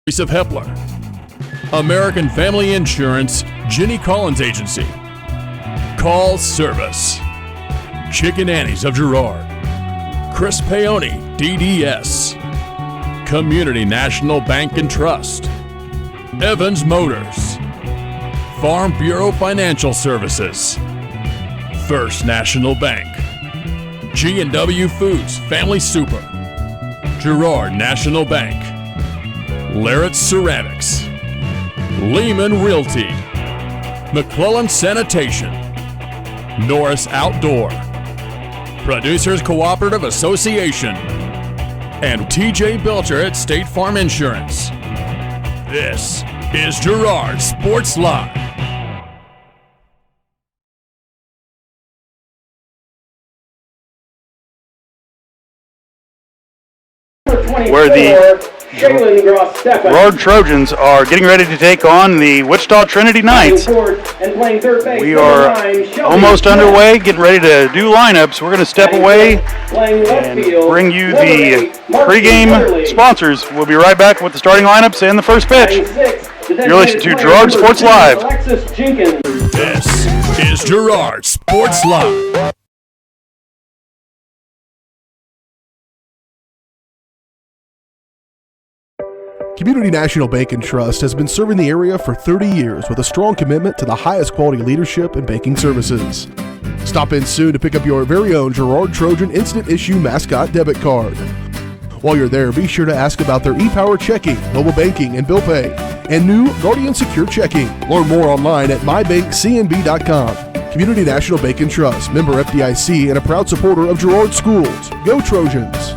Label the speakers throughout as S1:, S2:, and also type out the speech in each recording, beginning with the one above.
S1: of Hepler, American Family Insurance, Ginny Collins Agency, Call Service, Chicken Annie's of Girard, Chris Paoni, DDS, Community National Bank and Trust, Evans Motors, Farm Bureau Financial Services, First National Bank, G&W Foods Family Super, Girard National Bank, Larrett Ceramics, Lehman Realty, McClellan Sanitation, Norris Outdoor, Producers Cooperative Association, and TJ Belcher at State Farm Insurance. This is Girard Sports Live.
S2: Where the Girard Trojans are getting ready to take on the Wichita-Trinity Knights. We are almost underway, getting ready to do lineups. We're going to step away and bring you the pregame sponsors. We'll be right back with the starting lineups and the first pitch. You're listening to Girard Sports Live.
S1: This is Girard Sports Live.
S3: Community National Bank and Trust has been serving the area for 30 years with a strong commitment to the highest quality leadership and banking services. Stop in soon to pick up your very own Girard Trojan Instant Issue Mascot Debit Card. While you're there, be sure to ask about their e-Power Checking, mobile banking, and bill pay, and new Guardian Secure Checking. Learn more online at mybankcnb.com. Community National Bank and Trust, member FDIC, and a proud supporter of Girard Schools. Go Trojans!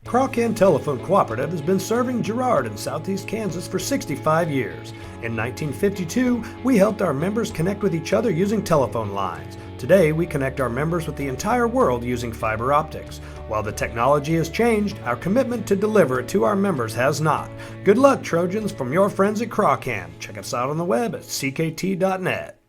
S4: Crawcan Telephone Cooperative has been serving Girard in southeast Kansas for 65 years. In 1952, we helped our members connect with each other using telephone lines. Today, we connect our members with the entire world using fiber optics. While the technology has changed, our commitment to deliver it to our members has not. Good luck, Trojans, from your friends at Crawcan. Check us out on the web at ckt.net.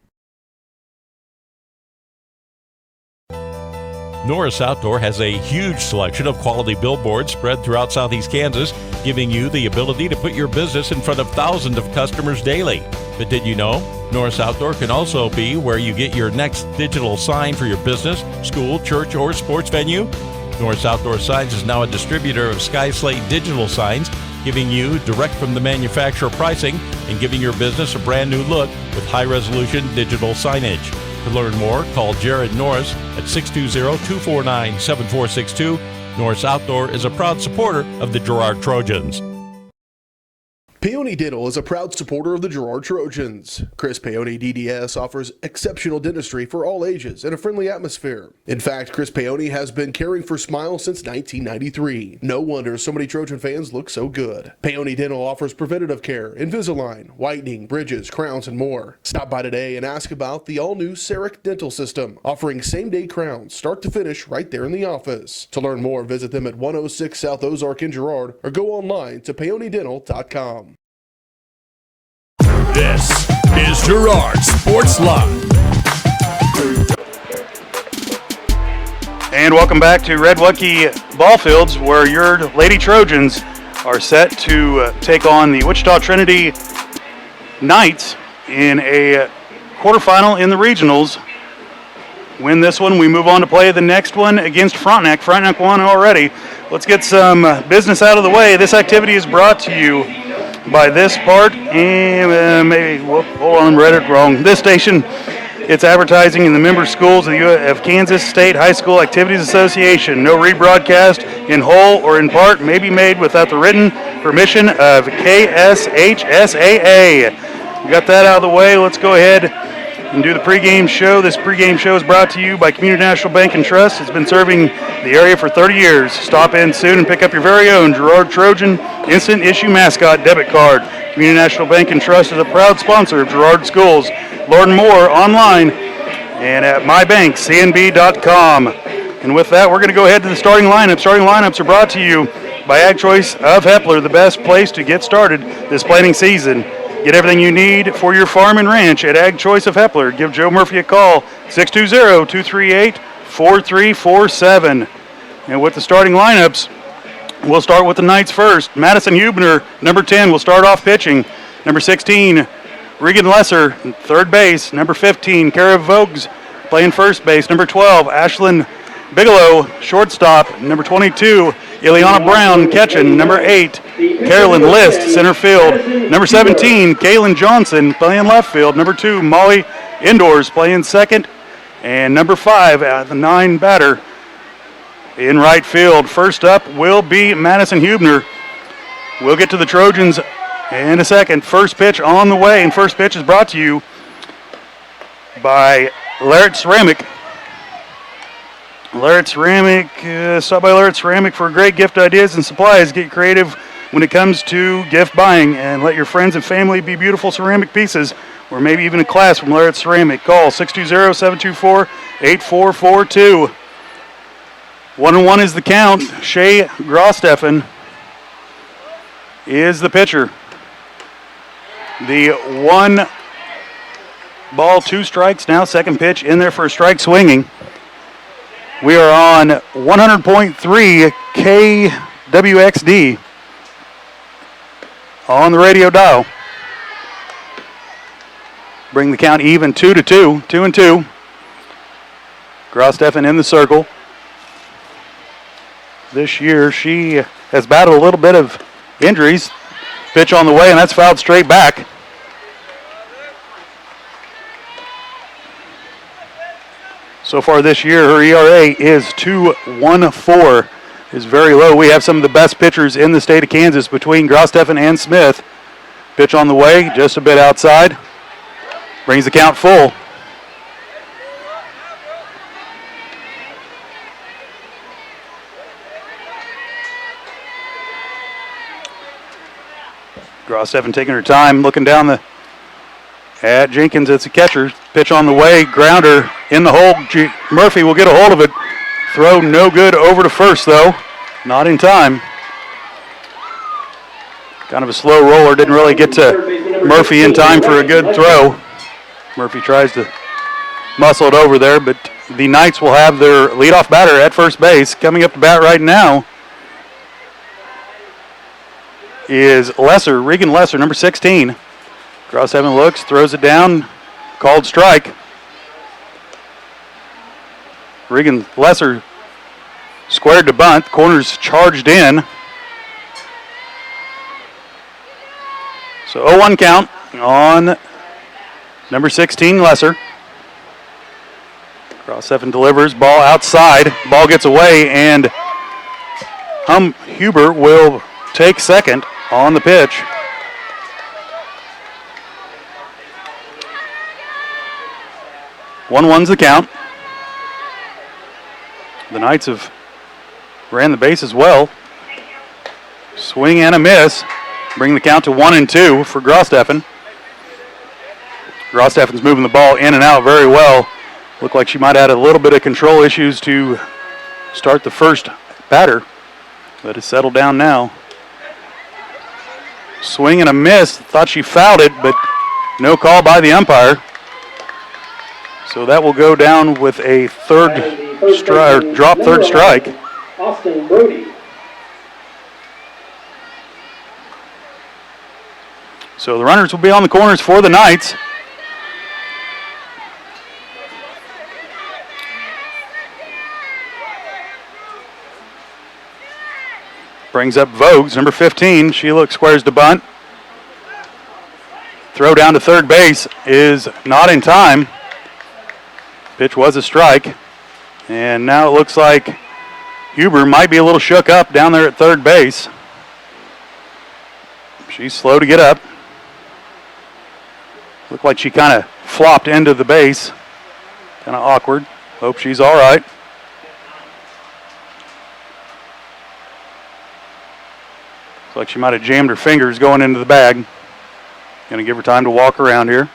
S5: Norris Outdoor has a huge selection of quality billboards spread throughout southeast Kansas, giving you the ability to put your business in front of thousands of customers daily. But did you know? Norris Outdoor can also be where you get your next digital sign for your business, school, church, or sports venue. Norris Outdoor Signs is now a distributor of Sky Slate digital signs, giving you direct from the manufacturer pricing and giving your business a brand new look with high-resolution digital signage. To learn more, call Jared Norris at 620-249-7462. Norris Outdoor is a proud supporter of the Girard Trojans.
S3: Paoni Dental is a proud supporter of the Girard Trojans. Chris Paoni DDS offers exceptional dentistry for all ages in a friendly atmosphere. In fact, Chris Paoni has been caring for smiles since 1993. No wonder so many Trojan fans look so good. Paoni Dental offers preventative care, Invisalign, whitening, bridges, crowns, and more. Stop by today and ask about the all-new CEREC dental system, offering same-day crowns, start to finish, right there in the office. To learn more, visit them at 106 South Ozark in Girard or go online to paonidental.com.
S1: This is Girard Sports Live.
S2: And welcome back to Red Wucky Ball Fields, where your Lady Trojans are set to take on the Wichita-Trinity Knights in a quarterfinal in the regionals. Win this one, we move on to play the next one against Frontenac. Frontenac won already. Let's get some business out of the way. This activity is brought to you by this part, and hold on, read it wrong. This station, it's advertising in the member schools of Kansas State High School Activities Association. No rebroadcast in whole or in part may be made without the written permission of KSHSAA. We got that out of the way. Let's go ahead and do the pregame show. This pregame show is brought to you by Community National Bank and Trust. It's been serving the area for 30 years. Stop in soon and pick up your very own Girard Trojan Instant Issue Mascot Debit Card. Community National Bank and Trust is a proud sponsor of Girard Schools. Learn more online and at mybankcnb.com. And with that, we're going to go ahead to the starting lineup. Starting lineups are brought to you by Ag Choice of Hepler, the best place to get started this planting season. Get everything you need for your farm and ranch at Ag Choice of Hepler. Give Joe Murphy a call, 620-238-4347. And with the starting lineups, We'll start with the Knights first. Madison Hubner, number 10, will start off pitching. Number 16, Regan Lesser, third base. Number 15, Kara Vogues, playing first base. Number 12, Ashlyn Bigelow, shortstop. Number 22, Ileana Brown, catching. Number 8, Carolyn List, center field. Number 17, Kaylin Johnson, playing left field. Number 2, Molly Indoors, playing second. And number 5, the 9 batter, in right field. First up will be Madison Hubner. We'll get to the Trojans in a second. First pitch on the way, and first pitch is brought to you by Larrett Ceramic. Larrett Ceramic, stop by Larrett Ceramic for great gift ideas and supplies. Get creative when it comes to gift buying, and let your friends and family be beautiful ceramic pieces, or maybe even a class from Larrett Ceramic. Call 620-724-8442. 1-1 is the count. Shay Grosteffen is the pitcher. The 1 ball, 2 strikes now. Second pitch in there for a strike swinging. We are on 100.3 KWXD on the radio dial. Bring the count even, 2-2, 2-2. Grosteffen in the circle. This year she has battled a little bit of injuries. Pitch on the way, and that's fouled straight back. So far this year, her ERA is 2.14, is very low. We have some of the best pitchers in the state of Kansas between Grosteffen and Smith. Pitch on the way, just a bit outside. Brings the count full. Grosteffen taking her time, looking down at Jenkins. It's a catcher. Pitch on the way, grounder in the hole. Murphy will get a hold of it. Throw no good over to first, though. Not in time. Kind of a slow roller. Didn't really get to Murphy in time for a good throw. Murphy tries to muscle it over there, but the Knights will have their leadoff batter at first base. Coming up to bat right now is Lesser, Regan Lesser, number 16. Grosteffen looks, throws it down, called strike. Regan Lesser squared to bunt, corners charged in. So 0-1 count on number 16, Lesser. Grosteffen delivers, ball outside, ball gets away, and Huber will take second on the pitch. One's the count. The Knights have ran the bases well. Swing and a miss. Bring the count to 1-2 for Grosteffen. Grosteffen's moving the ball in and out very well. Looked like she might have had a little bit of control issues to start the first batter, but it's settled down now. Swing and a miss. Thought she fouled it, but no call by the umpire. So that will go down with a drop third strike.
S6: Austin Brody.
S2: So the runners will be on the corners for the Knights. Brings up Vogues, number 15. She looks, squares to bunt. Throw down to third base is not in time. Pitch was a strike. And now it looks like Huber might be a little shook up down there at third base. She's slow to get up. Looked like she kind of flopped into the base. Kind of awkward. Hope she's all right. Looks like she might have jammed her fingers going into the bag. Going to give her time to walk around here.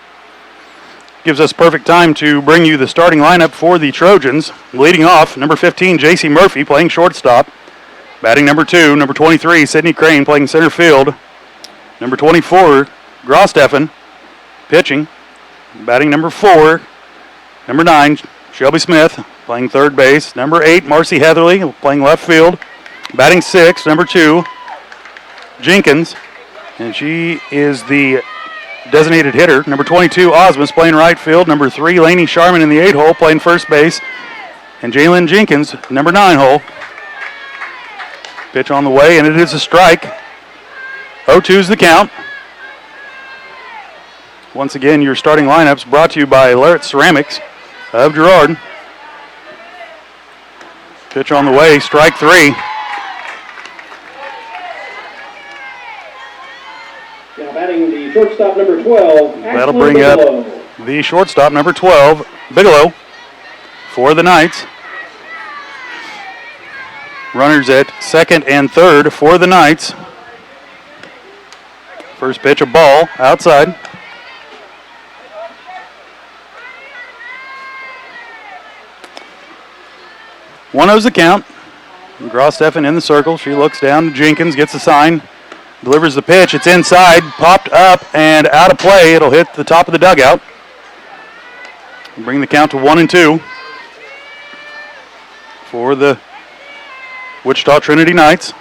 S2: Gives us perfect time to bring you the starting lineup for the Trojans. Leading off, number 15, J.C. Murphy, playing shortstop. Batting number 2, number 23, Sydney Crane, playing center field. Number 24, Grosteffen, pitching. Batting number 4, number 9, Shelby Smith, playing third base. Number 8, Marcy Heatherly, playing left field. Batting sixth, number 2, Jenkins. And she is the designated hitter. Number 22, Osmus, playing right field. Number 3, Laney Sharman in the 8-hole, playing first base. And Jalen Jenkins, number 9-hole. Pitch on the way, and it is a strike. 0-2's the count. Once again, your starting lineups brought to you by Larrett Ceramics of Girard. Pitch on the way, strike 3.
S6: Now batting the shortstop, number 12.
S2: That'll bring up the shortstop, number 12, Bigelow, for the Knights. Runners at second and third for the Knights. First pitch, a ball outside. One oh's the count. Gross-Steffen in the circle. She looks down to Jenkins, gets the sign, delivers the pitch. It's inside, popped up and out of play. It'll hit the top of the dugout. Bring the count to 1-2 for the Wichita-Trinity Knights.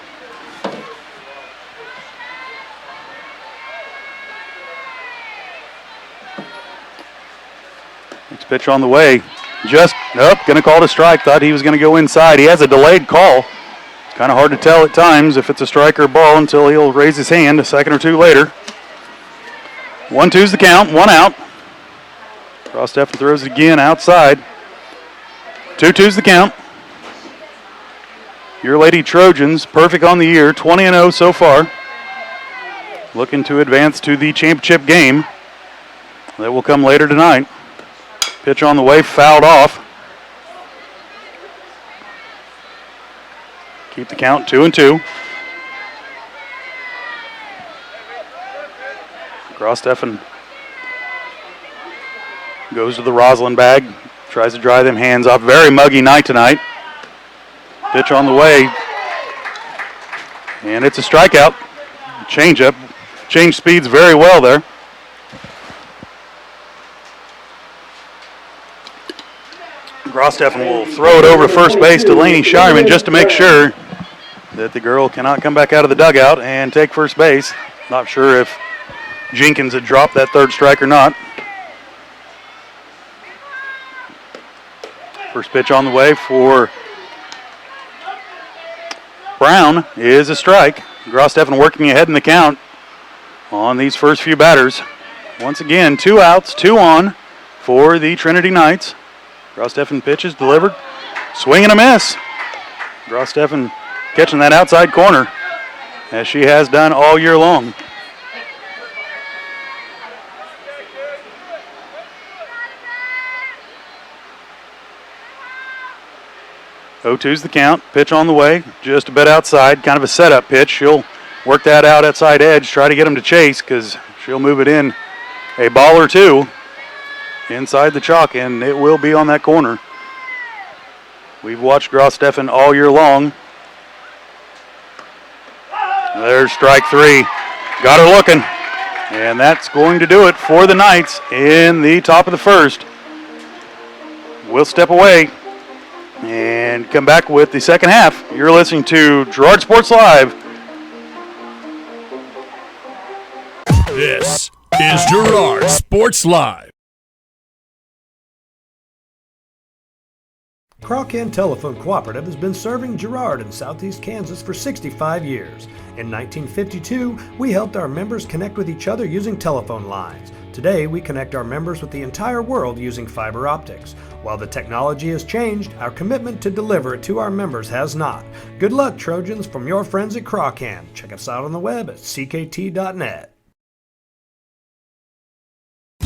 S2: Next pitch on the way. Just, going to call it a strike. Thought he was going to go inside. He has a delayed call. It's kind of hard to tell at times if it's a strike or a ball until he'll raise his hand a second or two later. 1-2's the count, 1 out. Gross-Steffen throws it again outside. 2-2's the count. Your Lady Trojans, perfect on the year, 20-0 so far. Looking to advance to the championship game. That will come later tonight. Pitch on the way, fouled off. Keep the count 2-2. Gross-Steffen goes to the Roslyn bag, tries to dry them hands off. Very muggy night tonight. Pitch on the way, and it's a strikeout. Change up, change speeds very well there. Gross-Steffen will throw it over to first base to Laney Sharman just to make sure that the girl cannot come back out of the dugout and take first base. Not sure if Jenkins had dropped that third strike or not. First pitch on the way for Brown is a strike. Gross-Steffen working ahead in the count on these first few batters. Once again, 2 outs, 2 on for the Trinity Knights. Gross-Steffen pitches, delivered, swing and a miss. Gross-Steffen catching that outside corner as she has done all year long. Oh-2's the count. Pitch on the way, just a bit outside, kind of a setup pitch. She'll work that out outside edge, try to get him to chase because she'll move it in a ball or two inside the chalk, and it will be on that corner. We've watched Gross-Steffen all year long. There's strike 3. Got her looking, and that's going to do it for the Knights in the top of the first. We'll step away and come back with the second half. You're listening to Girard Sports Live.
S1: This is Girard Sports Live.
S4: Crawcan Telephone Cooperative has been serving Girard in southeast Kansas for 65 years. In 1952, we helped our members connect with each other using telephone lines. Today, we connect our members with the entire world using fiber optics. While the technology has changed, our commitment to deliver it to our members has not. Good luck, Trojans, from your friends at Crawcan. Check us out on the web at ckt.net.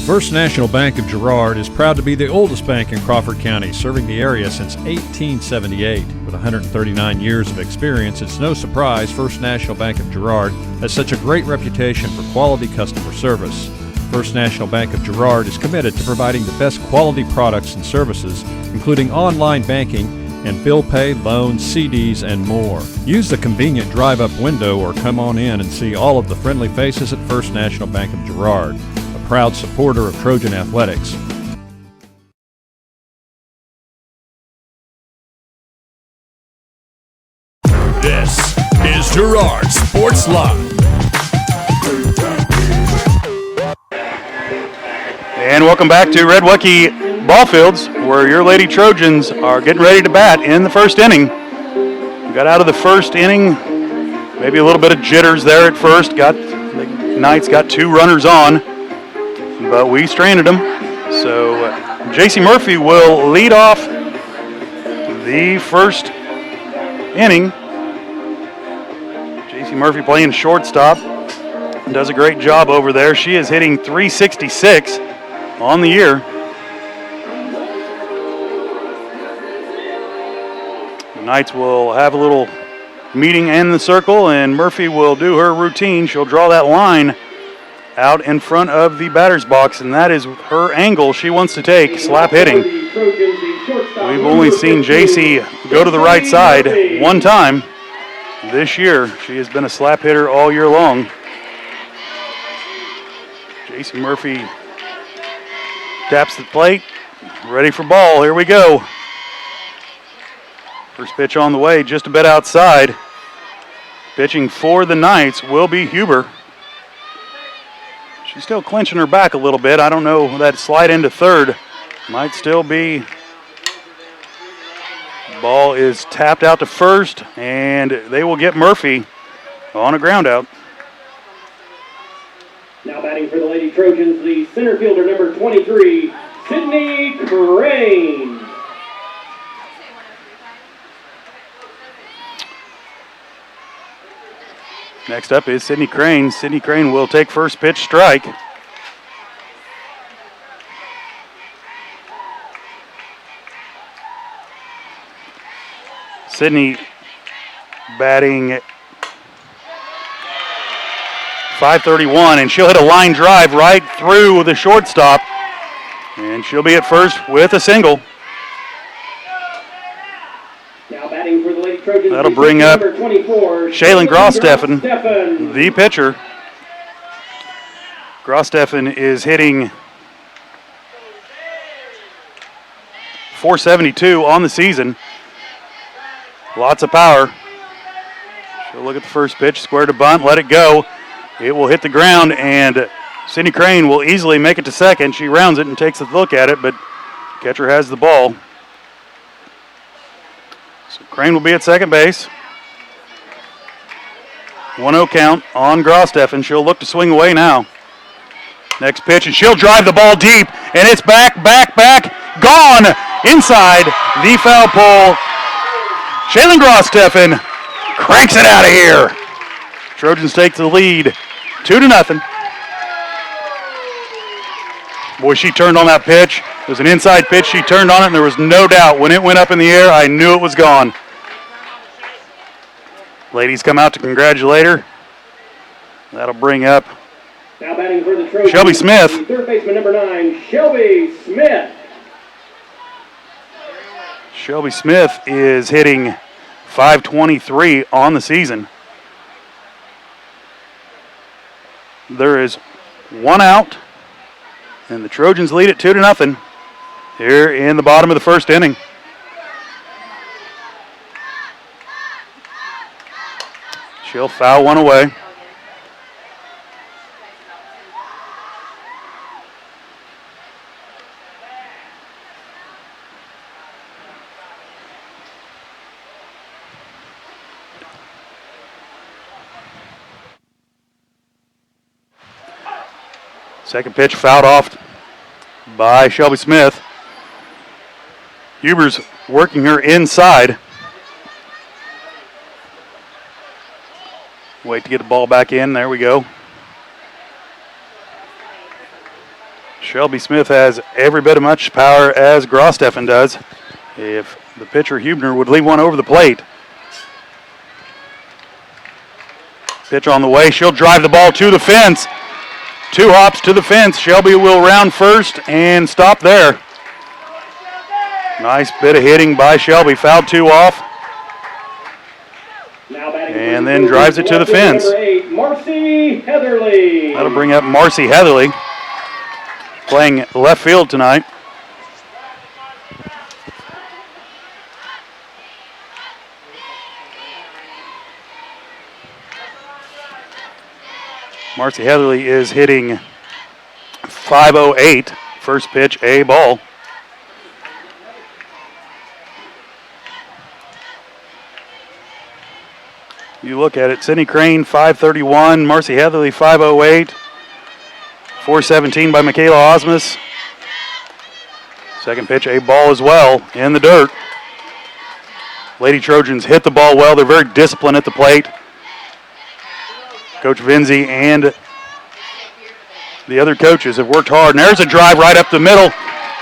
S7: First National Bank of Girard is proud to be the oldest bank in Crawford County, serving the area since 1878. With 139 years of experience, it's no surprise First National Bank of Girard has such a great reputation for quality customer service. First National Bank of Girard is committed to providing the best quality products and services, including online banking and bill pay, loans, CDs, and more. Use the convenient drive-up window or come on in and see all of the friendly faces at First National Bank of Girard, a proud supporter of Trojan athletics.
S1: This Girard Sports Live.
S2: And welcome back to Red Wucky Ball Fields, where your Lady Trojans are getting ready to bat in the first inning. Got out of the first inning, maybe a little bit of jitters there at first. The Knights got 2 runners on, but we stranded them. So J.C. Murphy will lead off the first inning. J.C. Murphy playing shortstop. Does a great job over there. She is hitting .366 on the year. The Knights will have a little meeting in the circle, and Murphy will do her routine. She'll draw that line out in front of the batter's box, and that is her angle she wants to take, slap hitting. We've only seen JC go to the right side one time this year. She has been a slap hitter all year long. JC Murphy taps the plate, ready for ball. Here we go. First pitch on the way, just a bit outside. Pitching for the Knights will be Huber. She's still clenching her back a little bit. I don't know, that slide into third might still be. Ball is tapped out to first, and they will get Murphy on a ground out.
S6: Now batting for the Lady Trojans, the center fielder, number 23, Sydney Crane.
S2: Next up is Sydney Crane. Sydney Crane will take first pitch strike. Sydney batting .531, and she'll hit a line drive right through the shortstop, and she'll be at first with a single.
S6: Now batting for the Lady Trojans.
S2: That'll bring up
S6: number 24,
S2: Shaylin Grosteffen, the pitcher. Grosteffen is hitting .472 on the season. Lots of power. She'll look at the first pitch, square to bunt, let it go. It will hit the ground, and Sydney Crane will easily make it to second. She rounds it and takes a look at it, but catcher has the ball. So Crane will be at second base. 1-0 count on Grosteffen. She'll look to swing away now. Next pitch, and she'll drive the ball deep, and it's back, gone inside the foul pole. Shaylin Grosteffen cranks it out of here. Trojans take the lead, 2-0. Boy, she turned on that pitch. It was an inside pitch. She turned on it, and there was no doubt when it went up in the air, I knew it was gone. Ladies come out to congratulate her. That'll bring up
S6: now batting for the Trojans,
S2: Shelby Smith.
S6: third baseman number 9, Shelby Smith.
S2: Shelby Smith is hitting .523 on the season. There is one out, and the Trojans lead it 2-0 here in the bottom of the first inning. She'll foul one away. Second pitch fouled off by Shelby Smith. Huber's working her inside. Wait to get the ball back in. There we go. Shelby Smith has every bit as much power as Grosteffen does. If the pitcher Huebner would leave one over the plate. Pitch on the way. She'll drive the ball to the fence. 2 hops to the fence. Shelby will round first and stop there. Nice bit of hitting by Shelby. Fouled 2 off. And then drives it to the fence.
S6: Number 8, Marcy Heatherly.
S2: That'll bring up Marcy Heatherly, playing left field tonight. Marcy Heatherly is hitting .508. First pitch, a ball. You look at it, Sydney Crane, .531. Marcy Heatherly, .508. .417 by Michaela Osmus. Second pitch, a ball as well, in the dirt. Lady Trojans hit the ball well. They're very disciplined at the plate. Coach Vinzi and the other coaches have worked hard. And there's a drive right up the middle.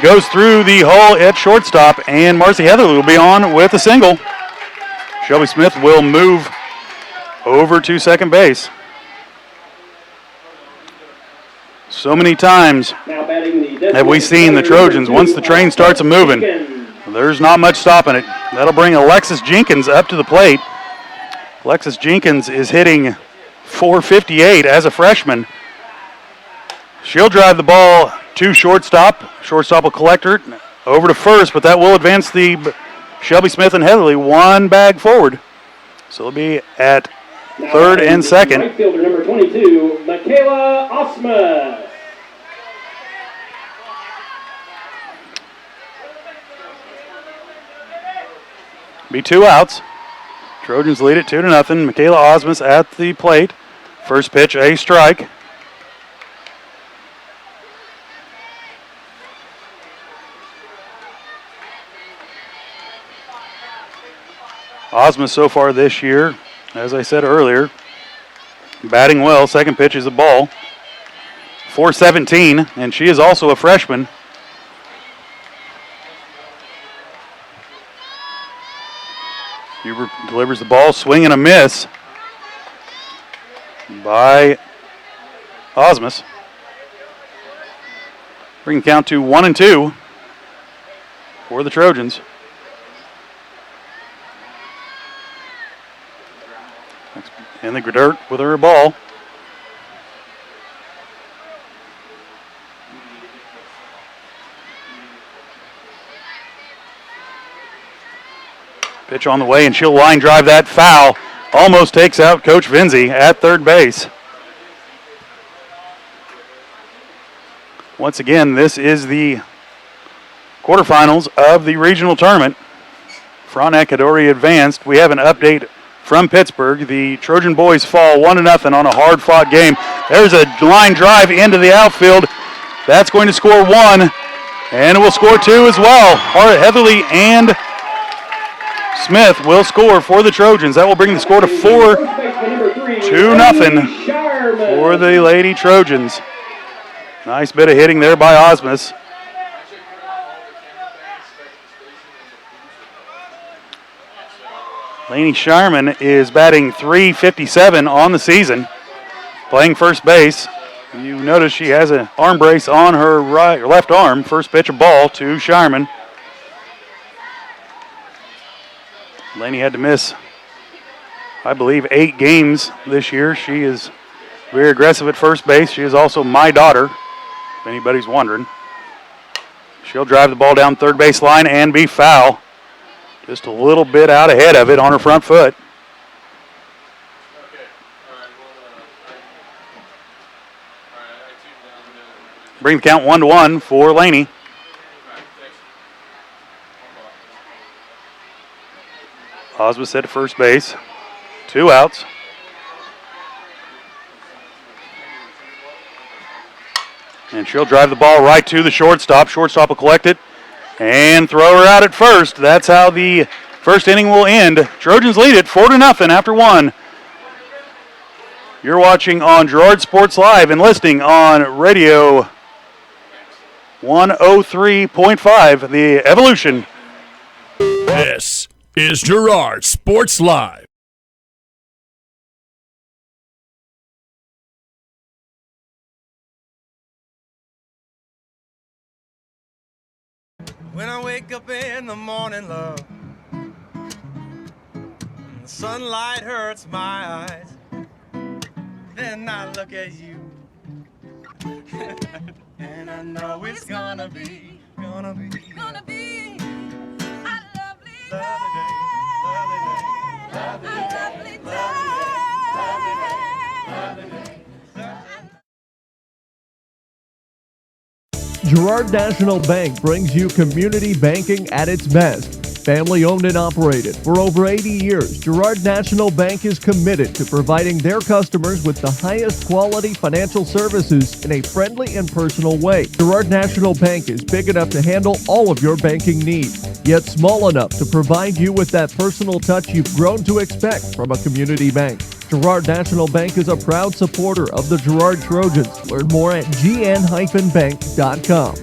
S2: Goes through the hole at shortstop, and Marcy Heatherly will be on with a single. Shelby Smith will move over to second base. So many times have we seen the Trojans, once the train starts moving, there's not much stopping it. That'll bring Alexis Jenkins up to the plate. Alexis Jenkins is hitting .458 as a freshman. She'll drive the ball to shortstop. Shortstop will collect her over to first, but that will advance the Shelby Smith and Heatherly one bag forward. So it'll be at third and second.
S6: Right fielder number 22, Michaela Osmus.
S2: Be 2 outs. Trojans lead it 2-0. Michaela Osmus at the plate. First pitch, a strike. Osmus so far this year, as I said earlier, batting well. Second pitch is a ball. .417, and she is also a freshman. Huber delivers the ball, swing and a miss by Osmus. Bring the count to 1-2 for the Trojans. In the dirt with her ball. Pitch on the way, and she'll line drive that foul. Almost takes out Coach Vinzi at third base. Once again, this is the quarterfinals of the regional tournament. Frontenac had already advanced. We have an update from Pittsburgh. The Trojan boys fall 1-0 on a hard-fought game. There's a line drive into the outfield. That's going to score 1, and it will score 2 as well. Heatherly and Smith will score for the Trojans. That will bring the score to 4-2 for the Lady Trojans. Nice bit of hitting there by Osmus. Lainey Sharman is batting .357 on the season, playing first base. You notice she has an arm brace on her left arm. First pitch, a ball to Sharman. Lainey had to miss, I believe, 8 games this year. She is very aggressive at first base. She is also my daughter, if anybody's wondering. She'll drive the ball down third base line and be foul. Just a little bit out ahead of it on her front foot. Bring the count 1-1 for Lainey. Osmus at first base. 2 outs. And she'll drive the ball right to the shortstop. Shortstop will collect it and throw her out at first. That's how the first inning will end. Trojans lead it 4-0 after 1. You're watching on Girard Sports Live and listening on Radio 103.5, the Evolution.
S1: This is Girard Sports Live.
S8: When I wake up in the morning, love, and the sunlight hurts my eyes, then I look at you, and I know it's gonna be a lovely day, lovely day, lovely day, lovely day, lovely day, lovely day.
S9: Girard National Bank brings you community banking at its best. Family owned and operated for over 80 years, Girard National Bank is committed to providing their customers with the highest quality financial services in a friendly and personal way. Girard National Bank is big enough to handle all of your banking needs, yet small enough to provide you with that personal touch you've grown to expect from a community bank. Girard National Bank is a proud supporter of the Girard Trojans. Learn more at gn-bank.com.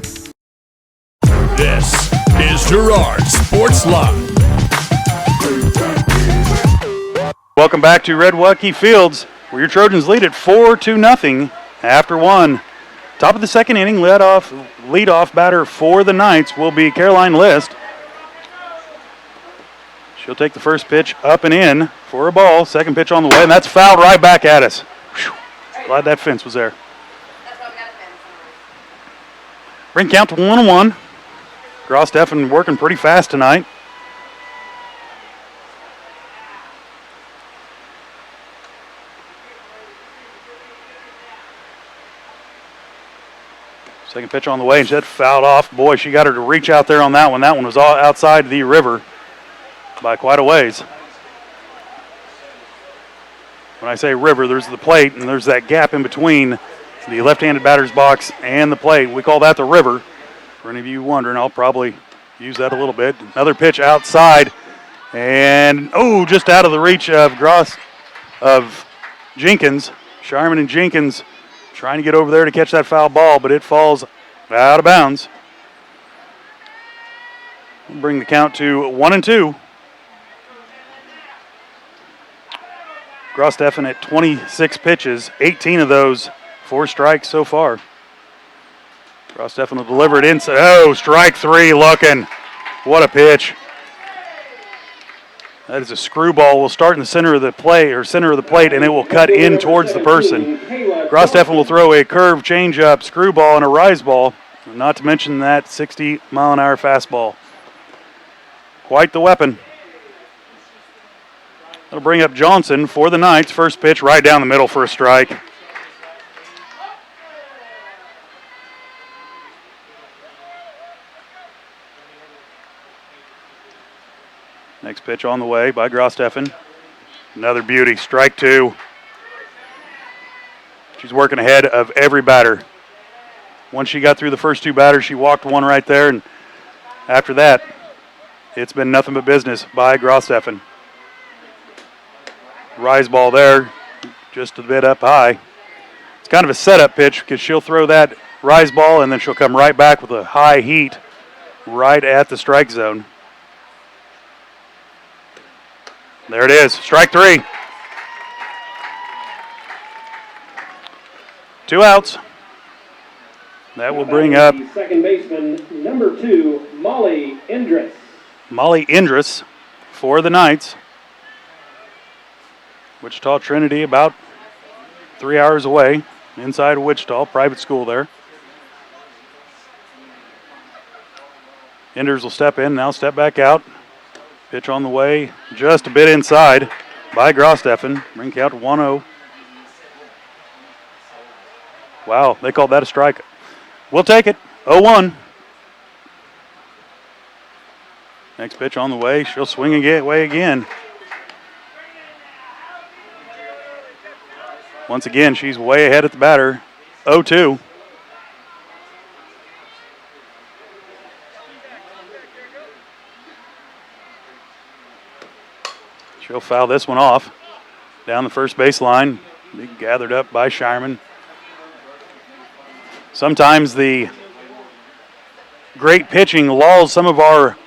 S1: This is Girard Sports Live.
S2: Welcome back to Red Waukee Fields, where your Trojans lead at 4-0 after one. Top of the second inning, leadoff batter for the Knights will be Caroline List. She'll take the first pitch up and in for a ball. Second pitch on the way, and that's fouled right back at us. Whew. Glad that fence was there. Bring count to 1-1. Gross-Steffen working pretty fast tonight. Second pitch on the way, and she fouled off. Boy, she got her to reach out there on that one. That one was all outside the river by quite a ways. When I say river, there's the plate, and there's that gap in between the left-handed batter's box and the plate. We call that the river. For any of you wondering, I'll probably use that a little bit. Another pitch outside, and just out of the reach of Jenkins. Sharman and Jenkins trying to get over there to catch that foul ball, but it falls out of bounds. We'll bring the count to 1-2. Gross-Steffen at 26 pitches, 18 of those 4 strikes so far. Gross-Steffen will deliver it inside. Strike 3 looking. What a pitch. That is a screwball. Will start in the center of the plate, and it will cut in towards the person. Gross-Steffen will throw a curve, changeup, screwball, and a rise ball, not to mention that 60-mile-an-hour fastball. Quite the weapon. That'll bring up Johnson for the Knights. First pitch right down the middle for a strike. Next pitch on the way by Gross-Steffen. Another beauty, strike 2. She's working ahead of every batter. Once she got through the first 2 batters, she walked one right there, and after that, it's been nothing but business by Gross-Steffen. Rise ball there, just a bit up high. It's kind of a setup pitch because she'll throw that rise ball, and then she'll come right back with a high heat right at the strike zone. There it is, strike 3. 2 outs. That will bring up
S6: second baseman, number 2, Molly Indris.
S2: Molly Indris for the Knights. Wichita-Trinity about 3 hours away, inside of Wichita, private school there. Indris will step in, now step back out. Pitch on the way, just a bit inside by Gross-Steffen. Bring count to 1-0. Wow, they called that a strike. We'll take it, 0-1. Next pitch on the way, she'll swing away again. Once again, she's way ahead at the batter, 0-2. She'll foul this one off down the first base line. Gathered up by Shireman. Sometimes the great pitching lulls some of our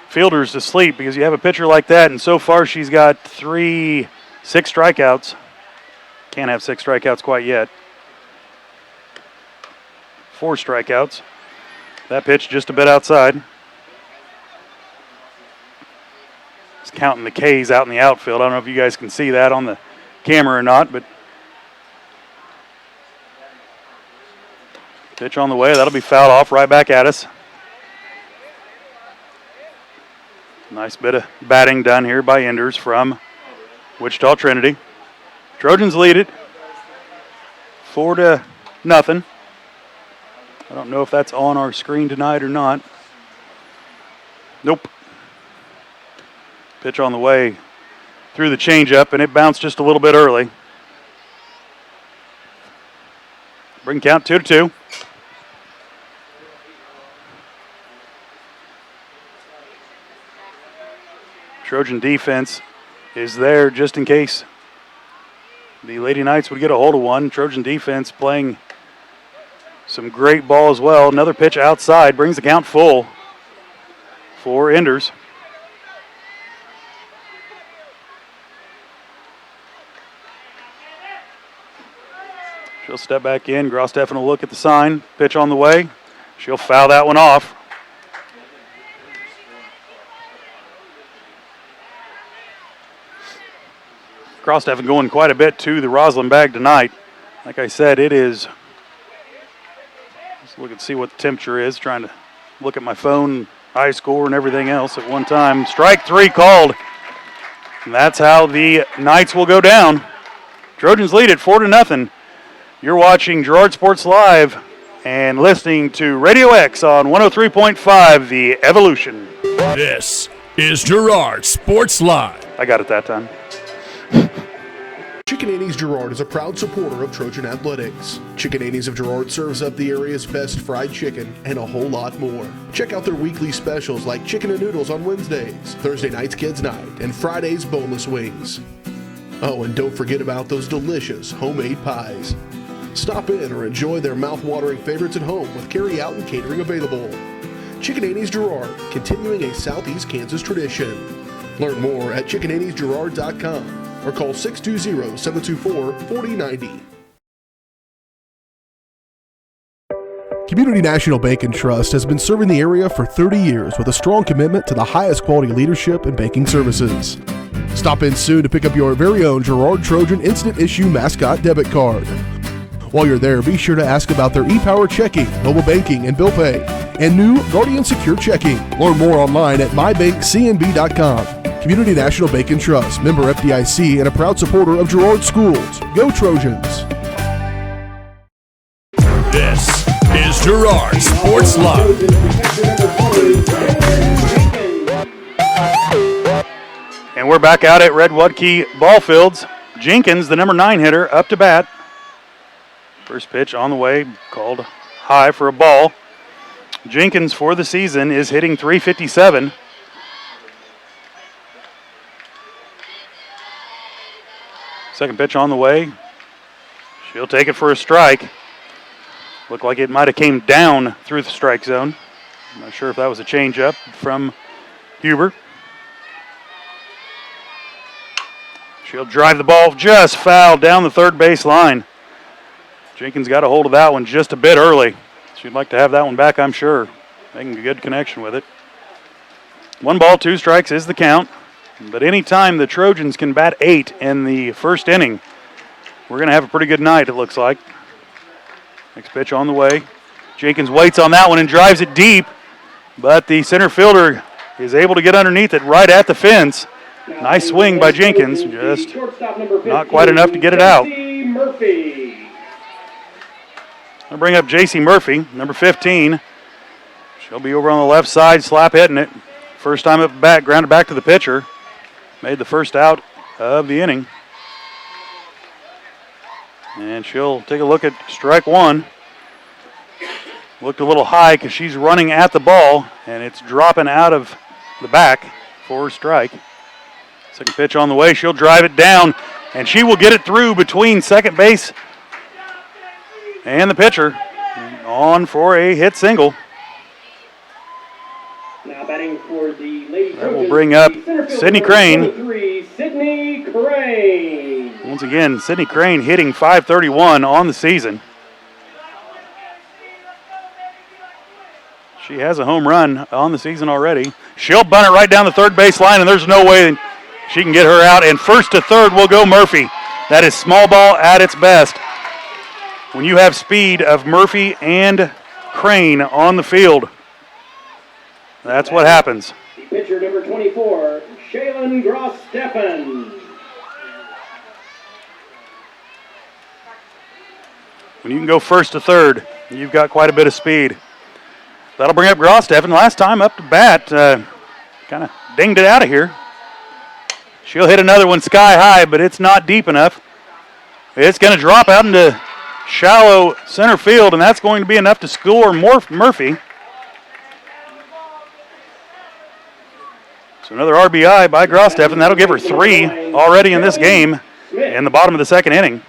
S2: fielders to sleep because you have a pitcher like that, and so far she's got 6 strikeouts. Can't have 6 strikeouts quite yet. 4 strikeouts. That pitch just a bit outside. Counting the K's out in the outfield. I don't know if you guys can see that on the camera or not, but pitch on the way. That'll be fouled off right back at us. Nice bit of batting done here by Enders from Wichita-Trinity. Trojans lead it 4-0. I don't know if that's on our screen tonight or not. Nope. Pitch on the way through the changeup, and it bounced just a little bit early. Bring count 2-2. Trojan defense is there just in case the Lady Knights would get a hold of one. Trojan defense playing some great ball as well. Another pitch outside brings the count full for Enders. She'll step back in. Grosteffen will look at the sign. Pitch on the way. She'll foul that one off. Grosteffen going quite a bit to the Roslyn bag tonight. Like I said, it is. Let's look and see what the temperature is. Trying to look at my phone, high score, and everything else at one time. Strike 3 called. And that's how the Knights will go down. Trojans lead it 4-0. You're watching Girard Sports Live and listening to Radio X on 103.5, The Evolution.
S1: This is Girard Sports Live.
S2: I got it that time.
S3: Chicken Annie's Girard is a proud supporter of Trojan Athletics. Chicken Annie's of Girard serves up the area's best fried chicken and a whole lot more. Check out their weekly specials like chicken and noodles on Wednesdays, Thursday night's kids' night, and Friday's boneless wings. Oh, and don't forget about those delicious homemade pies. Stop in or enjoy their mouth-watering favorites at home with carry-out and catering available. Chicken Annie's Girard, continuing a Southeast Kansas tradition. Learn more at chickenanniesgirard.com or call 620-724-4090. Community National Bank and Trust has been serving the area for 30 years with a strong commitment to the highest quality leadership and banking services. Stop in soon to pick up your very own Girard Trojan Instant Issue Mascot Debit Card. While you're there, be sure to ask about their ePower checking, mobile banking, and bill pay, and new Guardian Secure checking. Learn more online at mybankcnb.com. Community National Bank and Trust, member FDIC, and a proud supporter of Girard Schools. Go Trojans!
S1: This is Girard Sports Live.
S2: And we're back out at Red Wadkey Ball Fields. Jenkins, the number 9 hitter, up to bat. First pitch on the way, called high for a ball. Jenkins for the season is hitting .357. Second pitch on the way. She'll take it for a strike. Looked like it might have came down through the strike zone. I'm not sure if that was a changeup from Huber. She'll drive the ball just foul down the third base line. Jenkins got a hold of that one just a bit early. She'd like to have that one back, I'm sure. Making a good connection with it. 1 ball, 2 strikes is the count. But anytime the Trojans can bat 8 in the first inning, we're going to have a pretty good night, it looks like. Next pitch on the way. Jenkins waits on that one and drives it deep, but the center fielder is able to get underneath it right at the fence. Nice swing by Jenkins, just not quite enough to get it out. I'll bring up J.C. Murphy, number 15. She'll be over on the left side, slap hitting it. First time up back, grounded back to the pitcher. Made the first out of the inning. And she'll take a look at strike 1. Looked a little high because she's running at the ball, and it's dropping out of the back for a strike. Second pitch on the way. She'll drive it down, and she will get it through between second base and the pitcher. On for a hit single.
S6: Now batting for the Lady Trojans,
S2: that will bring up Sydney Crane.
S6: 3, Sydney Crane.
S2: Once again, Sydney Crane hitting .531 on the season. She has a home run on the season already. She'll bunt it right down the third base line, and there's no way she can get her out. And first to third will go Murphy. That is small ball at its best. When you have speed of Murphy and Crane on the field, that's what happens.
S6: The pitcher number 24, Shaylin Grosteffen.
S2: When you can go first to third you've got quite a bit of speed. That'll bring up Grosteffen. Last time up to bat, kind of dinged it out of here. She'll hit another one sky high, but it's not deep enough. It's going to drop out into shallow center field, and that's going to be enough to score Murphy. So another RBI by Grosteffen. That'll give her 3 already in this game in the bottom of the second inning.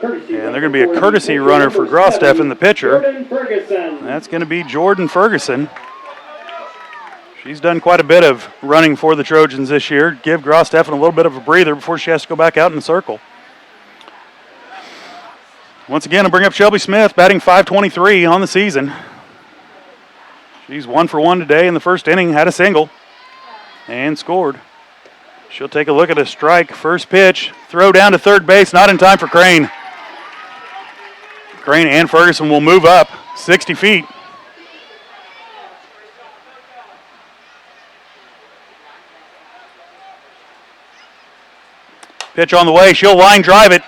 S2: And they're going to be a courtesy runner for Grosteffen, the pitcher. That's going to be Jordan Ferguson. She's done quite a bit of running for the Trojans this year. Give Grosteffen a little bit of a breather before she has to go back out in the circle. Once again, I'll bring up Shelby Smith, batting .523 on the season. She's 1 for 1 today in the first inning, had a single, and scored. She'll take a look at a strike. First pitch, throw down to third base, not in time for Crane. Crane and Ferguson will move up 60 feet. Pitch on the way. She'll line drive it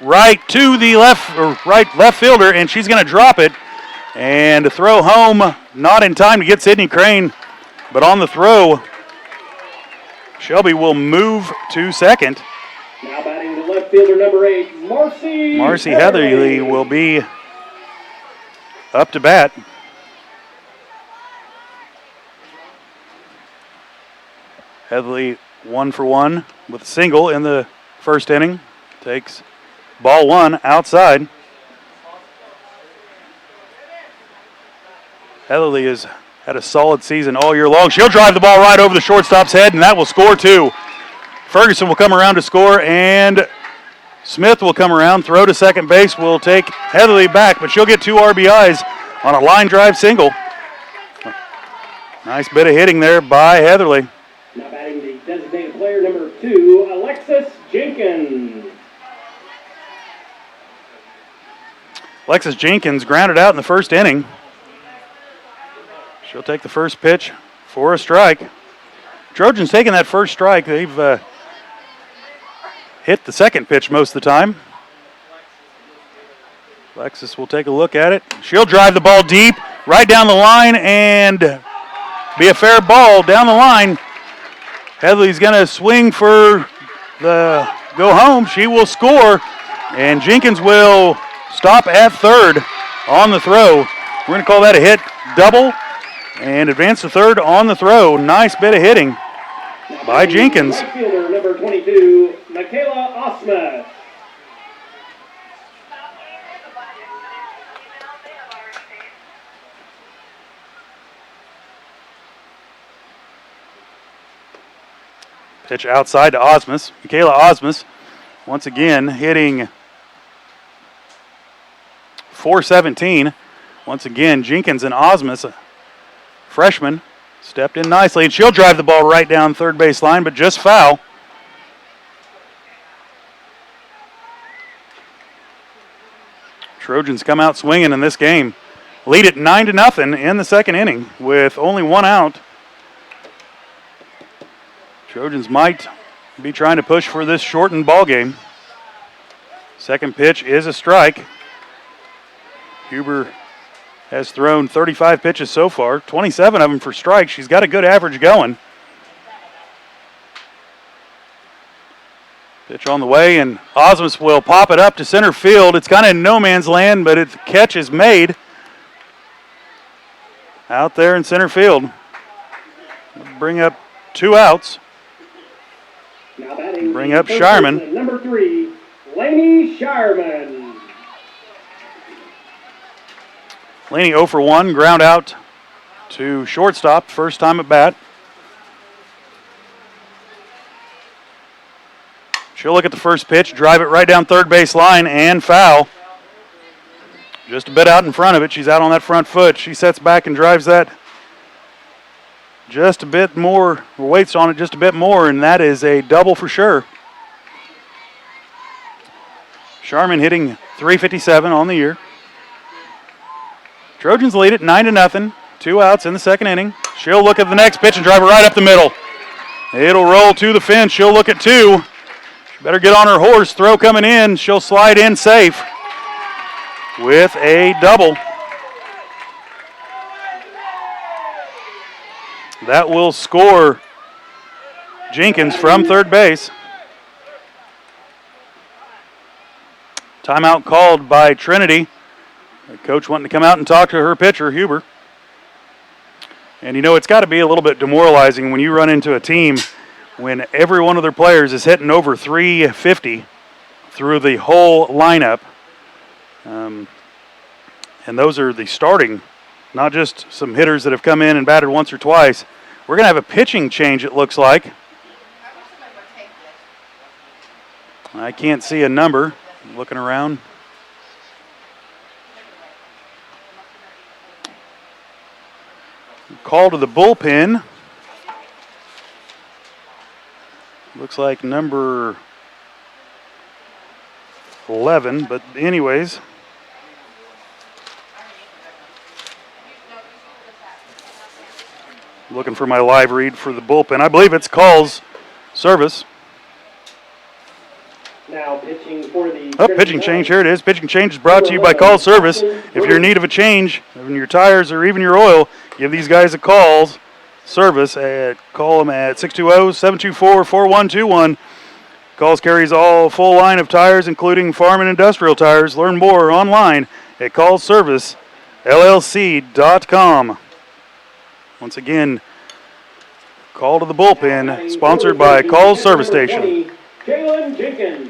S2: right to the left fielder, and she's going to drop it. And to throw home, not in time to get Sydney Crane, but on the throw, Shelby will move to second.
S6: Now batting the left fielder, number 8, Marcy
S2: Heatherly will be up to bat. Heatherly 1 for 1 with a single in the first inning. Takes ball 1 outside. Heatherly has had a solid season all year long. She'll drive the ball right over the shortstop's head, and that will score 2. Ferguson will come around to score, and Smith will come around, throw to second base, will take Heatherly back, but she'll get 2 RBIs on a line drive single. Nice bit of hitting there by Heatherly.
S6: Now batting the designated player, number 2, Alexis Jenkins.
S2: Alexis Jenkins grounded out in the first inning. She'll take the first pitch for a strike. Trojans taking that first strike. They've hit the second pitch most of the time. Alexis will take a look at it. She'll drive the ball deep, right down the line, and be a fair ball down the line. Heatherly's going to swing for the go home. She will score, and Jenkins will stop at third on the throw. We're going to call that a hit double and advance to third on the throw. Nice bit of hitting by Jenkins.
S6: Right fielder, number 22, Michaela Osma.
S2: Pitch outside to Osmus. Michaela Osmus, once again, hitting .417. Once again, Jenkins and Osmus, a freshman, stepped in nicely, and she'll drive the ball right down third base line, but just foul. Trojans come out swinging in this game. Lead it 9-0 in the second inning with only 1 out. Trojans might be trying to push for this shortened ball game. Second pitch is a strike. Huber has thrown 35 pitches so far, 27 of them for strikes. She's got a good average going. Pitch on the way, and Osmus will pop it up to center field. It's kind of in no man's land, but the catch is made out there in center field. Bring up 2 outs.
S6: Now batting
S2: Bring up Shireman.
S6: Number 3, Laney Shireman.
S2: Laney 0 for 1, ground out to shortstop, first time at bat. She'll look at the first pitch, drive it right down third base line, and foul. Just a bit out in front of it. She's out on that front foot. She sets back and drives that just a bit more, or waits on it just a bit more, and that is a double for sure. Sharman hitting .357 on the year. Trojans lead it 9-0, 2 outs in the second inning. She'll look at the next pitch and drive it right up the middle. It'll roll to the fence. She'll look at 2. She better get on her horse. Throw coming in. She'll slide in safe with a double. That will score Jenkins from third base. Timeout called by Trinity. The coach wanting to come out and talk to her pitcher, Huber. And you know, it's got to be a little bit demoralizing when you run into a team when every one of their players is hitting over 350 through the whole lineup. And those are the starting, not just some hitters that have come in and batted once or twice. We're going to have a pitching change, it looks like. I can't see a number. I'm looking around. Call to the bullpen. Looks like number 11, but anyways. Looking for my live read for the bullpen. I believe it's Call's service.
S6: Now pitching for the
S2: pitching change. Here it is. Pitching change is brought to you by Call Service. If you're in need of a change in your tires or even your oil, give these guys a call. Service. Call them at 620-724-4121. Calls carries all full line of tires, including farm and industrial tires. Learn more online at callservicellc.com. Once again, call to the bullpen, sponsored by Call Service Station.
S6: Jalen Jenkins.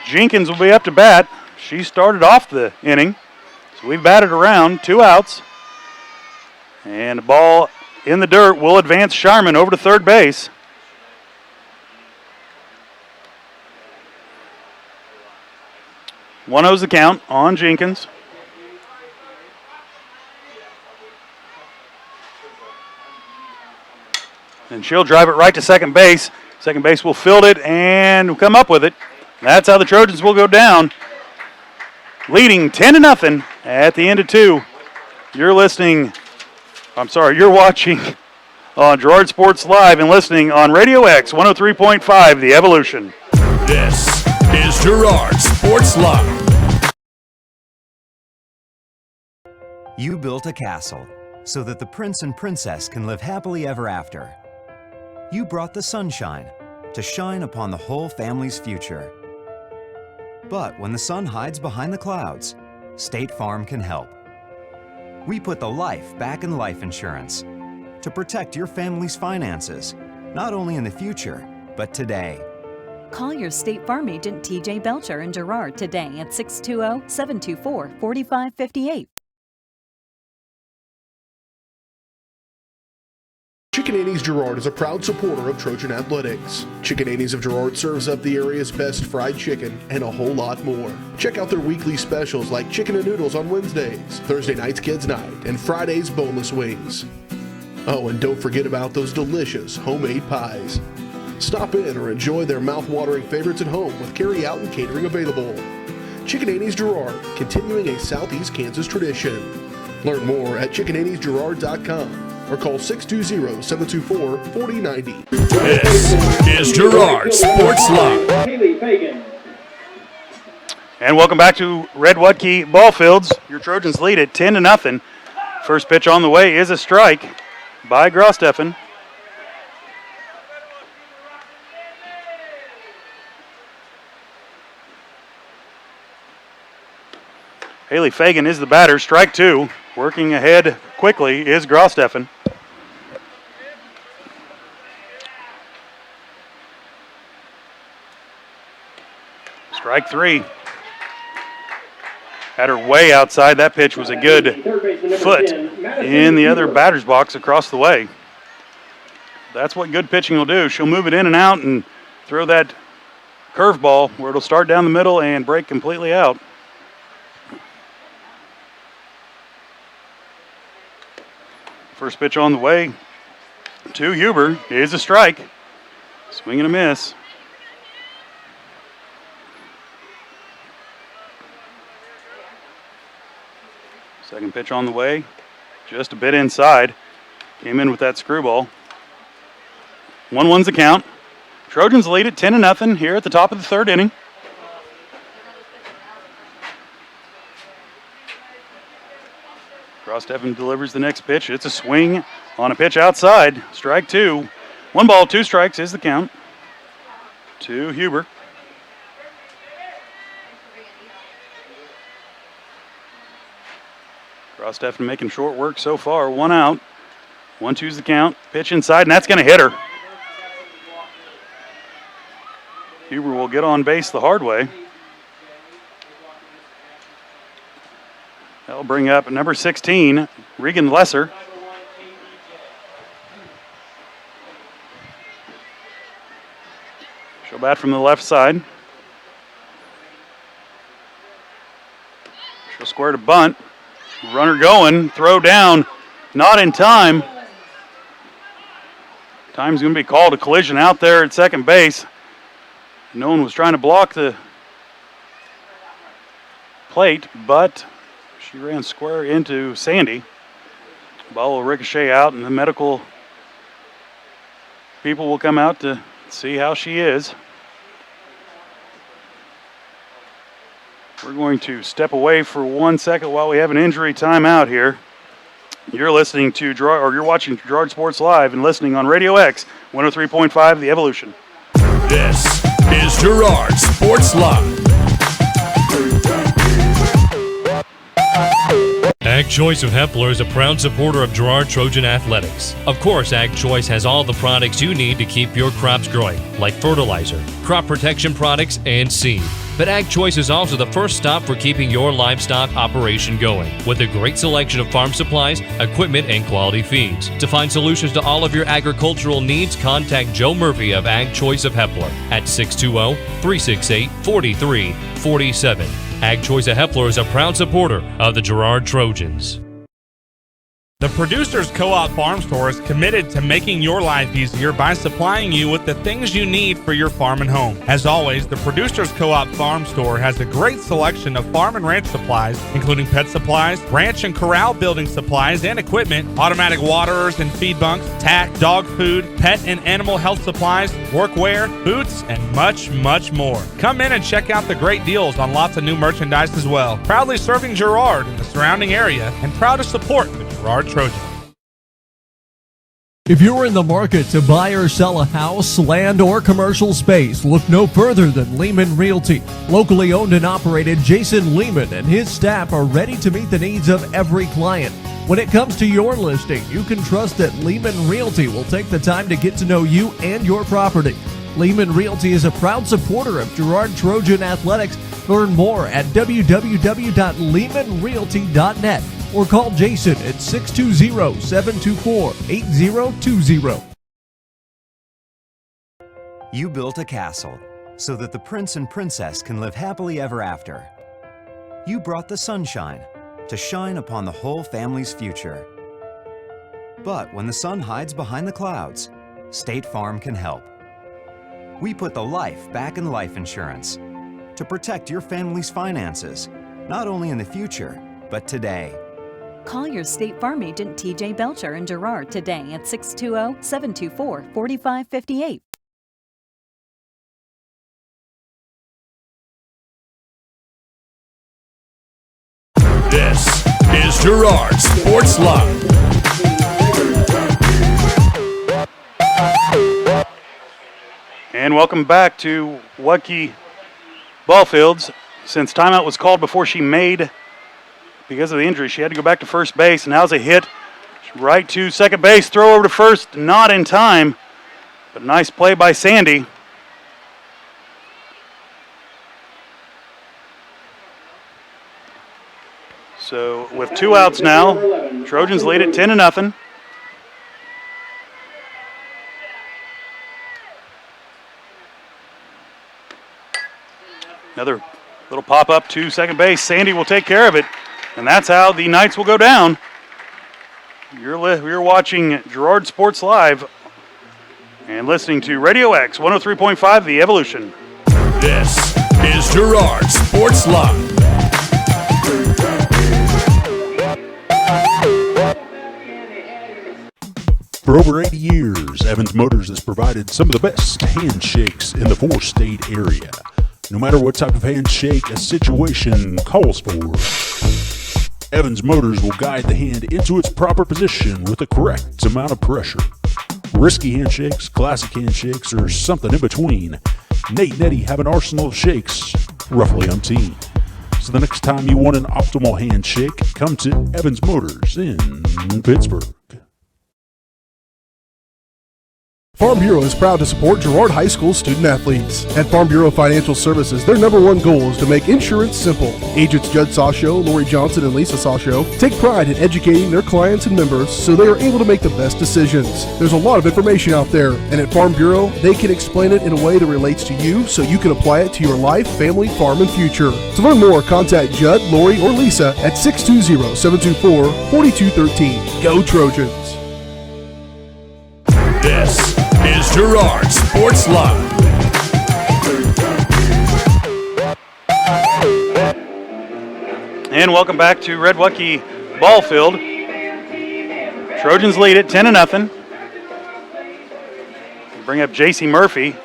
S2: Jenkins will be up to bat. She started off the inning. So we've batted around, 2 outs. And the ball in the dirt will advance Sharman over to third base. One oh's the count on Jenkins. And she'll drive it right to second base. Second base will field it and come up with it. That's how the Trojans will go down, leading 10-0 at the end of 2. You're watching on Girard Sports Live and listening on Radio X 103.5, The Evolution.
S1: This is Girard Sports Live.
S10: You built a castle so that the prince and princess can live happily ever after. You brought the sunshine to shine upon the whole family's future. But when the sun hides behind the clouds, State Farm can help. We put the life back in life insurance to protect your family's finances, not only in the future, but today.
S11: Call your State Farm agent TJ Belcher in Girard today at 620-724-4558.
S3: Chickaninny's Girard is a proud supporter of Trojan Athletics. Chickaninny's of Girard serves up the area's best fried chicken and a whole lot more. Check out their weekly specials like chicken and noodles on Wednesdays, Thursday night's kids' night, and Friday's boneless wings. Oh, and don't forget about those delicious homemade pies. Stop in or enjoy their mouth-watering favorites at home with carry-out and catering available. Chickaninny's Girard, continuing a Southeast Kansas tradition. Learn more at chickanannysgirard.com. or call 620-724-4090.
S1: This is Girard Sports Live.
S2: And welcome back to Red Watke Ballfields. Your Trojans lead at 10-0. First pitch on the way is a strike by Grosteffen. Haley Fagan is the batter, strike 2. Working ahead quickly is Grosteffen. Strike 3. Had her way outside. That pitch was a good foot in the other batter's box across the way. That's what good pitching will do. She'll move it in and out and throw that curveball where it'll start down the middle and break completely out. First pitch on the way to Huber is a strike. Swing and a miss. Second pitch on the way, just a bit inside. Came in with that screwball. 1-1's the count. Trojans lead it 10-0 here at the top of the third inning. Cross-Steffen delivers the next pitch. It's a swing on a pitch outside. Strike two. 1 ball, 2 strikes is the count to Huber. Cross-Steffen making short work so far. 1 out. 1-2's the count. Pitch inside, and that's going to hit her. Huber will get on base the hard way. That'll bring up number 16, Regan Lesser. She'll bat from the left side. She'll square to bunt. Runner going, throw down, not in time. Time's going to be called. A collision out there at second base. No one was trying to block the plate, but she ran square into Sandy. Ball will ricochet out, and the medical people will come out to see how she is. We're going to step away for 1 second while we have an injury timeout here. You're listening to Girard, or you're watching Girard Sports Live and listening on Radio X 103.5 The Evolution.
S1: This is Girard Sports Live.
S12: Ag Choice of Hepler is a proud supporter of Girard Trojan Athletics. Of course, Ag Choice has all the products you need to keep your crops growing, like fertilizer, crop protection products, and seed. But Ag Choice is also the first stop for keeping your livestock operation going, with a great selection of farm supplies, equipment, and quality feeds. To find solutions to all of your agricultural needs, contact Joe Murphy of Ag Choice of Hepler at 620-368-4347. Ag Choice of Hepler is a proud supporter of the Girard Trojans.
S13: The Producers Co-op Farm Store is committed to making your life easier by supplying you with the things you need for your farm and home. As always, the Producers Co-op Farm Store has a great selection of farm and ranch supplies, including pet supplies, ranch and corral building supplies and equipment, automatic waterers and feed bunks, tack, dog food, pet and animal health supplies, workwear, boots, and much, much more. Come in and check out the great deals on lots of new merchandise as well. Proudly serving Girard and the surrounding area, and proud to support the Girard Trojans.
S9: If you're in the market to buy or sell a house, land, or commercial space, look no further than Lehman Realty. Locally owned and operated, Jason Lehman and his staff are ready to meet the needs of every client. When it comes to your listing, you can trust that Lehman Realty will take the time to get to know you and your property. Lehman Realty is a proud supporter of Girard Trojan Athletics. Learn more at www.lehmanrealty.net. or call Jason at 620-724-8020.
S10: You built a castle so that the prince and princess can live happily ever after. You brought the sunshine to shine upon the whole family's future. But when the sun hides behind the clouds, State Farm can help. We put the life back in life insurance to protect your family's finances, not only in the future, but today.
S11: Call your State Farm agent TJ Belcher in Girard today at 620-724-4558.
S1: This is Girard Sports Live.
S2: And welcome back to Waukee Ballfields. Since timeout was called before she made, because of the injury, she had to go back to first base. Now's a hit right to second base. Throw over to first, not in time. But nice play by Sandy. So with 2 outs now, Trojans lead it 10-0. Another little pop-up to second base. Sandy will take care of it. And that's how the Knights will go down. You're watching Girard Sports Live and listening to Radio X 103.5 The Evolution.
S1: This is Girard Sports Live.
S14: For over 80 years, Evans Motors has provided some of the best handshakes in the four-state area. No matter what type of handshake a situation calls for, Evans Motors will guide the hand into its proper position with the correct amount of pressure. Risky handshakes, classic handshakes, or something in between, Nate and Eddie have an arsenal of shakes roughly umpteen. So the next time you want an optimal handshake, come to Evans Motors in Pittsburgh.
S3: Farm Bureau is proud to support Girard High School student athletes. At Farm Bureau Financial Services, their number one goal is to make insurance simple. Agents Judd Sasho, Lori Johnson, and Lisa Sasho take pride in educating their clients and members so they are able to make the best decisions. There's a lot of information out there, and at Farm Bureau, they can explain it in a way that relates to you so you can apply it to your life, family, farm, and future. To learn more, contact Judd, Lori, or Lisa at 620-724-4213. Go Trojans!
S1: This is Girard Sports Live.
S2: And welcome back to Red Wucky Ball Field. Trojans lead it 10-0. Bring up JC Murphy.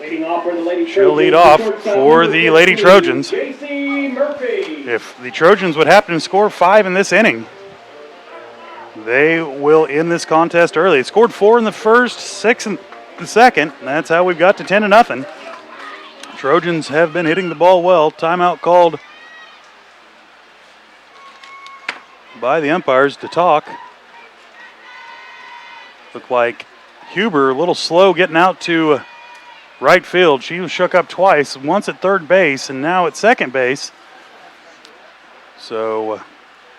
S2: She'll lead off for the Lady Trojans. If the Trojans would happen to score 5 in this inning, they will end this contest early. They scored 4 in the first, 6 in the second. And that's how we've got to 10-0. Trojans have been hitting the ball well. Timeout called by the umpires to talk. Looked like Huber a little slow getting out to right field. She was shook up twice, once at third base and now at second base. So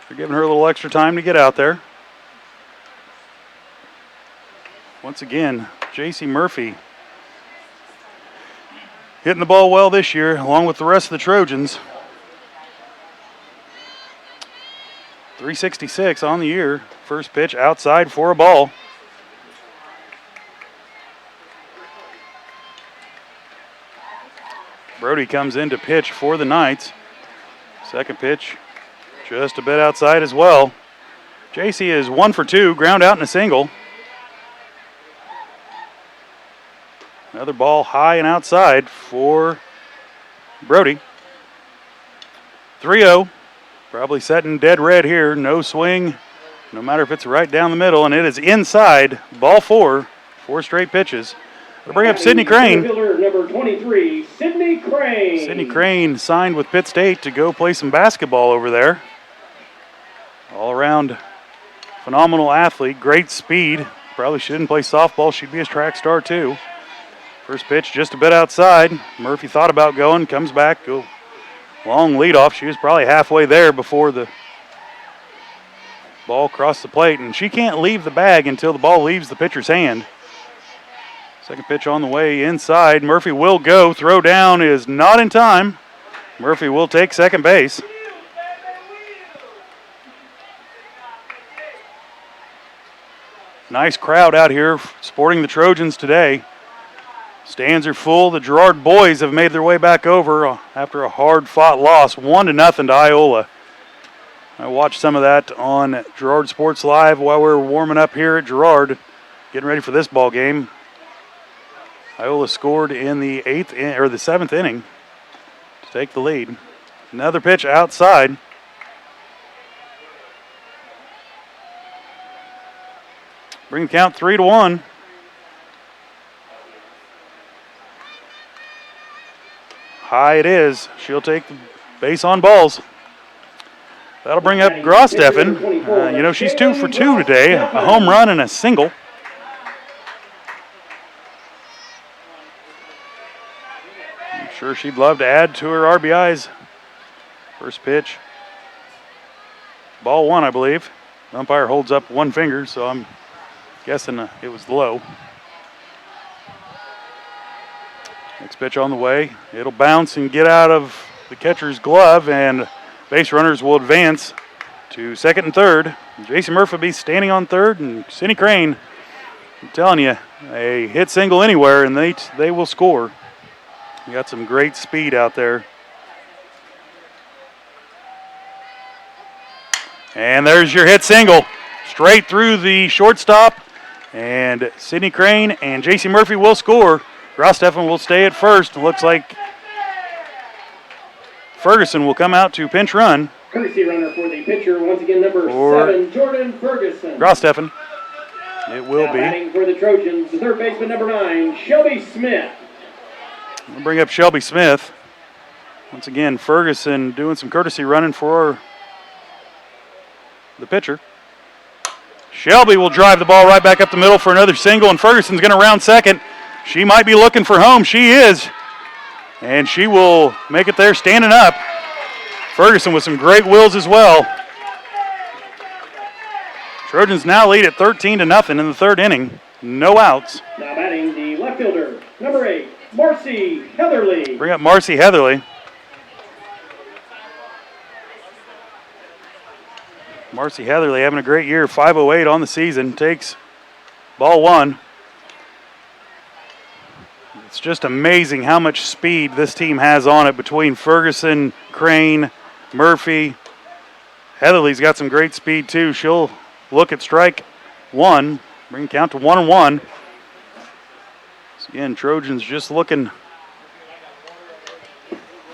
S2: they're giving her a little extra time to get out there. Once again, JC Murphy hitting the ball well this year, along with the rest of the Trojans. 366 on the year. First pitch outside for a ball. Brody comes in to pitch for the Knights. Second pitch just a bit outside as well. JC is 1 for 2, ground out and a single. Another ball high and outside for Brody. 3-0. Probably setting dead red here. No swing, no matter if it's right down the middle, and it is inside. Ball 4. 4 straight pitches. We'll bring up Sydney Crane.
S6: Number 23, Sydney Crane.
S2: Sydney Crane signed with Pitt State to go play some basketball over there. All around phenomenal athlete, great speed. Probably shouldn't play softball. She'd be a track star too. First pitch just a bit outside. Murphy thought about going, comes back, go long leadoff. She was probably halfway there before the ball crossed the plate, and she can't leave the bag until the ball leaves the pitcher's hand. Second pitch on the way inside. Murphy will go. Throw down is not in time. Murphy will take second base. Nice crowd out here supporting the Trojans today. Stands are full. The Girard boys have made their way back over after a hard-fought loss, 1-0 to Iola. I watched some of that on Girard Sports Live while we were warming up here at Girard, getting ready for this ball game. Iola scored in the 7th inning to take the lead. Another pitch outside. Bring the count 3-1. High it is. She'll take the base on balls. That'll bring up Grosteffen. She's 2 for 2 today. A home run and a single. I'm sure she'd love to add to her RBIs. First pitch. Ball 1, I believe. The umpire holds up one finger, so I'm guessing it was low. Next pitch on the way. It'll bounce and get out of the catcher's glove, and base runners will advance to second and third. Jason Murphy will be standing on third, and Sydney Crane, I'm telling you, a hit single anywhere, and they will score. You got some great speed out there. And there's your hit single. Straight through the shortstop And Sydney Crane and J.C. Murphy will score. Grosteffen will stay at first. It looks like Ferguson will come out to pinch run.
S6: Courtesy runner for the pitcher, once again, number 7, Jordan Ferguson.
S2: Grosteffen. It will be.
S6: Batting for the Trojans, the third baseman, number 9, Shelby Smith.
S2: We'll bring up Shelby Smith. Once again, Ferguson doing some courtesy running for the pitcher. Shelby will drive the ball right back up the middle for another single, and Ferguson's going to round second. She might be looking for home. She is. And she will make it there standing up. Ferguson with some great wills as well. Trojans now lead at 13-0 in the third inning. No outs.
S6: Now batting the left fielder, number 8, Marcy Heatherly.
S2: Bring up Marcy Heatherly. Marcy Heatherly having a great year, 508 on the season, takes ball 1. It's just amazing how much speed this team has on it between Ferguson, Crane, Murphy. Heatherly's got some great speed too. She'll look at strike 1, bring the count to 1-1. So again, Trojans just looking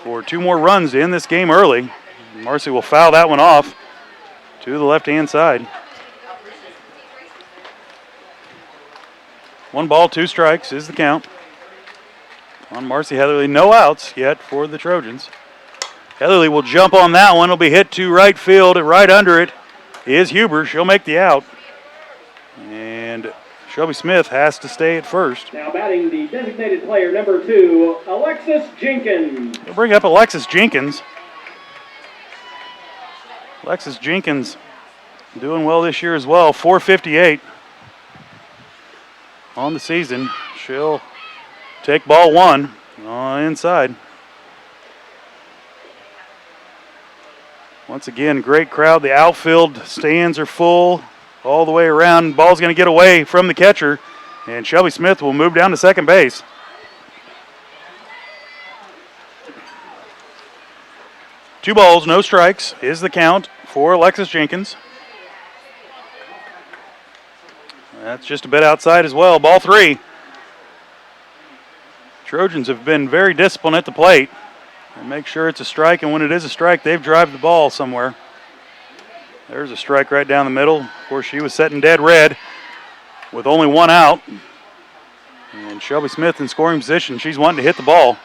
S2: for 2 more runs to end this game early. Marcy will foul that one off to the left-hand side. 1 ball, 2 strikes is the count on Marcy Heatherly. No outs yet for the Trojans. Heatherly will jump on that one. It'll be hit to right field. Right under it is Huber. She'll make the out. And Shelby Smith has to stay at first.
S6: Now batting the designated player, number 2, Alexis Jenkins.
S2: We'll bring up Alexis Jenkins. Alexis Jenkins doing well this year as well. 458 on the season. She'll take ball 1 inside. Once again, great crowd. The outfield stands are full all the way around. Ball's going to get away from the catcher, and Shelby Smith will move down to second base. Two balls, no strikes is the count for Alexis Jenkins. That's just a bit outside as well. Ball 3. Trojans have been very disciplined at the plate and make sure it's a strike, and when it is a strike, they've driven the ball somewhere. There's a strike right down the middle. Of course, she was setting dead red with only 1 out. And Shelby Smith in scoring position. She's wanting to hit the ball.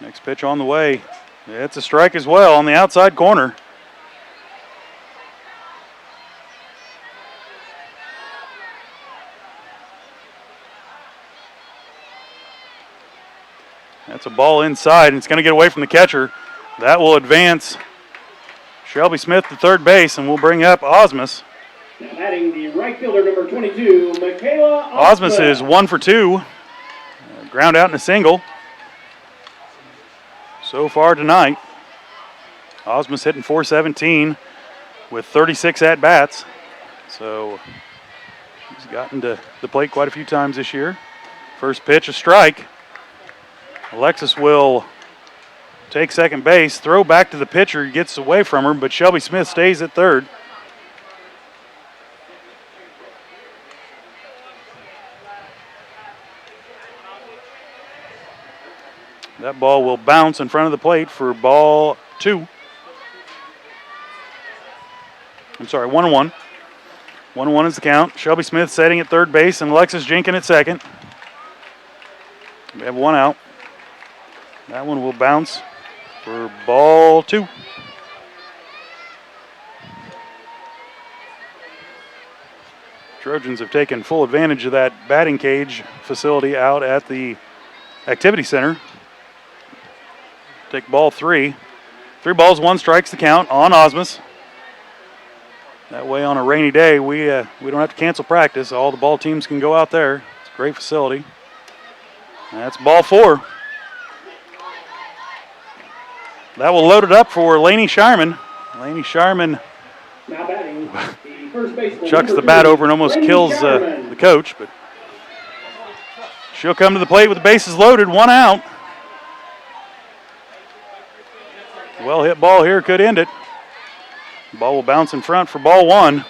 S2: Next pitch on the way. It's a strike as well on the outside corner. That's a ball inside, and it's going to get away from the catcher. That will advance Shelby Smith to third base, and we'll bring up Osmus.
S6: Now batting the right fielder, number 22, Michaela
S2: Osmus is 1 for 2. Ground out in a single so far tonight. Osmus hitting .417 with 36 at-bats. So he's gotten to the plate quite a few times this year. First pitch, a strike. Alexis will take second base, throw back to the pitcher, gets away from her, but Shelby Smith stays at third. That ball will bounce in front of the plate for ball 2. I'm sorry, 1-1. 1-1 is the count. Shelby Smith setting at third base and Alexis Jenkins at second. We have 1 out. That one will bounce for ball 2. Trojans have taken full advantage of that batting cage facility out at the activity center. Take ball 3. 3 balls, 1 strikes the count on Osmus. That way on a rainy day, we don't have to cancel practice. All the ball teams can go out there. It's a great facility. That's ball 4. That will load it up for Lainey Shireman. Lainey Shireman
S6: now batting the first baseman,
S2: chucks the bat over and almost kills the coach, but she'll come to the plate with the bases loaded, 1 out. Well hit ball here could end it. Ball will bounce in front for ball 1.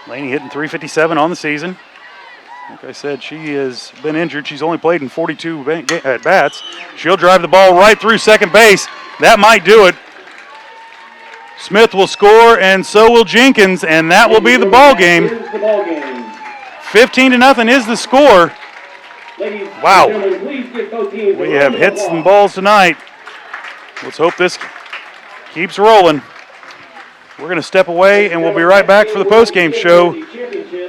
S2: Laney hitting .357 on the season. Like I said, she has been injured. She's only played in 42 at-bats. She'll drive the ball right through second base. That might do it. Smith will score, and so will Jenkins, and that will be the ball game. 15-0 is the score. Wow. We have hits and balls tonight. Let's hope this keeps rolling. We're going to step away, and we'll be right back for the postgame show.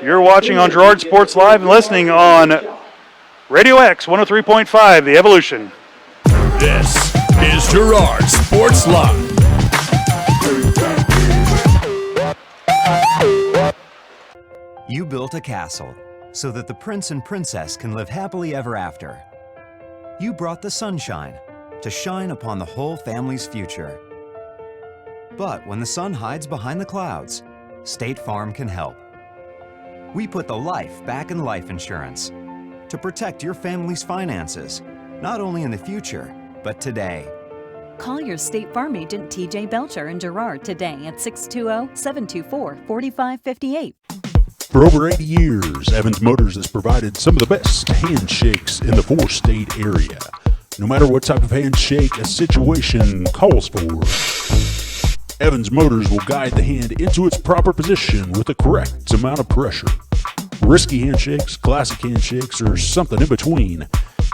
S2: You're watching on Girard Sports Live and listening on Radio X 103.5, The Evolution.
S1: This is Girard Sports Live.
S10: You built a castle so that the prince and princess can live happily ever after. You brought the sunshine to shine upon the whole family's future. But when the sun hides behind the clouds, State Farm can help. We put the life back in life insurance to protect your family's finances, not only in the future, but today.
S11: Call your State Farm agent TJ Belcher in Girard today at 620-724-4558.
S14: For over 80 years, Evans Motors has provided some of the best handshakes in the four-state area. No matter what type of handshake a situation calls for, Evans Motors will guide the hand into its proper position with the correct amount of pressure. Risky handshakes, classic handshakes, or something in between,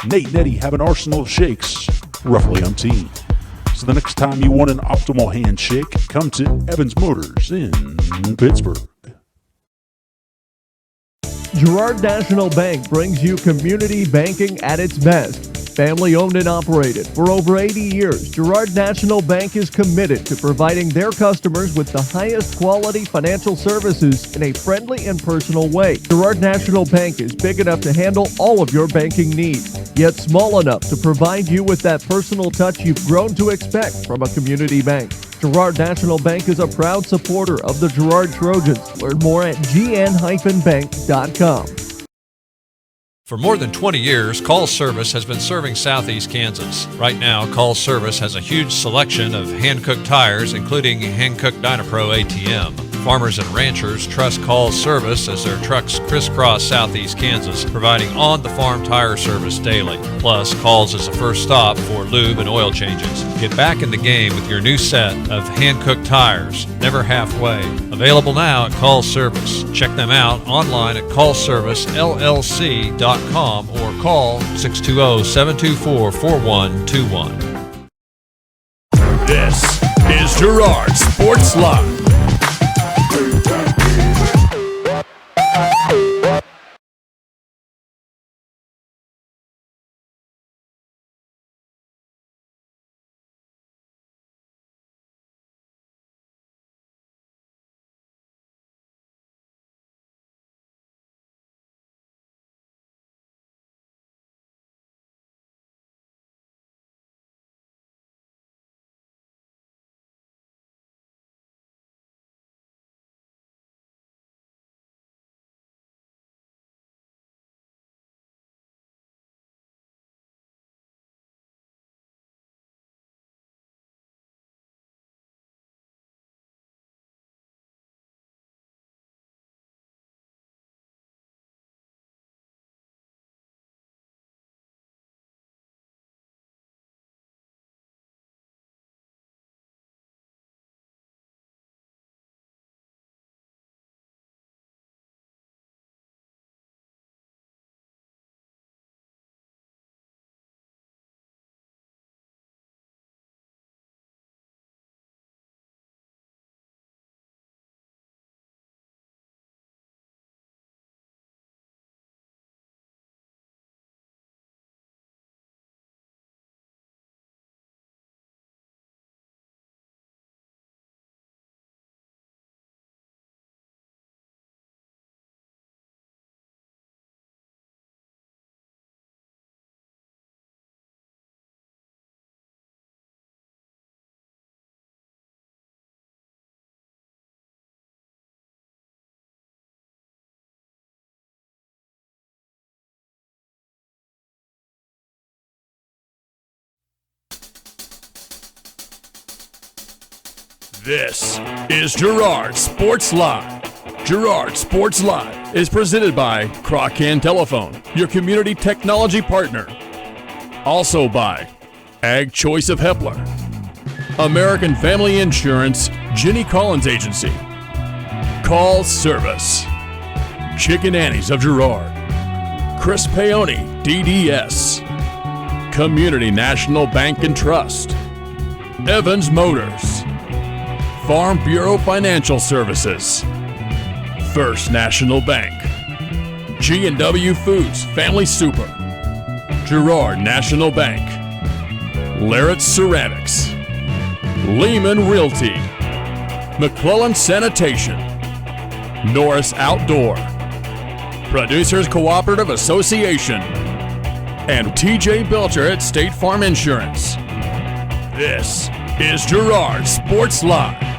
S14: Nate and Eddie have an arsenal of shakes, roughly umpteen. So the next time you want an optimal handshake, come to Evans Motors in Pittsburgh.
S9: Girard National Bank brings you community banking at its best. Family owned and operated for over 80 years, Girard National Bank is committed to providing their customers with the highest quality financial services in a friendly and personal way. Girard National Bank is big enough to handle all of your banking needs, yet small enough to provide you with that personal touch you've grown to expect from a community bank. Girard National Bank is a proud supporter of the Girard Trojans. Learn more at gn-bank.com.
S5: For more than 20 years, Call Service has been serving Southeast Kansas. Right now, Call Service has a huge selection of hand-cooked tires, including hand-cooked Dynapro ATM. Farmers and ranchers trust Call Service as their trucks crisscross Southeast Kansas, providing on-the-farm tire service daily. Plus, Calls is the first stop for lube and oil changes. Get back in the game with your new set of hand-cooked tires, never halfway. Available now at Call Service. Check them out online at callservicellc.com or call 620-724-4121.
S1: This is Girard Sports Live. This is Girard Sports Live. Girard Sports Live is presented by Crocan Telephone, your community technology partner. Also by Ag Choice of Hepler, American Family Insurance, Jenny Collins Agency, Call Service, Chicken Annie's of Girard, Chris Paoni, DDS, Community National Bank and Trust, Evans Motors, Farm Bureau Financial Services, First National Bank, G&W Foods Family Super, Girard National Bank, Larrett Ceramics, Lehman Realty, McClellan Sanitation, Norris Outdoor, Producers Cooperative Association, and TJ Belcher at State Farm Insurance. This is Girard Sports Live.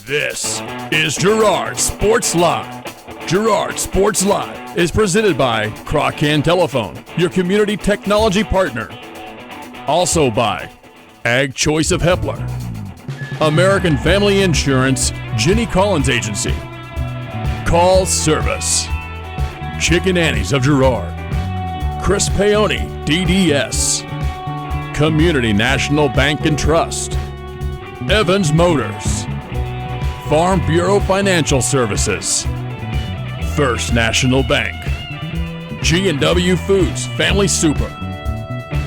S1: This is Girard Sports Live. Girard Sports Live is presented by Crocan Telephone, your community technology partner. Also by Ag Choice of Hepler, American Family Insurance, Jenny Collins Agency, Call Service, Chicken Annie's of Girard, Chris Paoni, DDS, Community National Bank and Trust, Evans Motors, Farm Bureau Financial Services, First National Bank, G&W Foods Family Super,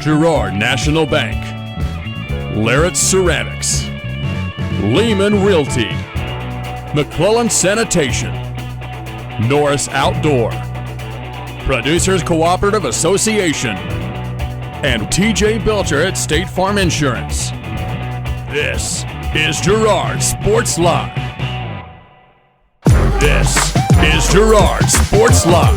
S1: Girard National Bank, Larrett's Ceramics, Lehman Realty, McClellan Sanitation, Norris Outdoor, Producers Cooperative Association, and TJ Belcher at State Farm Insurance. This is Girard Sports Live. This is Girard Sports Live.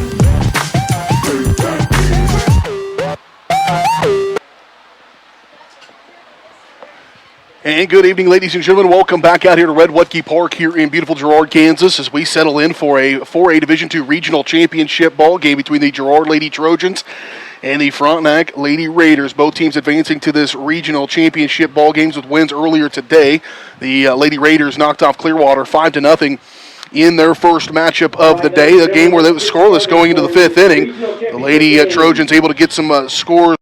S3: And good evening, ladies and gentlemen. Welcome back out here to Red Wutke Park here in beautiful Girard, Kansas, as we settle in for a 4A Division II Regional Championship ball game between the Girard Lady Trojans and the Frontenac Lady Raiders. Both teams advancing to this regional championship ball games with wins earlier today. The Lady Raiders knocked off Clearwater 5-0 in their first matchup of the day, a game where they was scoreless going into the fifth inning. The Lady Trojans able to get some scores.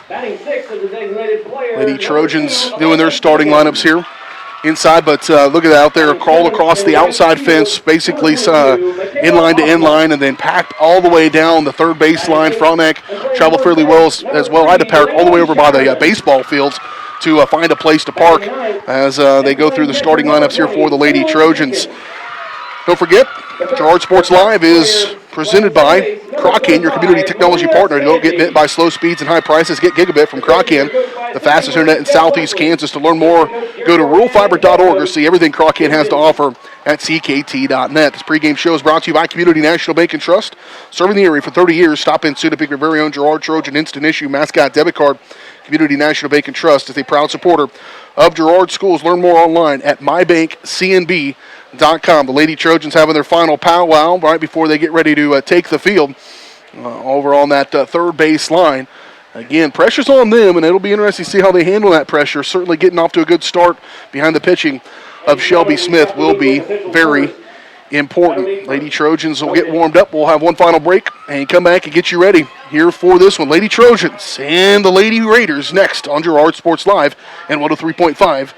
S6: Batting sixth is the designated player.
S3: Lady Trojans doing their starting lineups here inside, but look at that out there, crawled across the outside fence, basically inline to inline, and then packed all the way down the third baseline. Frontenac traveled fairly well as well. I had to park all the way over by the baseball fields to find a place to park as they go through the starting lineups here for the Lady Trojans. Don't forget, Girard Sports Live is presented by Crocan, your community technology partner. Don't get bit by slow speeds and high prices. Get gigabit from Crocan, the fastest internet in southeast Kansas. To learn more, go to ruralfiber.org or see everything Crocan has to offer at ckt.net. This pregame show is brought to you by Community National Bank and Trust. Serving the area for 30 years. Stop in soon to pick your very own Girard Trojan instant issue mascot debit card. Community National Bank and Trust is a proud supporter of Girard schools. Learn more online at mybankcnb.com. The Lady Trojans having their final powwow right before they get ready to take the field over on that third base line Again, pressure's on them, and it'll be interesting to see how they handle that pressure. Certainly getting off to a good start behind the pitching of Shelby Smith will be very important. Lady Trojans will get warmed up. We'll have one final break and come back and get you ready here for this one. Lady Trojans and the Lady Raiders next on Girard Sports Live and 103.5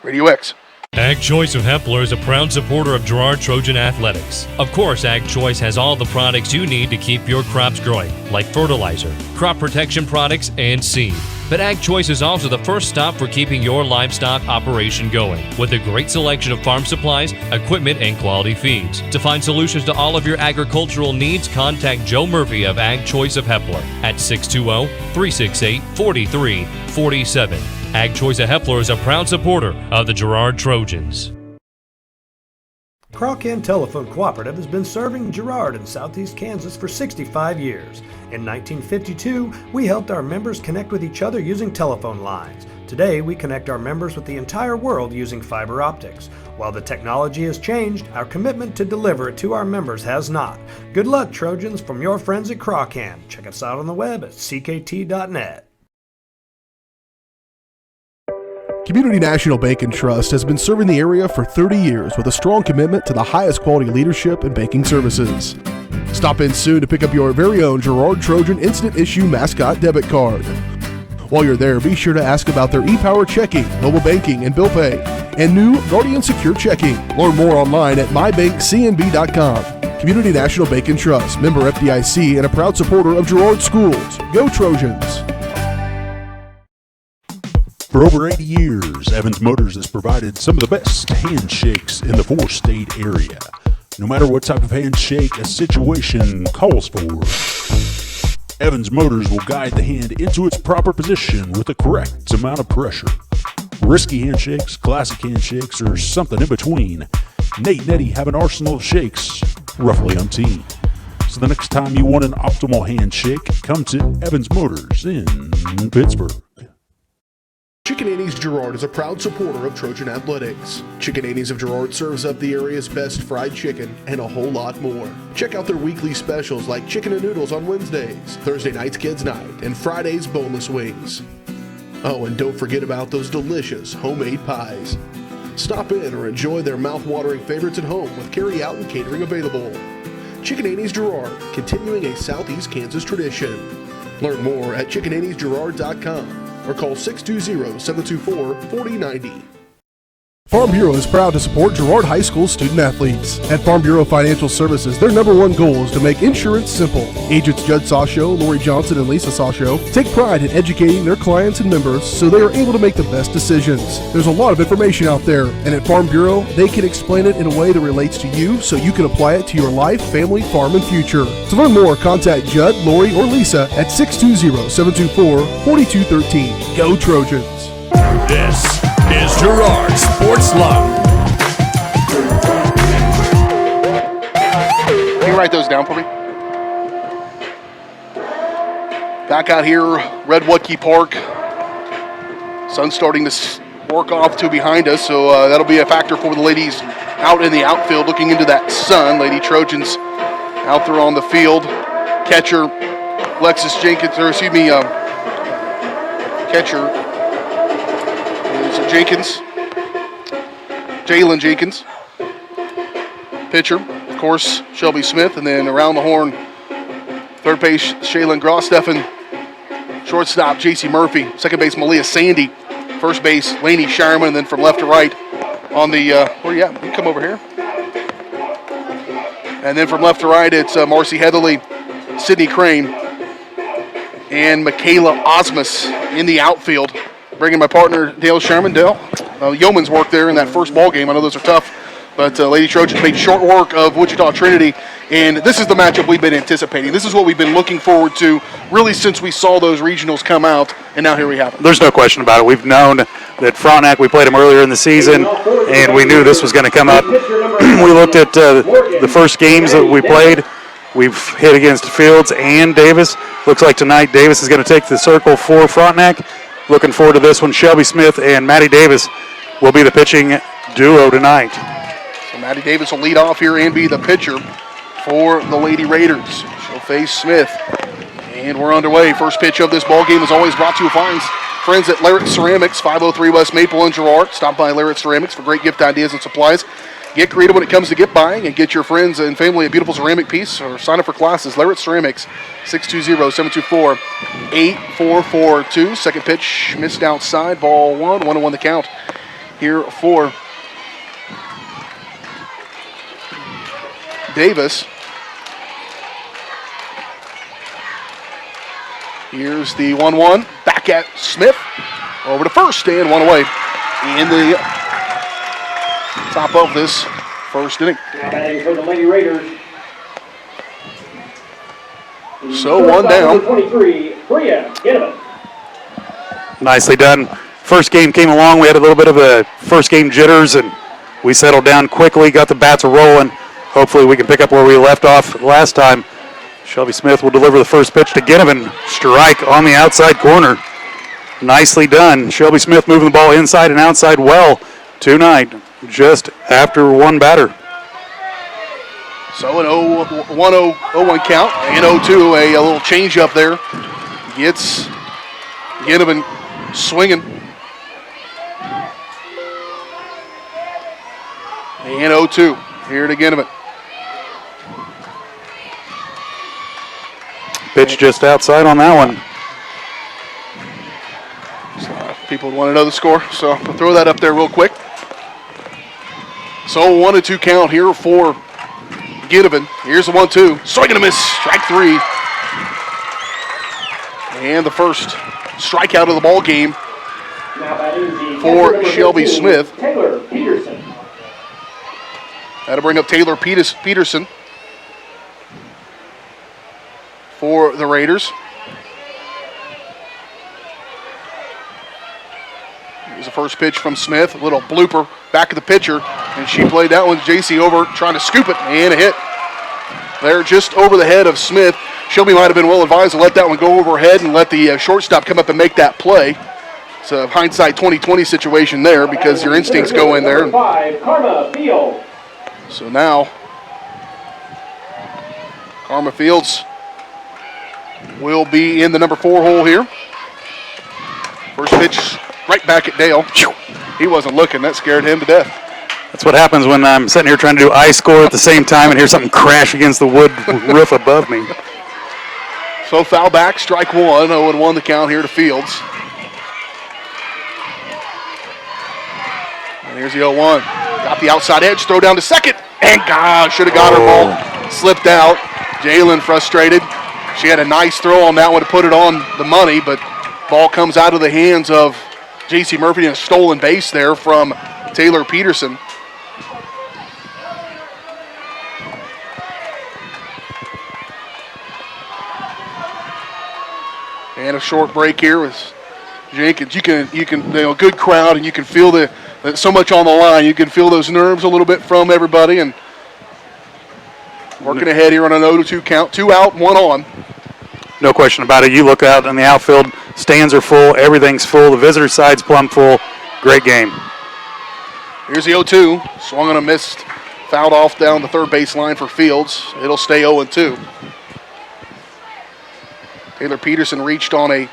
S3: Radio X.
S12: Ag Choice of Hepler is a proud supporter of Girard Trojan Athletics. Of course, Ag Choice has all the products you need to keep your crops growing, like fertilizer, crop protection products, and seed. But Ag Choice is also the first stop for keeping your livestock operation going, with a great selection of farm supplies, equipment, and quality feeds. To find solutions to all of your agricultural needs, contact Joe Murphy of Ag Choice of Hepler at 620-368-4347. Ag Choice of Hepler is a proud supporter of the Girard Trojans.
S4: Crawcan Telephone Cooperative has been serving Girard in southeast Kansas for 65 years. In 1952, we helped our members connect with each other using telephone lines. Today, we connect our members with the entire world using fiber optics. While the technology has changed, our commitment to deliver it to our members has not. Good luck, Trojans, from your friends at Crawcan. Check us out on the web at ckt.net.
S3: Community National Bank and Trust has been serving the area for 30 years with a strong commitment to the highest quality leadership and banking services. Stop in soon to pick up your very own Girard Trojan Instant Issue Mascot Debit Card. While you're there, be sure to ask about their e-Power checking, mobile banking, and bill pay, and new Guardian Secure Checking. Learn more online at mybankcnb.com. Community National Bank and Trust, member FDIC, and a proud supporter of Girard Schools. Go Trojans!
S14: For over 80 years, Evans Motors has provided some of the best handshakes in the four-state area. No matter what type of handshake a situation calls for, Evans Motors will guide the hand into its proper position with the correct amount of pressure. Risky handshakes, classic handshakes, or something in between, Nate and Eddie have an arsenal of shakes, roughly umpteen. So the next time you want an optimal handshake, come to Evans Motors in Pittsburgh.
S3: Chicken Annie's Girard is a proud supporter of Trojan Athletics. Chicken Annie's of Girard serves up the area's best fried chicken and a whole lot more. Check out their weekly specials like chicken and noodles on Wednesdays, Thursday night's kids' night, and Friday's boneless wings. Oh, and don't forget about those delicious homemade pies. Stop in or enjoy their mouth-watering favorites at home with carry-out and catering available. Chicken Annie's Girard, continuing a Southeast Kansas tradition. Learn more at chickenanniesgirard.com. or call 620-724-4090. Farm Bureau is proud to support Girard High School student athletes. At Farm Bureau Financial Services, their #1 goal is to make insurance simple. Agents Judd Sasho, Lori Johnson, and Lisa Sasho take pride in educating their clients and members so they are able to make the best decisions. There's a lot of information out there, and at Farm Bureau, they can explain it in a way that relates to you so you can apply it to your life, family, farm, and future. To learn more, contact Judd, Lori, or Lisa at 620-724-4213. Go Trojans!
S1: This is Girard Sports Live.
S3: Can you write those down for me? Back out here, Redwoodkey Park. Sun's starting to work off to behind us, so that'll be a factor for the ladies out in the outfield looking into that sun. Lady Trojans out there on the field. Catcher, catcher is Jalen Jenkins. Pitcher, of course, Shelby Smith, and then around the horn, third base, Shaylin Grossteffen. Shortstop, J.C. Murphy. Second base, Malia Sandy. First base, Laney Shireman, and then from left to right on the, where you at? You come over here. And then from left to right, it's Marcy Heatherly, Sydney Crane, and Michaela Osmus in the outfield. Bringing my partner, Dale Sherman. Dale, yeoman's work there in that first ball game. I know those are tough, but Lady Trojans made short work of Wichita-Trinity, and this is the matchup we've been anticipating. This is what we've been looking forward to really since we saw those regionals come out, and now here we have it.
S2: There's no question about it. We've known that Frontenac, we played them earlier in the season, and we knew this was going to come up. We looked at the first games that we played. We've hit against Fields and Davis. Looks like tonight Davis is going to take the circle for Frontenac. Looking forward to this one. Shelby Smith and Maddie Davis will be the pitching duo tonight.
S3: So Maddie Davis will lead off here and be the pitcher for the Lady Raiders. She'll face Smith. And we're underway. First pitch of this ball game is always brought to you by friends at Larrett Ceramics, 503 West Maple in Girard. Stop by Larrett Ceramics for great gift ideas and supplies. Get creative when it comes to gift buying and get your friends and family a beautiful ceramic piece or sign up for classes. Larrett Ceramics, 620-724-8442. Second pitch missed outside. Ball 1-1 the count here for Davis. Here's the 1-1. Back at Smith. Over to first and one away in the top of this first inning.
S6: Now batting for the Lady Raiders.
S3: So one down.
S6: 23, Bria Ginneman.
S2: Nicely done. First game came along. We had a little bit of a first game jitters, and we settled down quickly, got the bats rolling. Hopefully we can pick up where we left off last time. Shelby Smith will deliver the first pitch to Ginneman. Strike on the outside corner. Nicely done. Shelby Smith moving the ball inside and outside well tonight, just after one batter.
S3: So an 0-1 count and 0-2, a little change up there. Gets Ginneman swinging. And 0-2 here to Ginneman.
S2: Pitch just outside on that one.
S3: So people want to know the score, so I'll throw that up there real quick. So 1-2 count here for Ginneman. Here's the 1-2. Swing and a miss. Strike three. And the first strikeout of the ball game for Shelby Smith.
S6: Taylor Peterson.
S3: That'll bring up Taylor Peterson for the Raiders. Here's the first pitch from Smith. A little blooper back of the pitcher. And she played that one, JC, over, trying to scoop it. And a hit. There just over the head of Smith. Shelby might have been well advised to let that one go overhead and let the shortstop come up and make that play. It's a hindsight 20/20 situation there because your instincts go in there.
S6: Karma Field.
S3: So now, Karma Fields will be in the number 4 hole here. First pitch right back at Dale. He wasn't looking. That scared him to death.
S2: That's what happens when I'm sitting here trying to do eye score at the same time and hear something crash against the wood roof above me.
S3: So foul back, strike one. 0-1 the count here to Fields. And here's the 0-1. Got the outside edge, throw down to second. And God, should have got her ball. Slipped out. Jalen frustrated. She had a nice throw on that one to put it on the money, but ball comes out of the hands of J.C. Murphy and a stolen base there from Taylor Peterson. And a short break here with Jenkins. You can, good crowd, and you can feel so much on the line. You can feel those nerves a little bit from everybody, and working ahead here on an 0-2 count. 2 out, 1 on.
S2: No question about it. You look out in the outfield, stands are full, everything's full. The visitor side's plumb full. Great game.
S3: Here's the 0-2. Swung on a missed, fouled off down the third base line for Fields. It'll stay 0-2. Taylor Peterson reached on a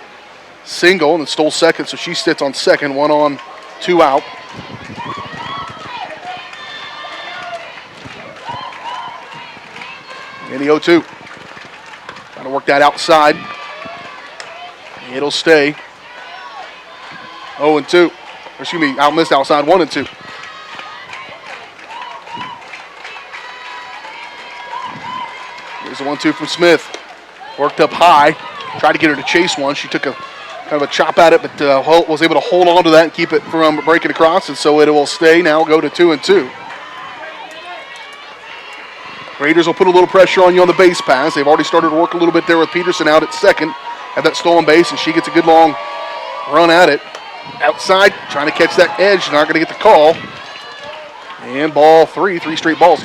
S3: single and stole second, so she sits on second. 1 on, 2 out. And the 0-2. Trying to work that outside. It'll stay 0-2. Excuse me, out-missed outside, 1-2. Here's the 1-2 from Smith. Worked up high. Tried to get her to chase one. She took a kind of a chop at it, but was able to hold on to that and keep it from breaking across, and so it will stay now, go to 2-2. Raiders will put a little pressure on you on the base pass. They've already started to work a little bit there with Peterson out at second. Had that stolen base, and she gets a good long run at it. Outside, trying to catch that edge. Not going to get the call. And ball 3 straight balls.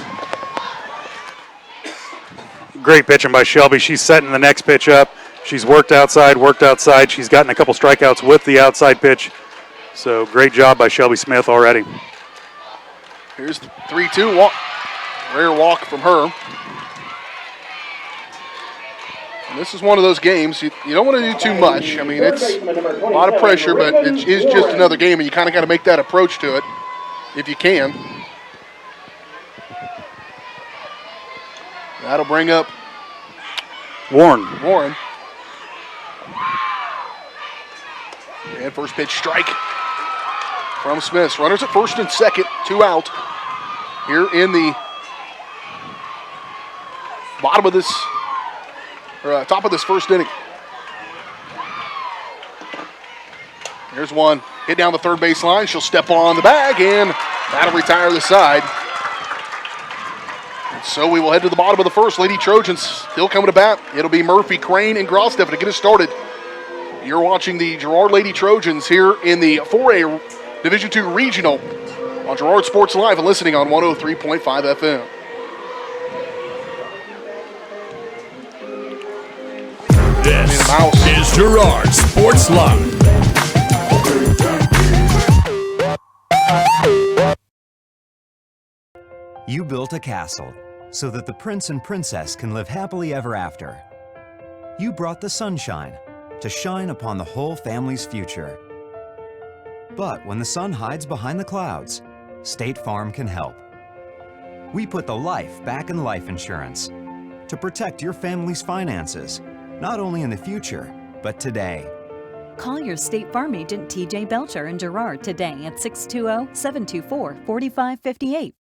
S2: Great pitching by Shelby. She's setting the next pitch up. She's worked outside. She's gotten a couple strikeouts with the outside pitch. So great job by Shelby Smith already.
S3: Here's the 3-2 walk. Rare walk from her. And this is one of those games you don't want to do too much. I mean, it's a lot of pressure, but it is just another game, and you kind of got to make that approach to it if you can. That'll bring up
S2: Warren.
S3: And first pitch strike from Smith. Runners at first and second, 2 out here in the bottom of this, or top of this first inning. Here's one hit down the third base line. She'll step on the bag, and that'll retire the side. And so we will head to the bottom of the first. Lady Trojans still coming to bat. It'll be Murphy, Crane, and Grossteffen to get us started. You're watching the Girard Lady Trojans here in the 4A Division II Regional on Girard Sports Live and listening on 103.5 FM.
S1: This is Girard Sports Live.
S10: You built a castle so that the prince and princess can live happily ever after. You brought the sunshine to shine upon the whole family's future. But when the sun hides behind the clouds, State Farm can help. We put the life back in life insurance to protect your family's finances, not only in the future, but today.
S11: Call your State Farm agent TJ Belcher in Girard today at 620-724-4558.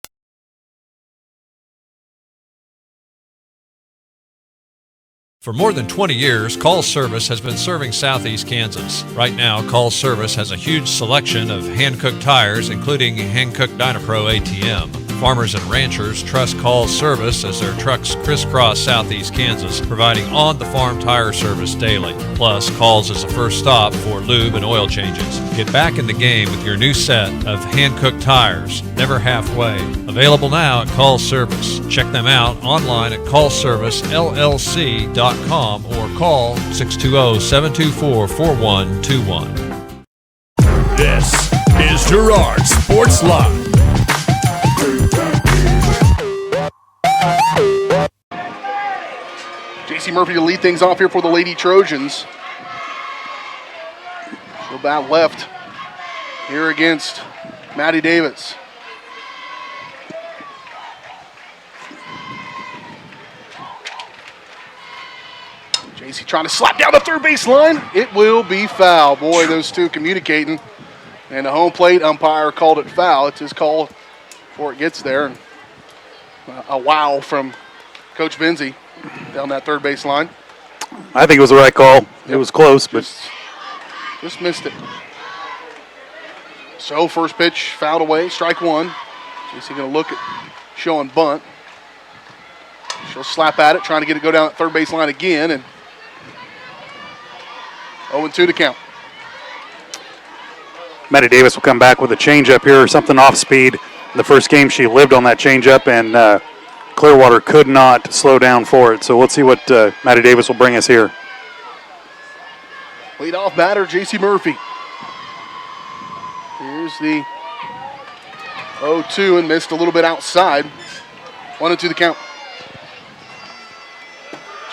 S5: For more than 20 years, Call Service has been serving Southeast Kansas. Right now, Call Service has a huge selection of hand-cooked tires, including hand-cooked Dynapro ATM. Farmers and ranchers trust Call Service as their trucks crisscross Southeast Kansas, providing on-the-farm tire service daily. Plus, Calls is a first stop for lube and oil changes. Get back in the game with your new set of hand-cooked tires, never halfway. Available now at Call Service. Check them out online at callservicellc.com or call 620-724-4121.
S1: This is Girard Sports Live.
S3: J.C. Murphy to lead things off here for the Lady Trojans. She'll bat left here against Maddie Davis. J.C. trying to slap down the third base line. It will be foul. Boy, those two communicating. And the home plate umpire called it foul. It's his call before it gets there. And a wow from Coach Benzie down that third base line.
S2: I think it was the right call. It was close, but
S3: just missed it. So first pitch fouled away, strike one. JC going to look at showing bunt. She'll slap at it, trying to get it go down that third base line again, and 0-2 to count.
S2: Maddie Davis will come back with a changeup here or something off speed. In the first game, she lived on that changeup, and Clearwater could not slow down for it. So let's see what Maddie Davis will bring us here.
S3: Leadoff batter, J.C. Murphy. Here's the 0-2 and missed a little bit outside. 1-2 the count.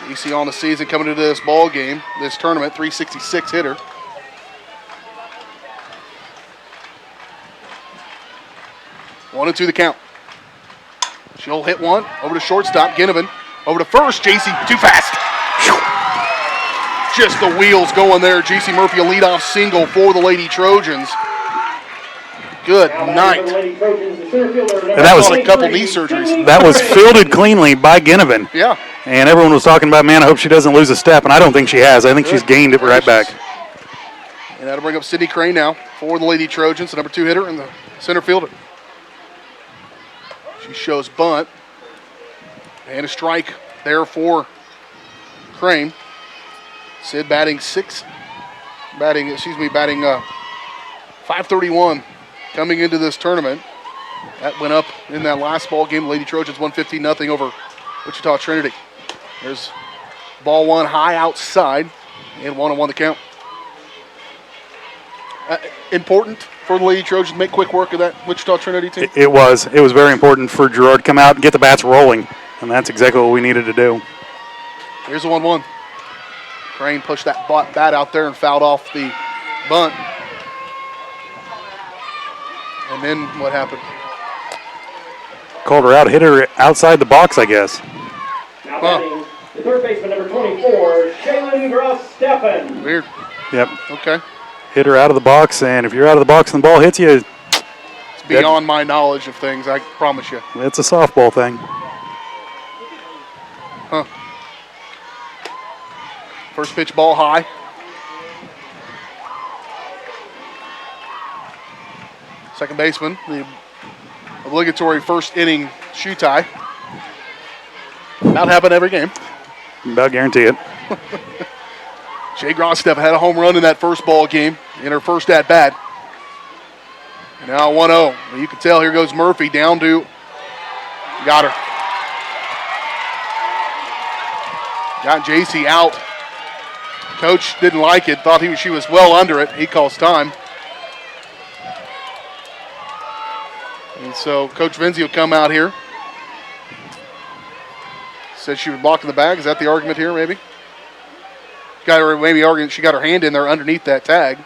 S3: J.C. on the season coming into this ball game, this tournament, 366 hitter. One and two the count. She'll hit one over to shortstop, Ginnivan. Over to first, JC too fast. Just the wheels going there. JC Murphy a leadoff single for the Lady Trojans. Good night.
S2: And that was
S3: a couple knee surgeries.
S2: That was fielded cleanly by Ginnivan.
S3: Yeah.
S2: And everyone was talking about, man, I hope she doesn't lose a step, and I don't think she has. I think she's gained it right back.
S3: And that'll bring up Sydney Crane now for the Lady Trojans, the number 2 hitter and the center fielder. She shows bunt. And a strike there for Crane. Sid batting 531 coming into this tournament. That went up in that last ball game. Lady Trojans won 15-0 over Wichita-Trinity. There's ball one high outside and 1-1 the count. Important for the Lady Trojans to make quick work of that Wichita-Trinity team?
S2: It was very important for Girard to come out and get the bats rolling, and that's exactly what we needed to do.
S3: Here's the 1-1. Crane pushed that bat out there and fouled off the bunt. And then what happened?
S2: Called her out, hit her outside the box, I guess.
S6: Now batting, the third baseman, number 24, Shaylin Gross-Steffen.
S3: Weird.
S2: Yep.
S3: Okay.
S2: Hit her out of the box, and if you're out of the box and the ball hits you,
S3: It's beyond my knowledge of things, I promise you.
S2: it's a softball thing.
S3: Huh. First pitch ball high. Second baseman, the obligatory first inning shoe tie. That happened every game.
S2: About guarantee it.
S3: Jay Gross-Steffen had a home run in that first ball game in her first at bat. Now 1-0. You can tell here goes Murphy down to, got her. Got JC out. Coach didn't like it, thought she was well under it. He calls time. And so Coach Vinzi will come out here. Said she was blocking the bag. Is that the argument here, maybe? Got her maybe arguing she got her hand in there underneath that tag.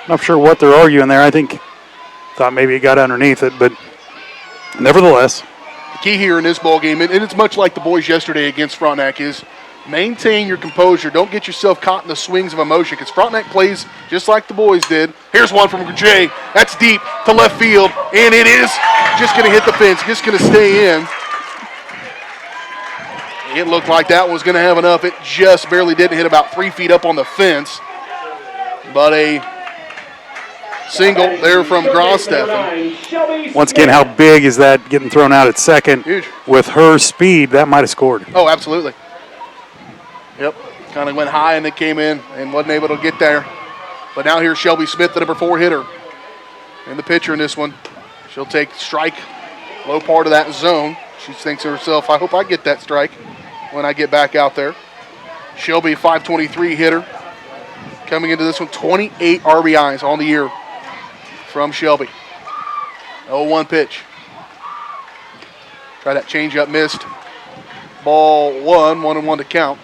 S2: Not sure what they're arguing there. I thought maybe it got underneath it, but nevertheless.
S3: The key here in this ball game, and it's much like the boys yesterday against Frontenac, is maintain your composure. Don't get yourself caught in the swings of emotion, because Frontenac plays just like the boys did. Here's one from Jay. That's deep to left field, and it is just going to hit the fence, just going to stay in. It looked like that one was going to have enough. It just barely didn't hit about 3 feet up on the fence. But a single there from Gross-Steffen.
S2: Once again, how big is that getting thrown out at second?
S3: Huge.
S2: With her speed, that might have scored.
S3: Oh, absolutely. Yep, kind of went high and then came in and wasn't able to get there. But now here's Shelby Smith, the number 4 hitter. And the pitcher in this one. She'll take strike, low part of that zone. She thinks to herself, I hope I get that strike when I get back out there. Shelby, 523 hitter. Coming into this one, 28 RBIs on the year from Shelby. 0-1 pitch. Try that changeup, missed. Ball 1-1 to count.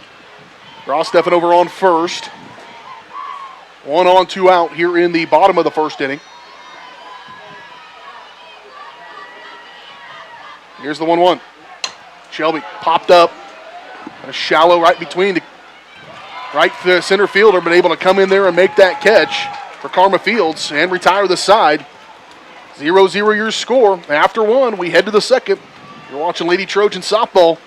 S3: Gross-Steffen over on first. 1 on, 2 out here in the bottom of the first inning. Here's the 1-1. Shelby popped up. A shallow right between the right center fielder, but able to come in there and make that catch for Karma Fields and retire the side. 0-0 your score. After 1, we head to the second. You're watching Lady Trojans softball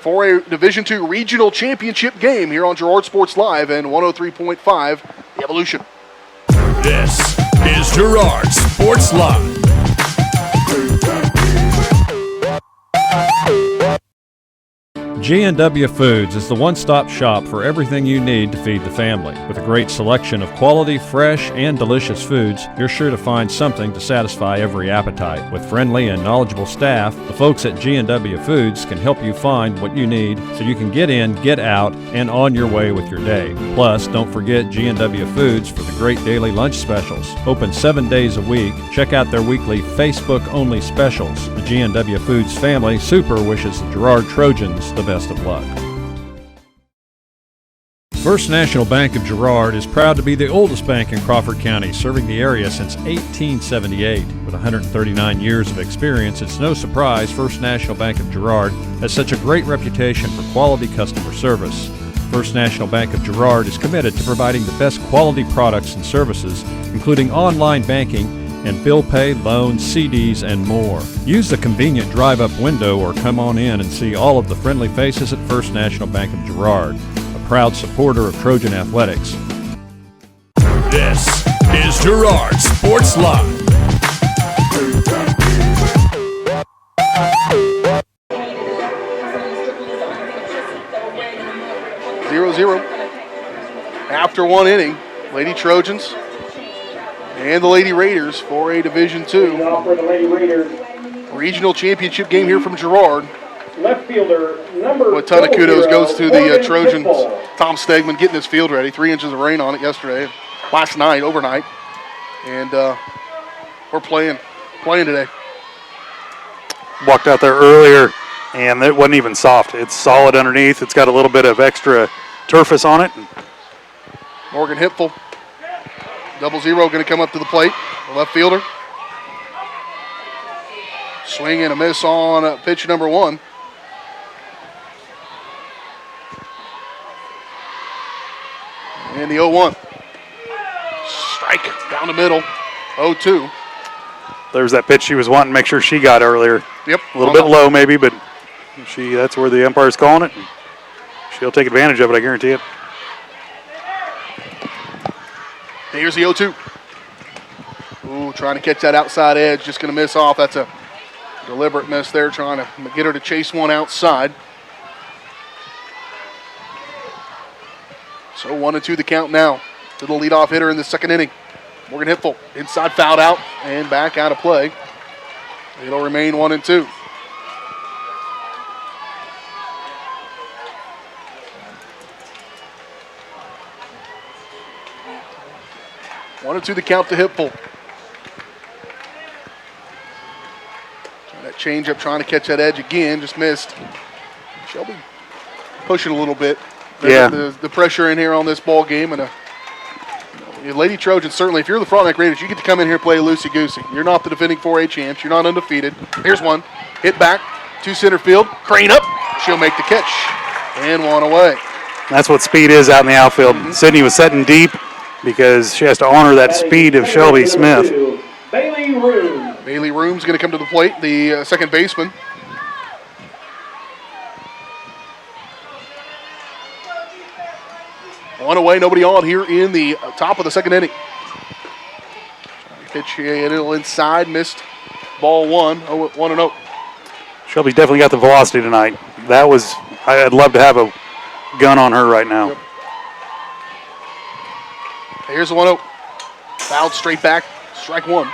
S3: for a Division II regional championship game here on Girard Sports Live and 103.5 The Evolution.
S1: This is Girard Sports Live.
S7: G&W Foods is the one-stop shop for everything you need to feed the family. With a great selection of quality, fresh, and delicious foods, you're sure to find something to satisfy every appetite. With friendly and knowledgeable staff, the folks at G&W Foods can help you find what you need so you can get in, get out, and on your way with your day. Plus, don't forget G&W Foods for the great daily lunch specials. Open 7 days a week. Check out their weekly Facebook-only specials. The G&W Foods family super wishes the Girard Trojans the best of luck. First National Bank of Girard is proud to be the oldest bank in Crawford County, serving the area since 1878. With 139 years of experience, it's no surprise First National Bank of Girard has such a great reputation for quality customer service. First National Bank of Girard is committed to providing the best quality products and services, including online banking and bill pay, loans, CDs, and more. Use the convenient drive-up window or come on in and see all of the friendly faces at First National Bank of Girard, a proud supporter of Trojan athletics.
S1: This is Girard Sports Live.
S3: Zero. After 1 inning, Lady Trojans and the Lady Raiders for a Division II regional championship game here from Girard.
S6: Left fielder, number
S3: A ton of kudos goes to the
S6: Morgan
S3: Trojans.
S6: Pitbull.
S3: Tom Stegman getting his field ready. 3 inches of rain on it yesterday, overnight. And we're playing today.
S2: Walked out there earlier And it wasn't even soft. It's solid underneath. It's got a little bit of extra turfus on it.
S15: Morgan Hipful, 0-0, going to come up to the plate. The left fielder. Swing and a miss on pitch number 1. And the 0-1. Strike down the middle. 0-2.
S2: There's that pitch she was wanting to make sure she got earlier.
S15: Yep.
S2: A little bit low maybe, but that's where the umpire's calling it. She'll take advantage of it, I guarantee it.
S15: Here's the 0-2. Ooh, trying to catch that outside edge. Just going to miss off. That's a deliberate miss there, trying to get her to chase one outside. So 1-2 the count now to the leadoff hitter in the second inning. Morgan Hipful inside, fouled out and back out of play. It'll remain 1-2. One and two the count to Hipful. That changeup trying to catch that edge again, just missed. Shelby pushing a little bit.
S2: Yeah.
S15: The pressure in here on this ball game, and Lady Trojans, certainly, if you're the Frontenac Raiders, you get to come in here and play loosey-goosey. You're not the defending 4A champs. You're not undefeated. Here's one. Hit back to center field. Crane up. She'll make the catch. And one away.
S2: That's what speed is out in the outfield. Sydney was setting deep because she has to honor that speed of Shelby Smith.
S6: Bailey Room.
S15: Bailey Room's going to come to the plate, the second baseman. One away, nobody on here in the top of the second inning. Pitch a little inside, missed ball 1-0.
S2: Shelby's definitely got the velocity tonight. I'd love to have a gun on her right now.
S15: Yep. Here's the 1-0. Fouled straight back, strike one.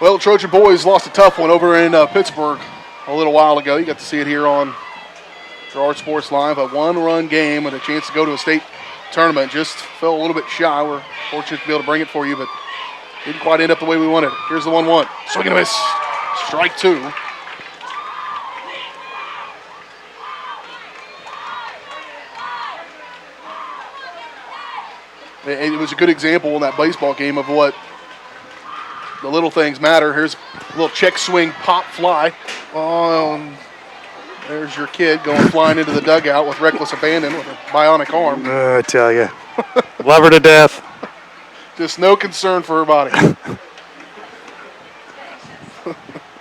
S15: Well, Trojan boys lost a tough one over in Pittsburgh a little while ago. You got to see it here on Girard Sports Live. A one-run game with a chance to go to a state tournament. Just fell a little bit shy. We're fortunate to be able to bring it for you, but didn't quite end up the way we wanted. Here's the 1-1. Swing and a miss. Strike two. It was a good example in that baseball game of what the little things matter. Here's a little check swing, pop fly. There's your kid going flying into the dugout with reckless abandon with a bionic arm.
S2: I tell you. Love her to death.
S15: Just no concern for her body.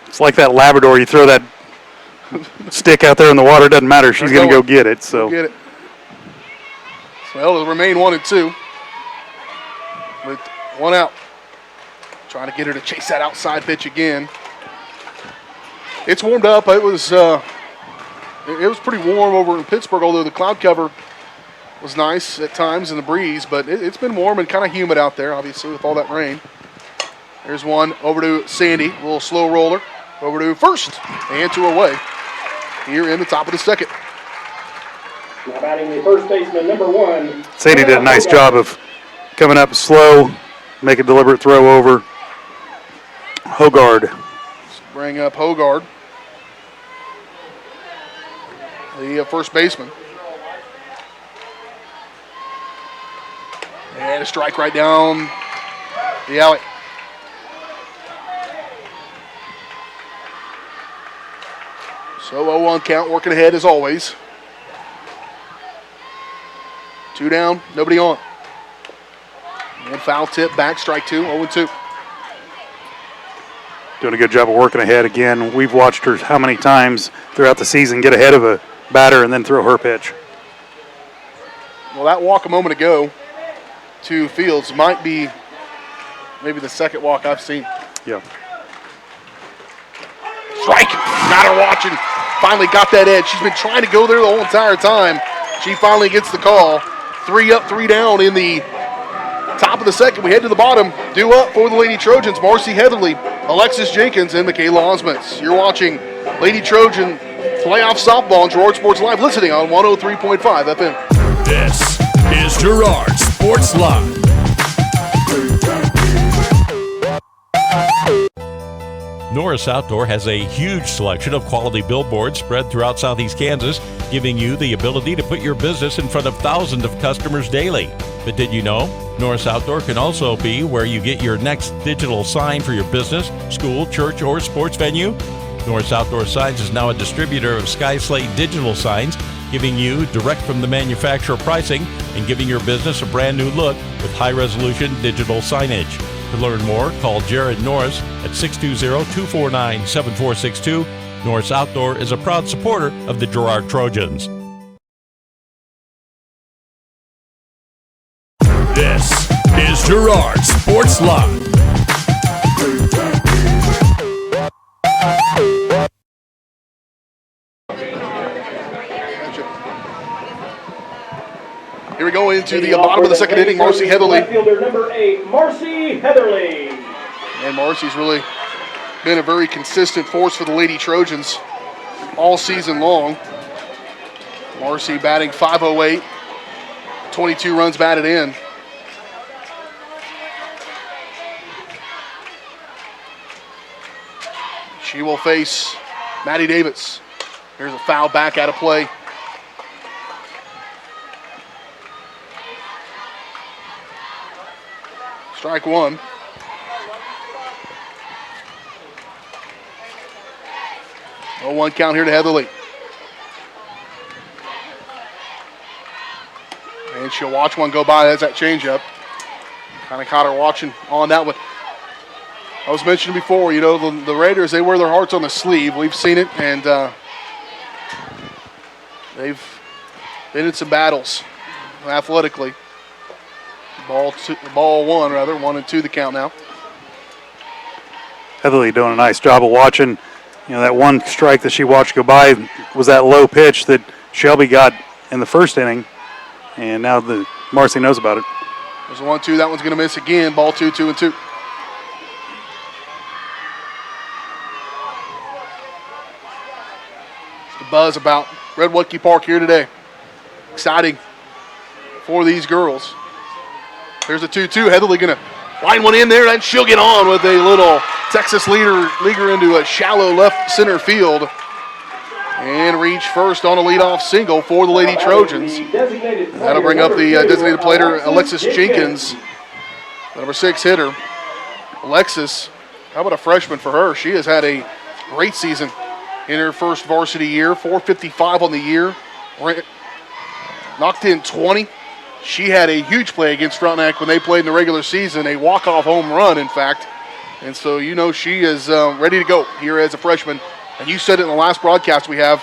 S2: It's like that Labrador. You throw that stick out there in the water, it doesn't matter. She's going to go get it. So.
S15: Get it. So it'll remain 1-2. With one out. Trying to get her to chase that outside pitch again. It's warmed up. It was pretty warm over in Pittsburgh, although the cloud cover was nice at times in the breeze, but it's been warm and kind of humid out there, obviously, with all that rain. There's one over to Sandy, a little slow roller, over to first, and two away here in the top of the second.
S6: Now batting the first baseman, number 1.
S2: Sandy did a nice job of coming up slow, make a deliberate throw over Hogard.
S15: Let's bring up Hogard, the first baseman. And a strike right down the alley. So 0-1 count, working ahead as always. 2 down, nobody on. And foul tip, back, strike 2, 0-2.
S2: Doing a good job of working ahead again. We've watched her how many times throughout the season get ahead of a batter and then throw her pitch.
S15: Well, that walk a moment ago to Fields might be maybe the second walk I've seen.
S2: Yeah.
S15: Strike! Got her watching. Finally got that edge. She's been trying to go there the whole entire time. She finally gets the call. 3 up, 3 down in the top of the second. We head to the bottom. Due up for the Lady Trojans, Marcy Heatherly, Alexis Jenkins, and Michaela Osmonds. You're watching Lady Trojan playoff softball on Girard Sports Live, listening on 103.5 FM.
S1: This is Girard Sports Live.
S5: Norris Outdoor has a huge selection of quality billboards spread throughout southeast Kansas, giving you the ability to put your business in front of thousands of customers daily. But did you know? Norris Outdoor can also be where you get your next digital sign for your business, school, church, or sports venue. Norris Outdoor Signs is now a distributor of Sky Slate digital signs, giving you direct from the manufacturer pricing and giving your business a brand new look with high-resolution digital signage. To learn more, call Jared Norris at 620-249-7462. Norris Outdoor is a proud supporter of the Girard Trojans.
S1: This is Girard Sports Live.
S15: Here we go into the bottom of the second inning. Marcy Heatherly.
S6: Fielder number 8, Marcy Heatherly.
S15: And Marcy's really been a very consistent force for the Lady Trojans all season long. Marcy batting .508, 22 runs batted in. She will face Maddie Davis. Here's a foul back out of play. Strike one. Oh, 1 count here to Heatherly. And she'll watch one go by. That's that changeup. Kind of caught her watching on that one. I was mentioning before, you know, the Raiders, they wear their hearts on the sleeve. We've seen it, and they've been in some battles athletically. Ball 1, 1-2 the count now.
S2: Heatherly doing a nice job of watching. You know, that one strike that she watched go by was that low pitch that Shelby got in the first inning, and now Marcy knows about it.
S15: There's a 1-2. That one's going to miss again. Ball 2, 2-2. The buzz about Red Woodkey Park here today. Exciting for these girls. There's a 2-2. Heatherly going to line one in there, and she'll get on with a little Texas leaguer into a shallow left center field and reach first on a leadoff single for the Lady Trojans. That'll bring up the designated player, Alexis Jenkins, the number 6 hitter. Alexis, how about a freshman for her? She has had a great season in her first varsity year, .455 on the year, knocked in 20. She had a huge play against Frontenac when they played in the regular season, a walk-off home run, in fact. And so you know she is ready to go here as a freshman. And you said it in the last broadcast we had,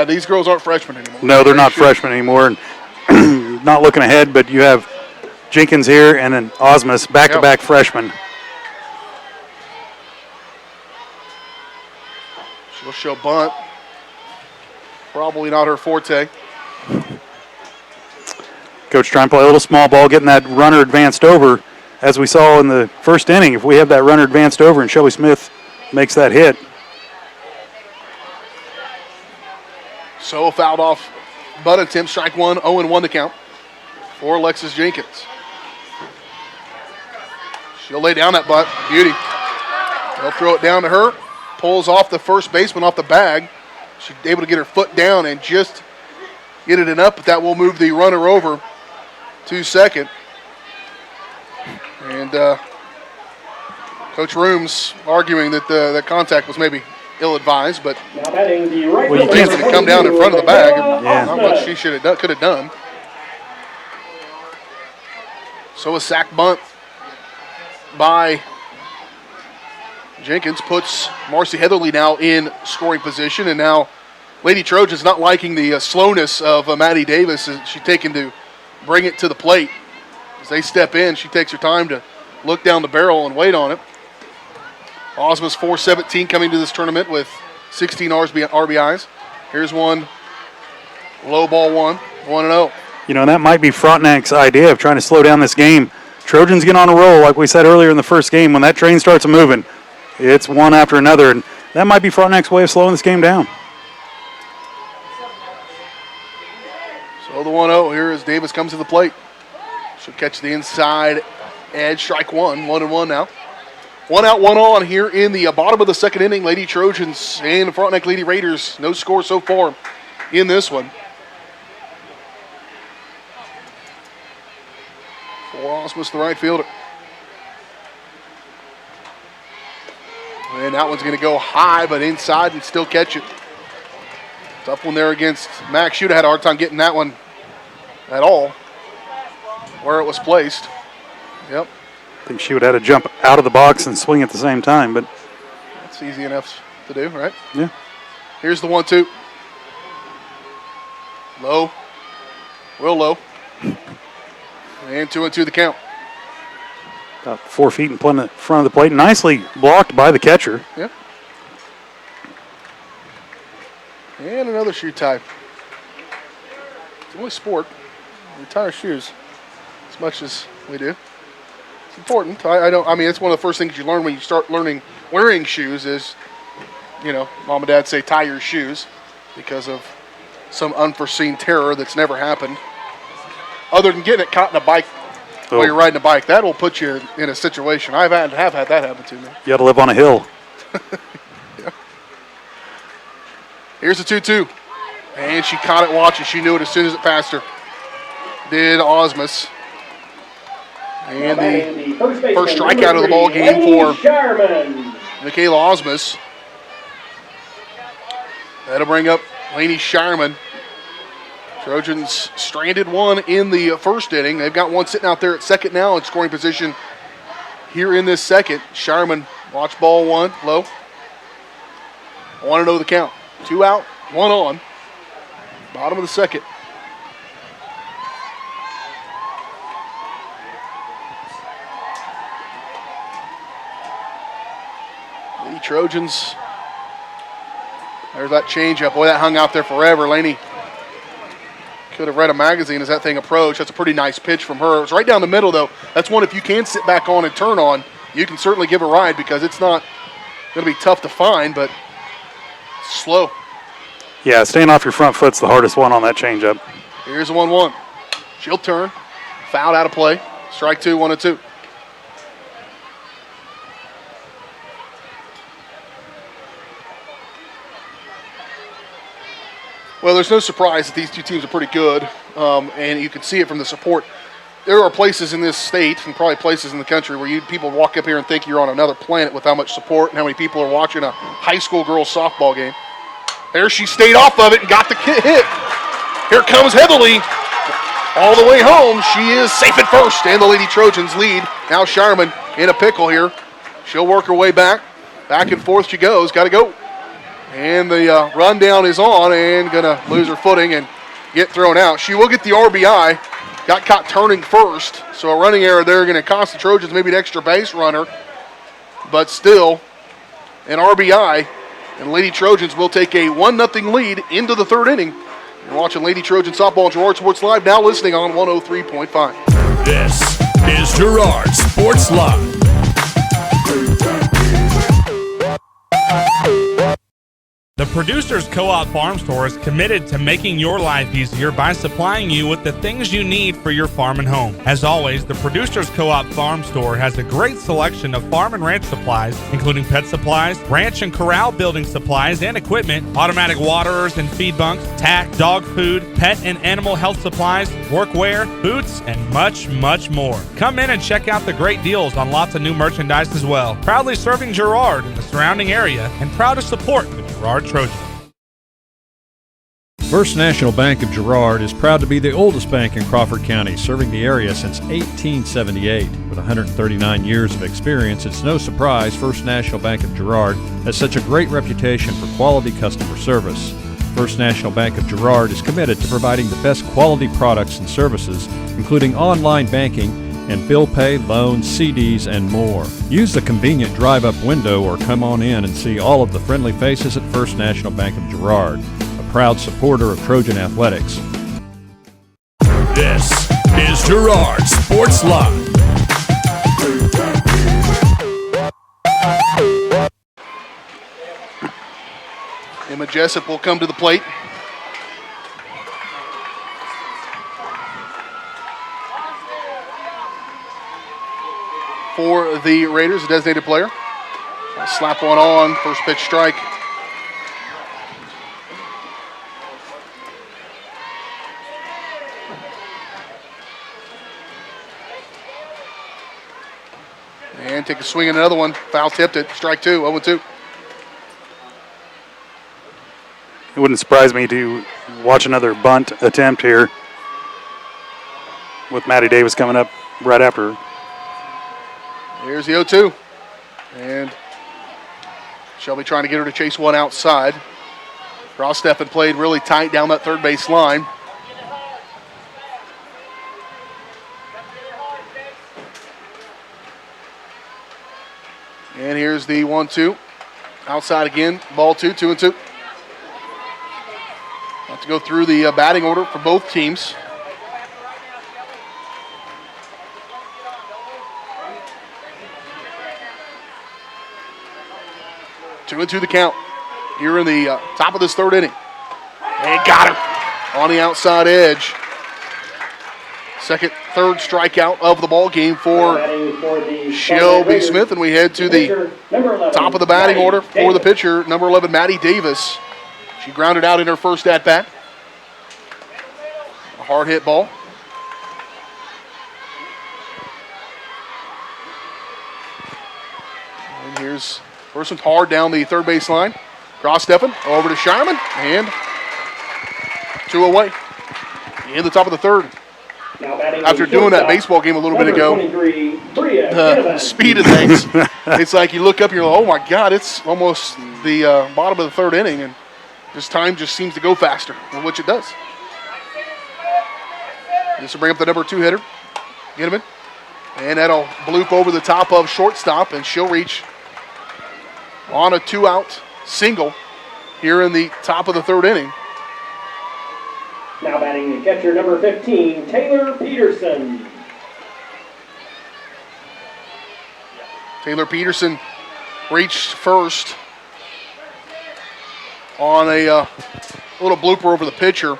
S15: these girls aren't freshmen anymore.
S2: No, they're not freshmen anymore. And not looking ahead, but you have Jenkins here and then Osmus, back-to-back freshmen.
S15: She'll show bunt. Probably not her forte.
S2: Coach trying to play a little small ball, getting that runner advanced over. As we saw in the first inning, if we have that runner advanced over and Shelby Smith makes that hit.
S15: So fouled off bunt attempt, strike one, 0-1 to count for Alexis Jenkins. She'll lay down that bunt, beauty. They'll throw it down to her, pulls off the first baseman off the bag. She's able to get her foot down and just get it enough, but that will move the runner over to second. And Coach Rooms arguing that the contact was maybe ill-advised, but well, you can't come down in front of the bag. Not much she could have done. So a sack bunt by Jenkins puts Marcy Heatherly now in scoring position, and now Lady Trojans not liking the slowness of Maddie Davis. She's taken to bring it to the plate. As they step in, she takes her time to look down the barrel and wait on it. Osmus 417 coming to this tournament with 16 RBIs. Here's one, low ball 1-0.
S2: You know, that might be Frontenac's idea of trying to slow down this game. Trojans get on a roll, like we said earlier in the first game. When that train starts moving, it's one after another, and that might be Frontenac's way of slowing this game down.
S15: So the 1-0 here as Davis comes to the plate. She'll catch the inside edge, strike one, 1-1 now. 1 out, 1 on here in the bottom of the second inning. Lady Trojans and Frontenac Lady Raiders. No score so far in this one. For Osmus, the right fielder. And that one's going to go high, but inside and still catch it. Tough one there against Max. Should have had a hard time getting that one at all, where it was placed. Yep.
S2: I think she would have had to jump out of the box and swing at the same time, but
S15: that's easy enough to do, right?
S2: Yeah.
S15: Here's the 1-2. Low. Real low. And 2-2 the count.
S2: About 4 feet in front of the plate. Nicely blocked by the catcher.
S15: Yep. And another shoe tie. It's only sport. We tie our shoes as much as we do. It's important. I mean, it's one of the first things you learn when you start learning wearing shoes is, you know, mom and dad say tie your shoes because of some unforeseen terror that's never happened. Other than getting it caught in a bike while you're riding a bike. That will put you in a situation. Have had that happen to me.
S2: You got to live on a hill.
S15: Yeah. Here's the 2-2. And she caught it watching. She knew it as soon as it passed her. Did Osmus. And the first strikeout of the ball game for Michaela Osmus. That'll bring up Lainey Shireman. Trojans stranded one in the first inning. They've got one sitting out there at second now in scoring position here in this second. Shireman, watch ball 1, low. 1-0 the count. 2 out, 1 on. Bottom of the second. The Trojans. There's that changeup. Boy, that hung out there forever. Laney could have read a magazine as that thing approached. That's a pretty nice pitch from her. It was right down the middle, though. That's one if you can sit back on and turn on, you can certainly give a ride because it's not going to be tough to find, but slow.
S2: Yeah, staying off your front foot's the hardest one on that changeup.
S15: Here's a 1-1. She'll turn. Fouled out of play. Strike 2, 1-2. Well, there's no surprise that these two teams are pretty good, and you can see it from the support. There are places in this state and probably places in the country where people walk up here and think you're on another planet with how much support and how many people are watching a high school girls softball game. There she stayed off of it and got the hit. Here comes Heatherly all the way home. She is safe at first, and the Lady Trojans lead. Now Sharman in a pickle here. She'll work her way back. Back and forth she goes. Got to go. And the rundown is on and going to lose her footing and get thrown out. She will get the RBI. Got caught turning first. So a running error there going to cost the Trojans maybe an extra base runner. But still, an RBI. And Lady Trojans will take a 1-0 lead into the third inning. You're watching Lady Trojan Softball on Girard Sports Live, now listening on 103.5.
S1: This is Girard Sports Live.
S13: The Producers Co-op Farm Store is committed to making your life easier by supplying you with the things you need for your farm and home. As always, the Producers Co-op Farm Store has a great selection of farm and ranch supplies, including pet supplies, ranch and corral building supplies and equipment, automatic waterers and feed bunks, tack, dog food, pet and animal health supplies, workwear, boots, and much, much more. Come in and check out the great deals on lots of new merchandise as well. Proudly serving Girard and the surrounding area, and proud to support the Girard Trojans.
S7: First National Bank of Girard is proud to be the oldest bank in Crawford County, serving the area since 1878. With 139 years of experience, it's no surprise First National Bank of Girard has such a great reputation for quality customer service. First National Bank of Girard is committed to providing the best quality products and services, including online banking and bill pay, loans, CDs, and more. Use the convenient drive-up window or come on in and see all of the friendly faces at First National Bank of Girard, a proud supporter of Trojan athletics.
S1: This is Girard Sports Live.
S15: Emma Jessup will come to the plate. For the Raiders, a designated player. Slap one on, first pitch strike. And take a swing at another one. Foul tipped it. Strike two, 0-2.
S2: It wouldn't surprise me to watch another bunt attempt here with Maddie Davis coming up right after her.
S15: Here's the 0-2. And Shelby trying to get her to chase one outside. Ross Steffen played really tight down that third base line. And here's the 1-2. Outside again, ball 2-2. Have to go through the batting order for both teams. Two and two the count here in the top of this third inning. And got her on the outside edge. Third strikeout of the ball game for Shelby Smith, and we head to the top of the batting order for the pitcher, number 11, Maddie Davis. She grounded out in her first at-bat. A hard hit ball. And here's first one's hard down the third base line. Cross stepping over to Shireman, and 2 away in the top of the third. After doing that baseball game a little bit ago, the speed of things, it's like you look up and you're like, oh my God, it's almost the bottom of the third inning, and time just seems to go faster, which it does. This will bring up the number 2 hitter, Ginneman, and that'll bloop over the top of shortstop, and she'll reach on a 2-out single here in the top of the third inning.
S6: Now batting the catcher, number 15, Taylor Peterson.
S15: Taylor Peterson reached first on a little blooper over the pitcher,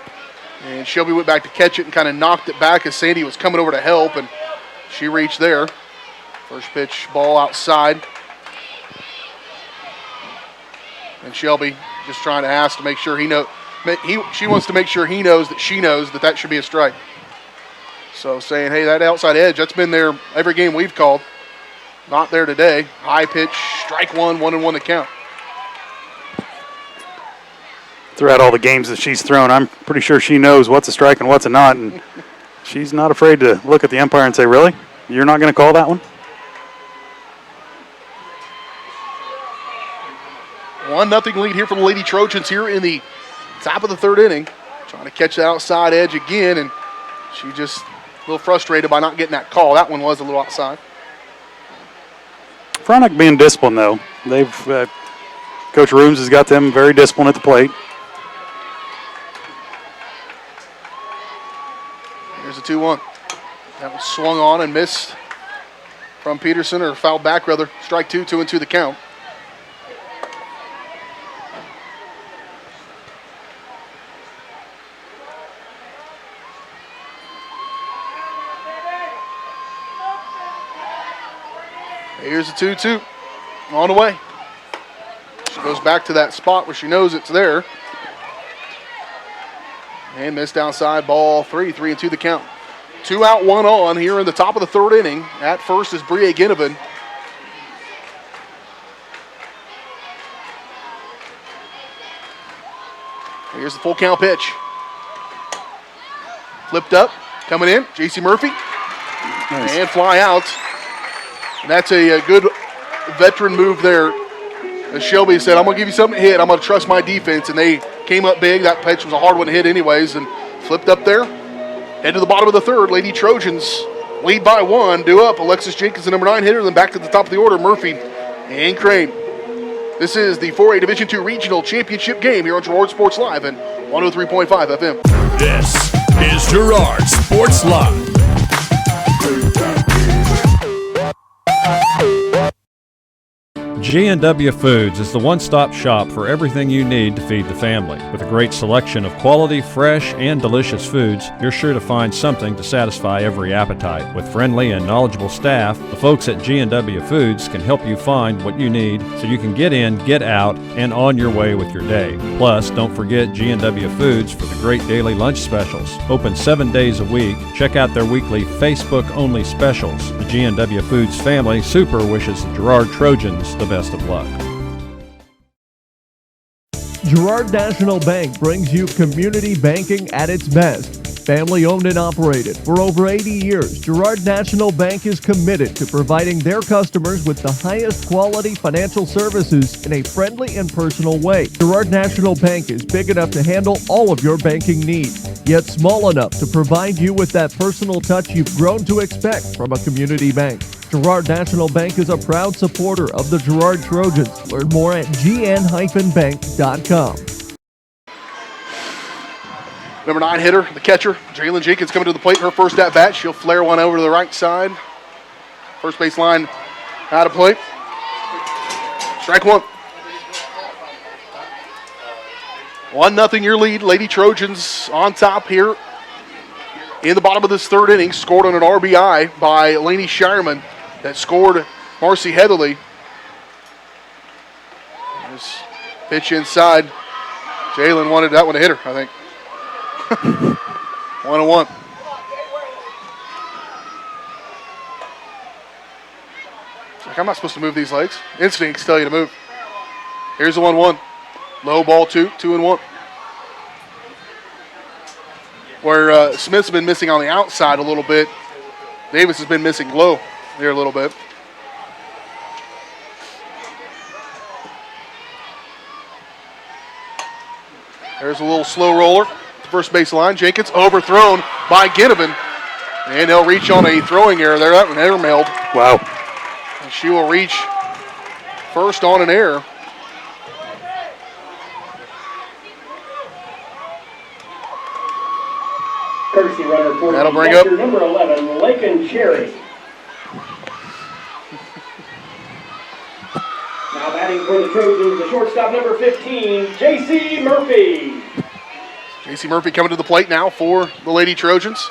S15: and Shelby went back to catch it and kind of knocked it back as Sandy was coming over to help, and she reached there. First pitch, ball outside. And Shelby just trying to ask to make sure she wants to make sure he knows that that should be a strike. So saying, hey, that outside edge, that's been there every game we've called. Not there today. High pitch, strike one, 1-1 to count.
S2: Throughout all the games that she's thrown, I'm pretty sure she knows what's a strike and what's a not, and she's not afraid to look at the umpire and say, really? You're not going to call that one?
S15: 1-0 lead here from the Lady Trojans here in the top of the third inning. Trying to catch the outside edge again, and she just a little frustrated by not getting that call. That one was a little outside.
S2: Frontenac being disciplined, though. They've Coach Rooms has got them very disciplined at the plate.
S15: Here's a 2-1. That was swung on and missed from Peterson, or fouled back rather. Strike 2, 2-2 the count. Here's a 2-2 on the way. She goes back to that spot where she knows it's there. And missed outside, ball 3, 3-2 the count. 2 out, 1 on here in the top of the third inning. At first is Bria Ginnevan. Here's the full count pitch. Flipped up, coming in, J.C. Murphy. Nice. And fly out. And that's a good veteran move there. As Shelby said, I'm going to give you something to hit. I'm going to trust my defense. And they came up big. That pitch was a hard one to hit anyways, and flipped up there. Head to the bottom of the third. Lady Trojans lead by 1. Due up, Alexis Jenkins, the number 9 hitter. Then back to the top of the order, Murphy and Crane. This is the 4A Division II Regional Championship game here on Girard Sports Live and 103.5 FM.
S1: This is Girard Sports Live.
S7: G&W Foods is the one-stop shop for everything you need to feed the family. With a great selection of quality, fresh, and delicious foods, you're sure to find something to satisfy every appetite. With friendly and knowledgeable staff, the folks at G&W Foods can help you find what you need so you can get in, get out, and on your way with your day. Plus, don't forget G&W Foods for the great daily lunch specials. Open 7 days a week. Check out their weekly Facebook-only specials. The G&W Foods family super wishes the Girard Trojans the best of luck.
S9: Girard National Bank brings you community banking at its best. Family owned and operated for over 80 years, Girard National Bank is committed to providing their customers with the highest quality financial services in a friendly and personal way. Girard National Bank is big enough to handle all of your banking needs, yet small enough to provide you with that personal touch you've grown to expect from a community bank. Girard National Bank is a proud supporter of the Girard Trojans. Learn more at gn-bank.com.
S15: Number 9 hitter, the catcher, Jalen Jenkins coming to the plate. Her first at bat. She'll flare one over to the right side. First base line out of play. Strike one. 1-0 your lead. Lady Trojans on top here in the bottom of this third inning. Scored on an RBI by Lainey Shireman that scored Marcy Heatherly. This pitch inside. Jalen wanted that one to hit her, I think. 1-1. It's like, I'm not supposed to move these legs. Instincts tell you to move. Here's the 1-1. Low ball 2-1. Where Smith's been missing on the outside a little bit, Davis has been missing low here a little bit. There's a little slow roller. First base line. Jenkins overthrown by Ginnivan. And they'll reach on a throwing error there. That one error mailed.
S2: Wow.
S15: And she will reach first on an error.
S6: Courtesy runner for
S15: that'll bring up
S6: number 11, Lakin Cherry. Now batting for the Trojans, the shortstop number 15, J.C. Murphy.
S15: J.C. Murphy coming to the plate now for the Lady Trojans.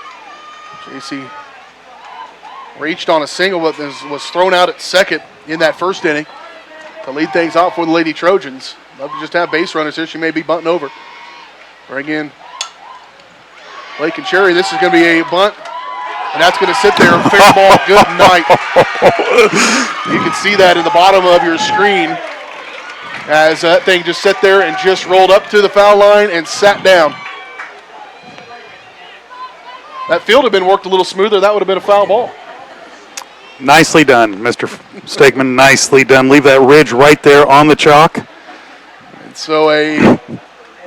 S15: J.C. reached on a single, but was thrown out at second in that first inning to lead things off for the Lady Trojans. Love to just have base runners here. She may be bunting over. Bring in Lakin Cherry. This is going to be a bunt, and that's going to sit there. Fair ball, good night. You can see that in the bottom of your screen as that thing just sat there and just rolled up to the foul line and sat down. That field had been worked a little smoother. That would have been a foul ball.
S2: Nicely done, Mr. Stegman. Nicely done. Leave that ridge right there on the chalk.
S15: And so a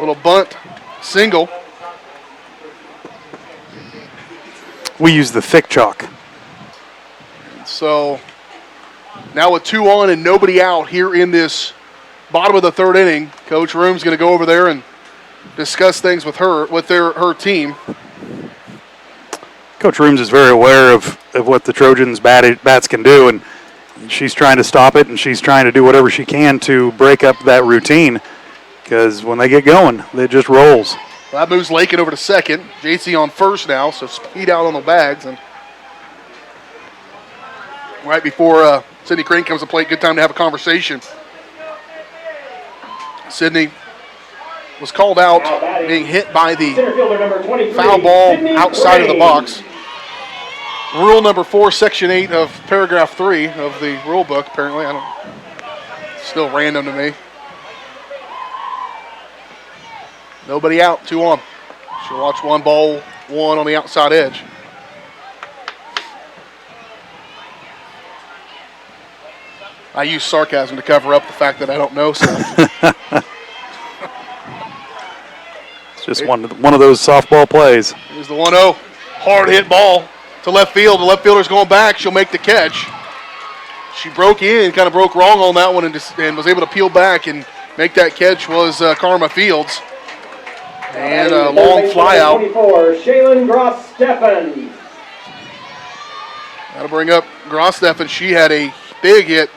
S15: little bunt single.
S2: We use the thick chalk.
S15: And so now with 2 on and nobody out here in this bottom of the third inning, Coach Room's going to go over there and discuss things with her team.
S2: Coach Rooms is very aware of what the Trojans bats can do, and she's trying to stop it, and she's trying to do whatever she can to break up that routine, because when they get going, it just rolls.
S15: Well, that moves Lakin over to second. JC on first now, so speed out on the bags. And right before Sydney Crane comes to plate, good time to have a conversation. Sydney was called out being hit by the foul ball outside of the box. Rule number 4, section 8 of paragraph 3 of the rule book, apparently. It's still random to me. Nobody out, 2 on. She'll watch 1 ball, 1 on the outside edge. I use sarcasm to cover up the fact that I don't know stuff.
S2: It's just one of those softball plays.
S15: Here's the 1-0. Hard hit ball to left field. The left fielder's going back. She'll make the catch. She broke in, kind of broke wrong on that one, and was able to peel back and make that catch was Karma Fields. And a long fly out.
S6: 24, Shaylin Gross-Steffen.
S15: That'll bring up Gross-Steffen. She had a big hit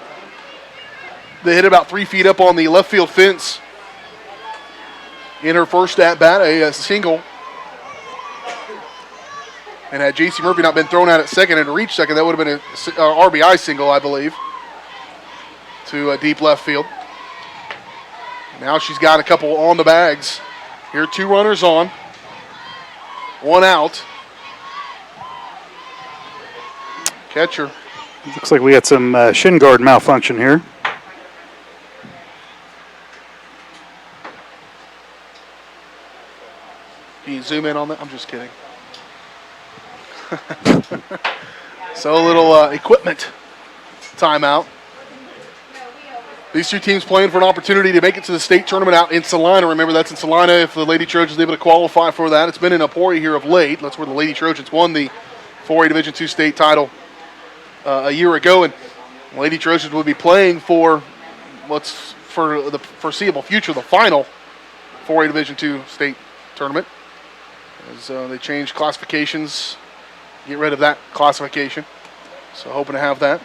S15: They hit about 3 feet up on the left field fence in her first at-bat, a single. And had J.C. Murphy not been thrown out at second and reached second, that would have been an RBI single, I believe, to deep left field. Now she's got a couple on the bags. Here, 2 runners on, 1 out. Catcher.
S2: Looks like we had some shin guard malfunction here.
S15: Can you zoom in on that? I'm just kidding. So a little equipment timeout. These 2 teams playing for an opportunity to make it to the state tournament out in Salina. Remember, that's in Salina if the Lady Trojans are able to qualify for that. It's been in Emporia here of late. That's where the Lady Trojans won the 4A Division II state title a year ago. And the Lady Trojans will be playing for what's for the foreseeable future, the final 4A Division II state tournament. As they change classifications, get rid of that classification. So hoping to have that.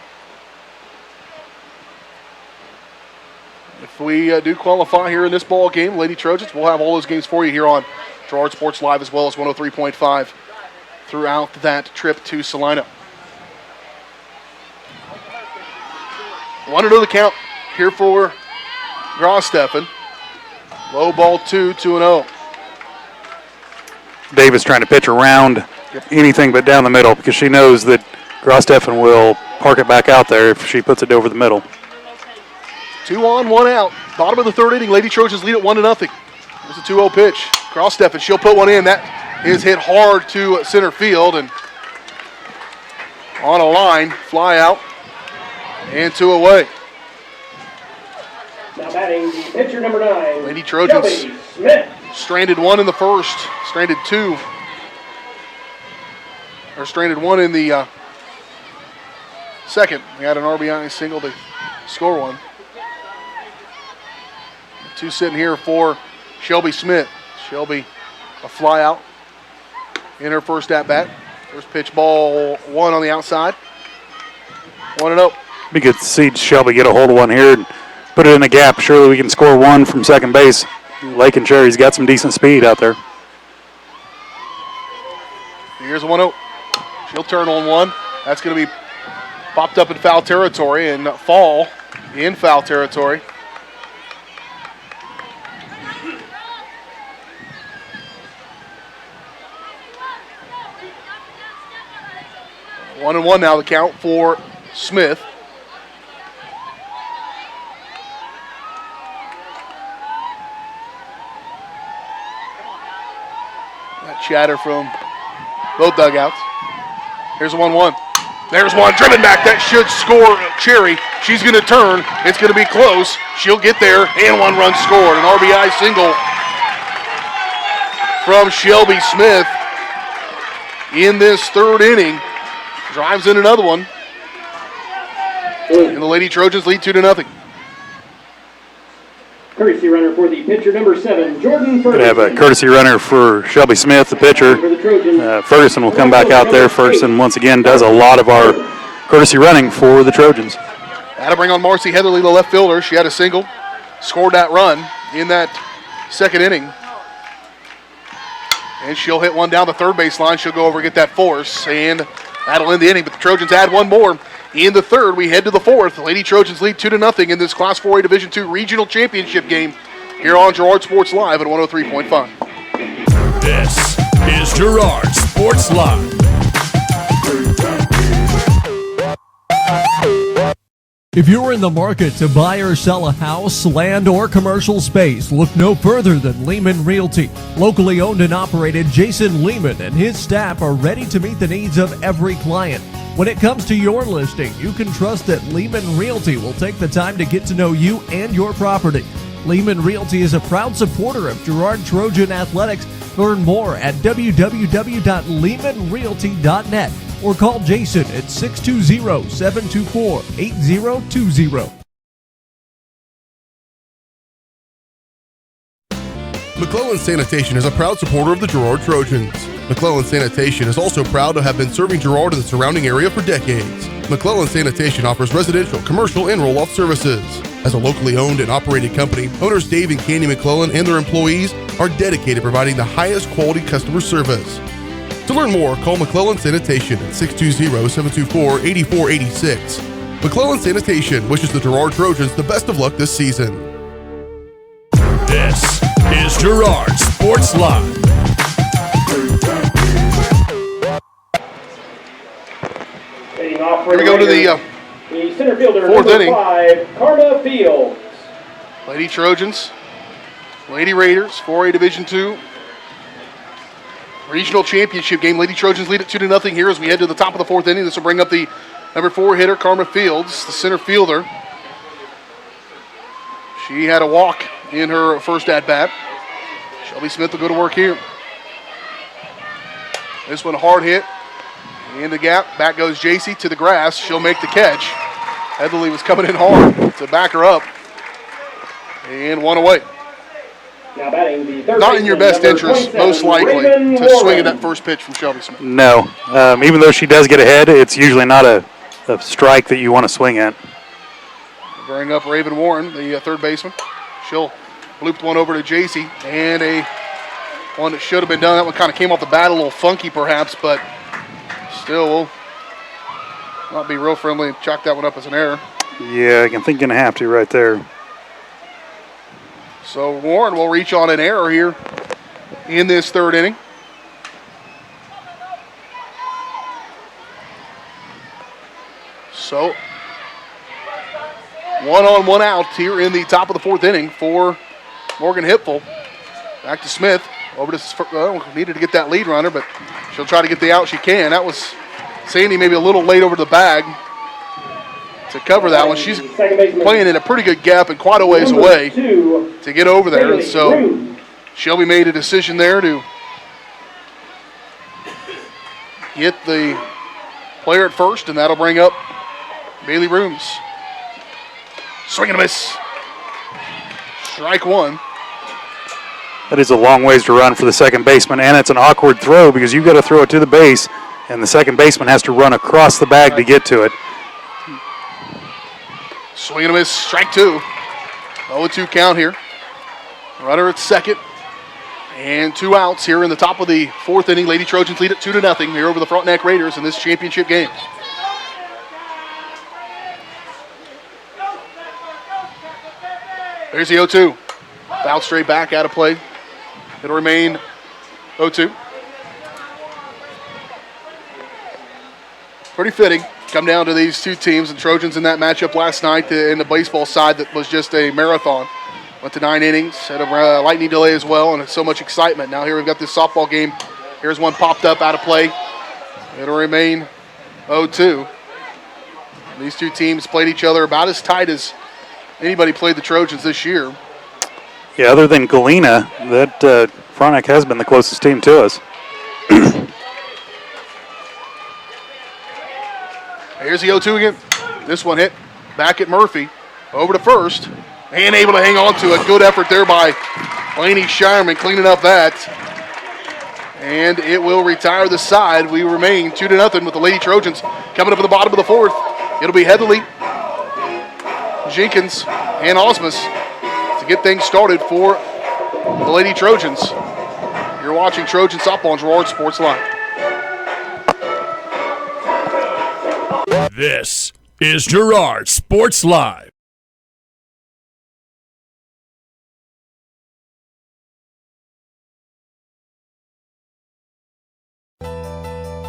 S15: If we do qualify here in this ball game, Lady Trojans, we'll have all those games for you here on Girard Sports Live as well as 103.5 throughout that trip to Salina. 1-0 the count here for Grosteffen. Low ball 2-0.
S2: Davis trying to pitch around anything but down the middle because she knows that Grosteffen will park it back out there if she puts it over the middle.
S15: 2 on, 1 out. Bottom of the 3rd inning, Lady Trojans lead at 1-0. There's a 2-0 pitch. Grosteffen, she'll put one in. That is hit hard to center field and on a line, fly out, and 2 away.
S6: Now batting the pitcher number 9.
S15: Lady Trojans
S6: Shelby Smith.
S15: stranded 1 in the first, stranded 2. Or stranded 1 in the second. We had an RBI single to score 1. 2 sitting here for Shelby Smith. Shelby, a fly out in her first at-bat. First pitch, ball 1 on the outside. 1-0.
S2: Be good to see Shelby get a hold of one here and put it in a gap. Surely we can score 1 from second base. Lake and Cherry's got some decent speed out there.
S15: Here's a 1-0. She'll turn on 1. That's going to be popped up in foul territory and fall in foul territory. One and 1 now the count for Smith. That chatter from both dugouts. Here's a 1-1. There's one driven back. That should score Cherry. She's going to turn. It's going to be close. She'll get there, and 1 run scored. An RBI single from Shelby Smith in this 3rd inning. Drives in another one. And the Lady Trojans lead 2-0.
S6: Courtesy runner for the pitcher number 7, Jordan Ferguson.
S2: Going to have a courtesy runner for Shelby Smith, the pitcher. Ferguson will come back out there. Ferguson, once again, does a lot of our courtesy running for the Trojans.
S15: Had to bring on Marcy Heatherly, the left fielder. She had a single, scored that run in that 2nd inning. And she'll hit one down the 3rd baseline. She'll go over and get that force, and that'll end the inning. But the Trojans add 1 more. In the 3rd, we head to the 4th. The Lady Trojans lead 2-0 in this Class 4A Division II Regional Championship game here on Girard Sports Live at 103.5.
S1: This is Girard Sports Live.
S9: If you're in the market to buy or sell a house, land, or commercial space, look no further than Lehman Realty. Locally owned and operated, Jason Lehman and his staff are ready to meet the needs of every client. When it comes to your listing, you can trust that Lehman Realty will take the time to get to know you and your property. Lehman Realty is a proud supporter of Girard Trojan Athletics. Learn more at www.lehmanrealty.net or call Jason at 620-724-8020.
S3: McClellan Sanitation is a proud supporter of the Girard Trojans. McClellan Sanitation is also proud to have been serving Girard and the surrounding area for decades. McClellan Sanitation offers residential, commercial, and roll-off services. As a locally owned and operated company, owners Dave and Candy McClellan and their employees are dedicated to providing the highest quality customer service. To learn more, call McClellan Sanitation at 620-724-8486. McClellan Sanitation wishes the Girard Trojans the best of luck this season.
S1: This is Girard Sports Live.
S15: Here we go to the
S6: center fielder,
S15: fourth
S6: number
S15: inning.
S6: 5, Carta Fields.
S15: Lady Trojans, Lady Raiders, 4A Division II regional championship game. Lady Trojans lead it 2-0 here as we head to the top of the fourth inning. This will bring up the number 4 hitter, Karma Fields, the center fielder. She had a walk in her first at-bat. Shelby Smith will go to work here. This one hard hit. In the gap, back goes JC to the grass. She'll make the catch. Headley was coming in hard to back her up. And one away.
S6: Now batting the third
S15: Not in your best interest, most likely, to swing at that first pitch from Shelby Smith.
S2: No. Even though she does get ahead, it's usually not a strike that you want to swing at.
S15: Bring up Raven Warren, the third baseman. She'll loop one over to JC. And a one that should have been done. That one kind of came off the bat a little funky perhaps, but still will not be real friendly and chalk that one up as an error.
S2: Yeah, I think you're going to have to right there.
S15: So Warren will reach on an error here in this third inning. So 1 on 1 out here in the top of the fourth inning for Morgan Hipful. Back to Smith. Over to needed to get that lead runner, but she'll try to get the out she can. That was Sandy maybe a little late over the bag to cover that one. She's playing in a pretty good gap and quite a ways away to get over there. So Shelby made a decision there to get the player at first, and that'll bring up Bailey Rooms. Swing and a miss. Strike one.
S2: That is a long ways to run for the second baseman, and it's an awkward throw because you've got to throw it to the base, and the second baseman has to run across the bag to get to it.
S15: Swing and a miss, strike two. 0-2 count here. Runner at second, and 2 outs here in the top of the fourth inning. Lady Trojans lead it 2-0 here over the Frontenac Raiders in this championship game. There's the 0-2. Foul straight back, out of play. It'll remain 0-2. Pretty fitting. Come down to these two teams. The Trojans in that matchup last night in the baseball side that was just a marathon. Went to 9 innings, had a lightning delay as well, and so much excitement. Now here we've got this softball game. Here's one popped up, out of play. It'll remain 0-2. These two teams played each other about as tight as anybody played the Trojans this year.
S2: Yeah, other than Galena, that Frontenac has been the closest team to us.
S15: Here's the 0-2 again. This one hit back at Murphy. Over to first. And able to hang on to it. Good effort there by Laney Shireman cleaning up that. And it will retire the side. We remain 2-0 with the Lady Trojans coming up at the bottom of the fourth. It'll be Heatherly, Jenkins, and Osmus to get things started for the Lady Trojans. You're watching Trojan Softball on Girard Sports Live.
S1: This is Girard Sports Live.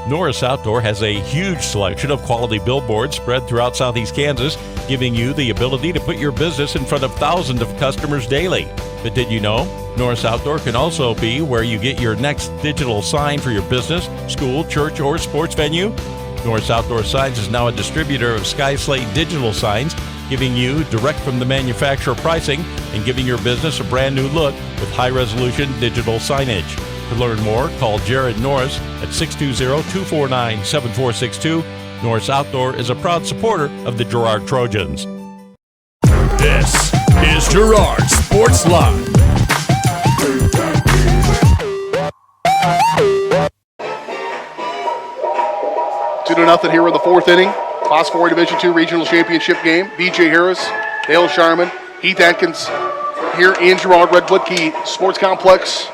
S5: Norris Outdoor has a huge selection of quality billboards spread throughout southeast Kansas, giving you the ability to put your business in front of thousands of customers daily. But did you know? Norris Outdoor can also be where you get your next digital sign for your business, school, church, or sports venue. Norris Outdoor Signs is now a distributor of Sky Slate digital signs, giving you direct from the manufacturer pricing and giving your business a brand new look with high-resolution digital signage. To learn more, call Jared Norris at 620-249-7462. Norris Outdoor is a proud supporter of the Girard Trojans.
S1: This is Girard Sports Live.
S15: 2-0 here in the fourth inning. Class 4 Division II Regional Championship game. B.J. Harris, Dale Sharman, Heath Atkins here in Girard, Red Key Sports Complex.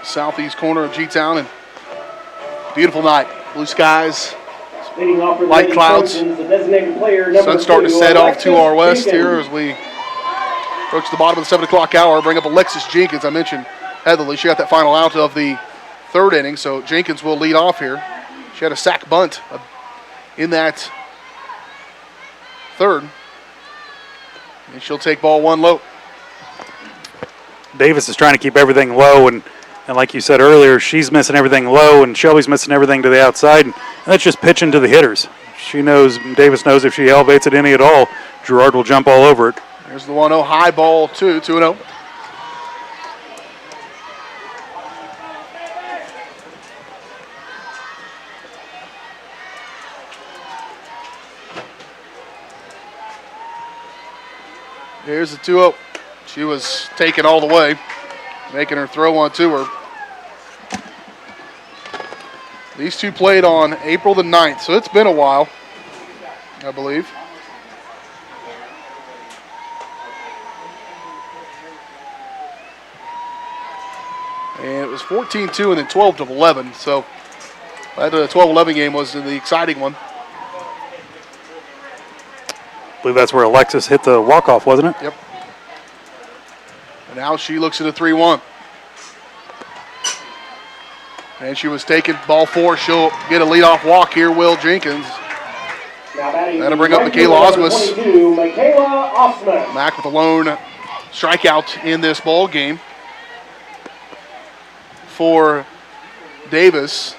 S15: Southeast corner of G-Town, and beautiful night. Blue skies, light clouds. Sun's starting to set off to our west here as we approach the bottom of the 7 o'clock hour. Bring up Alexis Jenkins. I mentioned Heatherly. She got that final out of the third inning, so Jenkins will lead off here. She had a sack bunt in that third. And she'll take ball one low.
S2: Davis is trying to keep everything low, and like you said earlier, she's missing everything low, and Shelby's missing everything to the outside, and that's just pitching to the hitters. Davis knows if she elevates it any at all, Girard will jump all over it.
S15: There's the 1-0 high ball, 2-0. Here's the 2-0. She was taken all the way, making her throw one to her. These two played on April the 9th, so it's been a while, I believe. And it was 14-2 and then 12-11, so that 12-11 game was the exciting one.
S2: I believe that's where Alexis hit the walk-off, wasn't it?
S15: Yep. And now she looks at a 3-1. And she was taking ball 4. She'll get a leadoff walk here, Will Jenkins. That'll bring up Michaela Osmus. Mack with a lone strikeout in this ball game for Davis.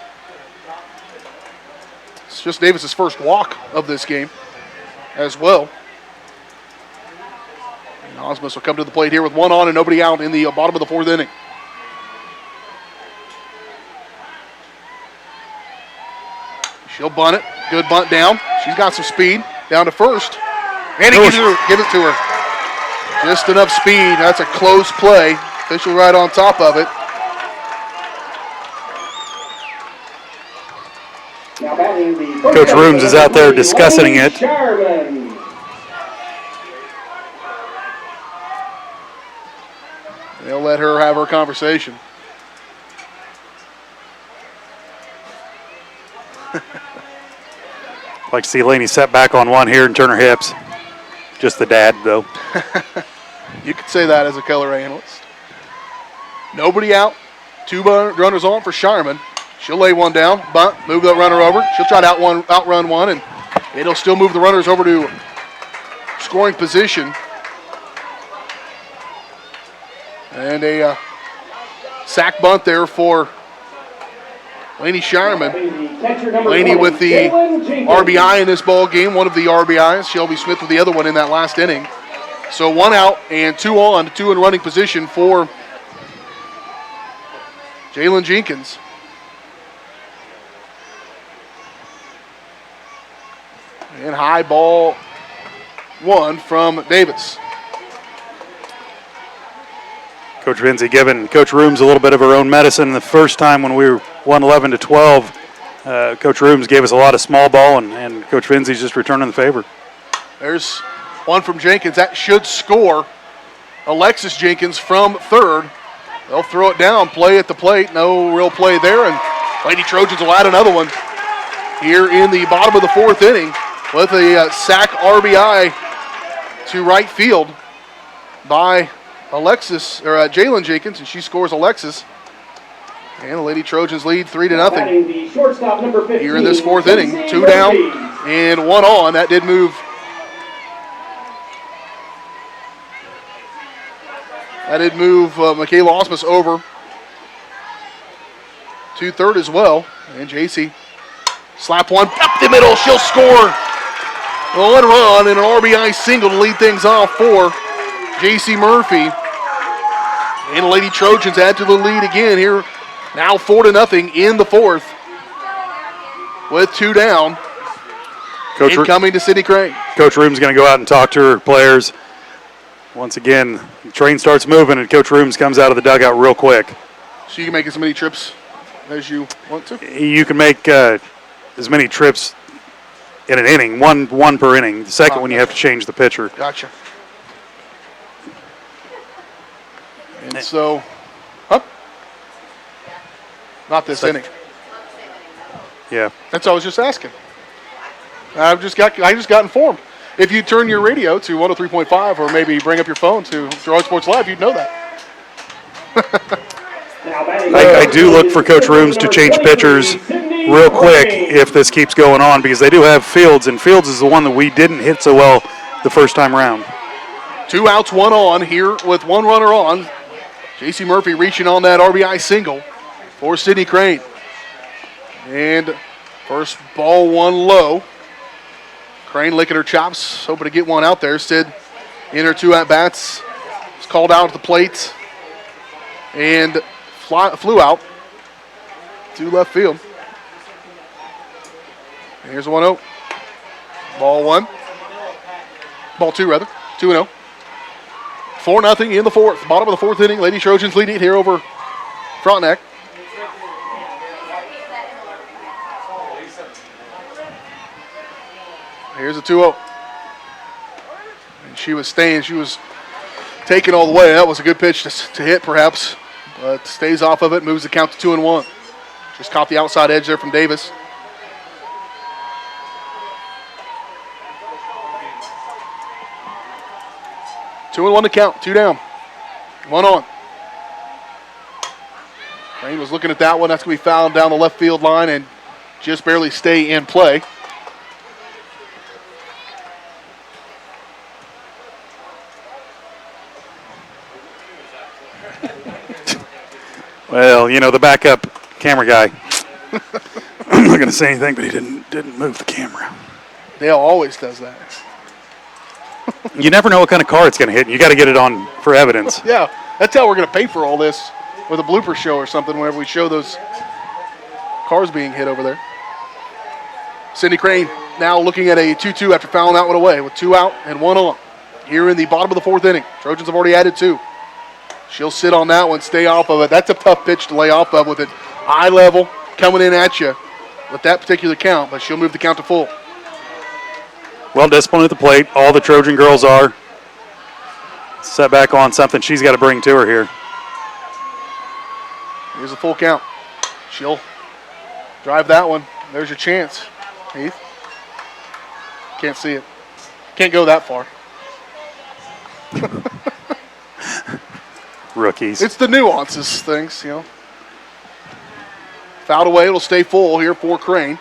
S15: It's just Davis's first walk of this game as well. And Osmus will come to the plate here with one on and nobody out in the bottom of the fourth inning. She'll bunt it. Good bunt down. She's got some speed down to first. And he gives it to her. Just enough speed. That's a close play. Official right on top of it.
S2: Coach Rooms is out there discussing it.
S15: They'll let her have her conversation.
S2: Like to see Laney set back on one here and turn her hips. Just the dad, though.
S15: You could say that as a color analyst. Nobody out. 2 runners on for Sharman. She'll lay one down, bunt, move that runner over. She'll try to outrun one, and it'll still move the runners over to scoring position. And a sack bunt there for Laney Sharman. Laney with the RBI in this ball game, one of the RBIs. Shelby Smith with the other one in that last inning. So 1 out and 2 on, 2 in running position for Jalen Jenkins. And high ball 1 from Davis.
S2: Coach Vinzi giving Coach Rooms a little bit of her own medicine. The first time when we were 11-12, Coach Rooms gave us a lot of small ball, and Coach Vinzi's just returning the favor.
S15: There's one from Jenkins. That should score. Alexis Jenkins from third. They'll throw it down, play at the plate. No real play there, and Lady Trojans will add another one here in the bottom of the fourth inning with a sack RBI to right field by Jalen Jenkins, and she scores Alexis. And the Lady Trojans lead 3-0 here in this fourth inning. 2 down and 1 on. That did move. Michaela Osmus over to third as well. And JC slap one up the middle. She'll score. 1 run and an RBI single to lead things off for JC Murphy. And the Lady Trojans add to the lead again here. Now 4-0 in the fourth with 2 down. Incoming to City Crane.
S2: Coach Rooms going to go out and talk to her players. Once again, the train starts moving and Coach Rooms comes out of the dugout real quick.
S15: So you can make as many trips as you want to.
S2: You can make as many trips in an inning, one per inning. The second one, you have to change the pitcher.
S15: Gotcha. And so, not this inning.
S2: Yeah.
S15: That's what I was just asking. I just got informed. If you turn your radio to 103.5 or maybe bring up your phone to Girard Sports Live, you'd know that.
S2: I do look for Coach Rooms to change pitchers real quick if this keeps going on, because they do have Fields, and Fields is the one that we didn't hit so well the first time around.
S15: 2 outs, 1 on here with 1 runner on. J.C. Murphy reaching on that RBI single for Sidney Crane. And first ball 1 low. Crane licking her chops, hoping to get one out there. Sid in her 2 at-bats. Was called out at the plate and flew out to left field. And here's a 1-0. Ball 1. Ball 2, rather. 2-0. 4-0 in the 4th. Bottom of the 4th inning. Lady Trojans leading it here over Frontenac. Here's a 2-0. And she was staying. She was taken all the way. That was a good pitch to hit, perhaps. But stays off of it, moves the count to 2-1. Just caught the outside edge there from Davis. Two and 1 to count. 2 down. 1 on. Crane was looking at that one. That's going to be fouled down the left field line and just barely stay in play.
S2: Well, you know, the backup camera guy. I'm not going to say anything, but he didn't move the camera.
S15: Dale always does that.
S2: You never know what kind of car it's going to hit, and you got to get it on for evidence.
S15: Yeah, that's how we're going to pay for all this, with a blooper show or something whenever we show those cars being hit over there. Sidney Crane now looking at a 2-2 after fouling that one away with 2 out and 1 on. Here in the bottom of the 4th inning. Trojans have already added 2. She'll sit on that one, stay off of it. That's a tough pitch to lay off of with it eye level coming in at you with that particular count, but she'll move the count to full.
S2: Well disciplined at the plate. All the Trojan girls are. Set back on something she's got to bring to her here.
S15: Here's a full count. She'll drive that one. There's your chance, Heath. Can't see it. Can't go that far.
S2: Rookies.
S15: It's the nuances things, you know. Fouled away. It'll stay full here for Crane.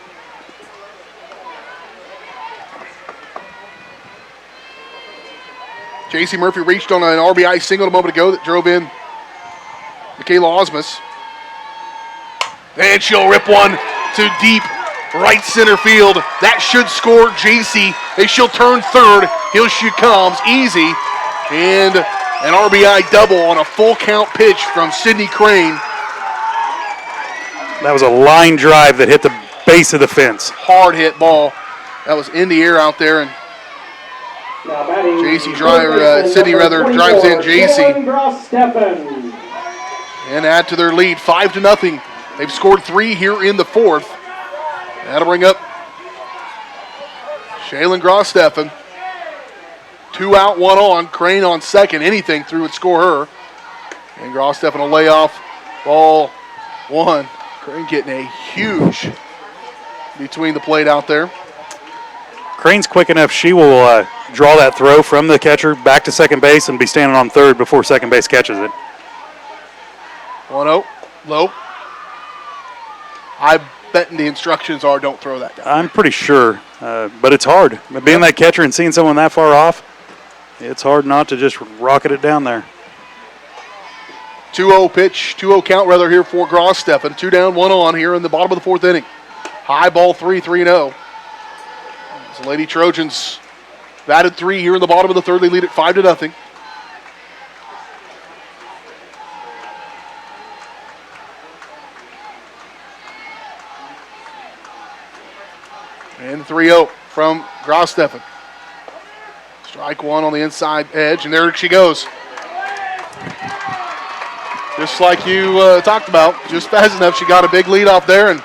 S15: J.C. Murphy reached on an RBI single a moment ago that drove in Michaela Osmus. And she'll rip one to deep right center field. That should score J.C. And she'll turn third. Here she comes. Easy. And an RBI double on a full count pitch from Sidney Crane.
S2: That was a line drive that hit the base of the fence.
S15: Hard hit ball. That was in the air out there, and Sidney drives in JC. And add to their lead, 5-0. They've scored 3 here in the 4th. That'll bring up Shaylin Gross-Steffen. 2 out, 1 on. Crane on second. Anything through would score her. And Gross-Steffen will lay off ball 1. Crane getting a huge between the plate out there.
S2: Crane's quick enough. She will draw that throw from the catcher back to second base and be standing on third before second base catches it.
S15: 1-0. Low. I bet the instructions are don't throw that down.
S2: I'm pretty sure, but it's hard. Being that catcher and seeing someone that far off, it's hard not to just rocket it down there.
S15: 2-0 pitch, 2-0 count rather here for Gross-Steffen. 2 down, 1 on here in the bottom of the 4th inning. High ball 3-3-0. The Lady Trojans batted 3 here in the bottom of the 3rd. They lead it 5-0. And 3-0 from Gross-Steffen. Strike 1 on the inside edge, and there she goes. Just like you talked about, just fast enough. She got a big lead off there, and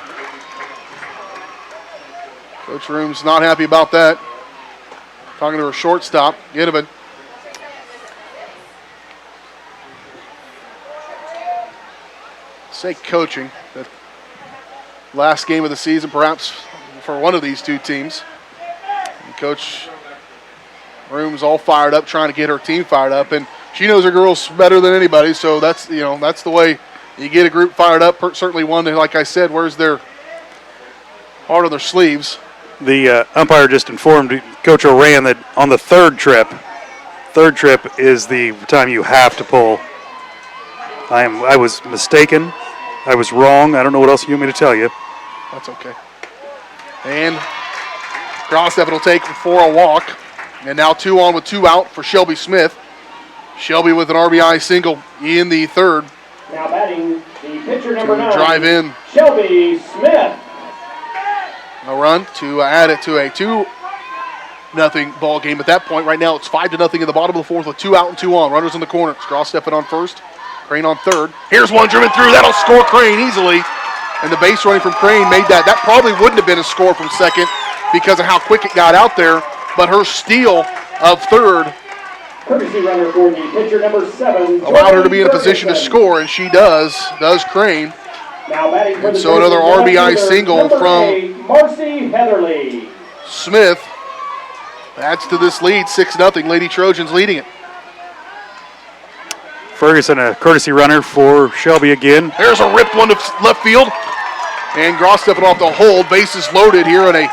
S15: Coach Room's not happy about that. Talking to her shortstop, Ginnivan. Say coaching, the last game of the season, perhaps for one of these two teams. And Coach Room's all fired up, trying to get her team fired up, and she knows her girls better than anybody. So that's that's the way you get a group fired up. Certainly one that, like I said, wears their heart on their sleeves.
S2: The umpire just informed Coach Oran that on the third trip is the time you have to pull. I was mistaken. I was wrong. I don't know what else you want me to tell you.
S15: That's okay. And Grosstefan will take for a walk. And now 2 on with 2 out for Shelby Smith. Shelby with an RBI single in the third.
S6: Now batting the pitcher number 9.
S15: Drive in.
S6: Shelby Smith.
S15: A run to add it to a 2-0 ball game at that point. Right now it's 5-0 in the bottom of the fourth with 2 out and 2 on. Runners in the corner. Grosstefan on first. Crane on third. Here's one driven through. That'll score Crane easily. And the base running from Crane made that. That probably wouldn't have been a score from second because of how quick it got out there. But her steal of third
S6: courtesy runner for the pitcher number 7.
S15: allowed her to be in a position to score, and she does Crane.
S6: Now batting for
S15: and
S6: the
S15: so another RBI
S6: fielder,
S15: single from
S6: 8, Marcy Heatherly.
S15: Smith. Adds to this lead, 6-0. Lady Trojans leading it.
S2: Ferguson, a courtesy runner for Shelby again.
S15: There's a ripped one to left field. And Grosstefan off the hold. Bases loaded here in a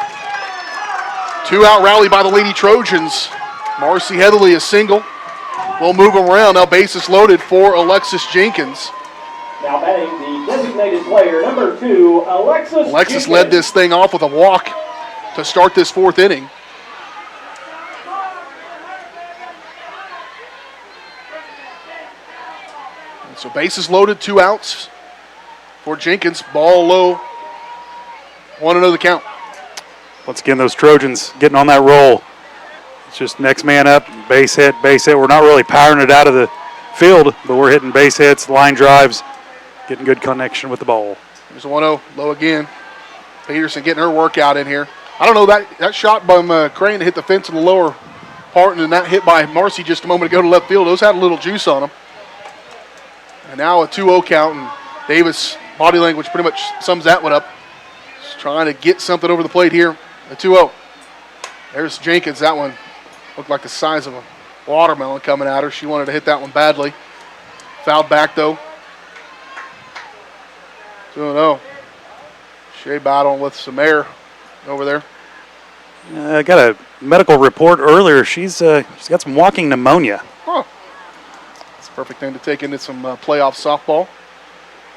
S15: 2-out rally by the Lady Trojans. Marcy Heatherly a single. We'll move them around. Now bases loaded for Alexis Jenkins.
S6: Now batting the designated player, number 2, Alexis
S15: Alexis
S6: Jenkins.
S15: led this thing off with a walk to start this fourth inning. And so bases loaded, 2 outs for Jenkins. Ball low, 1-0 the count.
S2: Once again, those Trojans getting on that roll. It's just next man up, base hit, base hit. We're not really powering it out of the field, but we're hitting base hits, line drives, getting good connection with the ball.
S15: There's a 1-0, low again. Peterson getting her workout in here. I don't know, that shot by Crane to hit the fence in the lower part, and then that hit by Marcy just a moment ago to left field. Those had a little juice on them. And now a 2-0 count, and Davis' body language pretty much sums that one up. Just trying to get something over the plate here. A 2-0. There's Jenkins. That one looked like the size of a watermelon coming at her. She wanted to hit that one badly. Fouled back, though. 2-0. Shea battling with some air over there.
S2: I got a medical report earlier. She's got some walking pneumonia.
S15: Huh. It's a perfect thing to take into some playoff softball.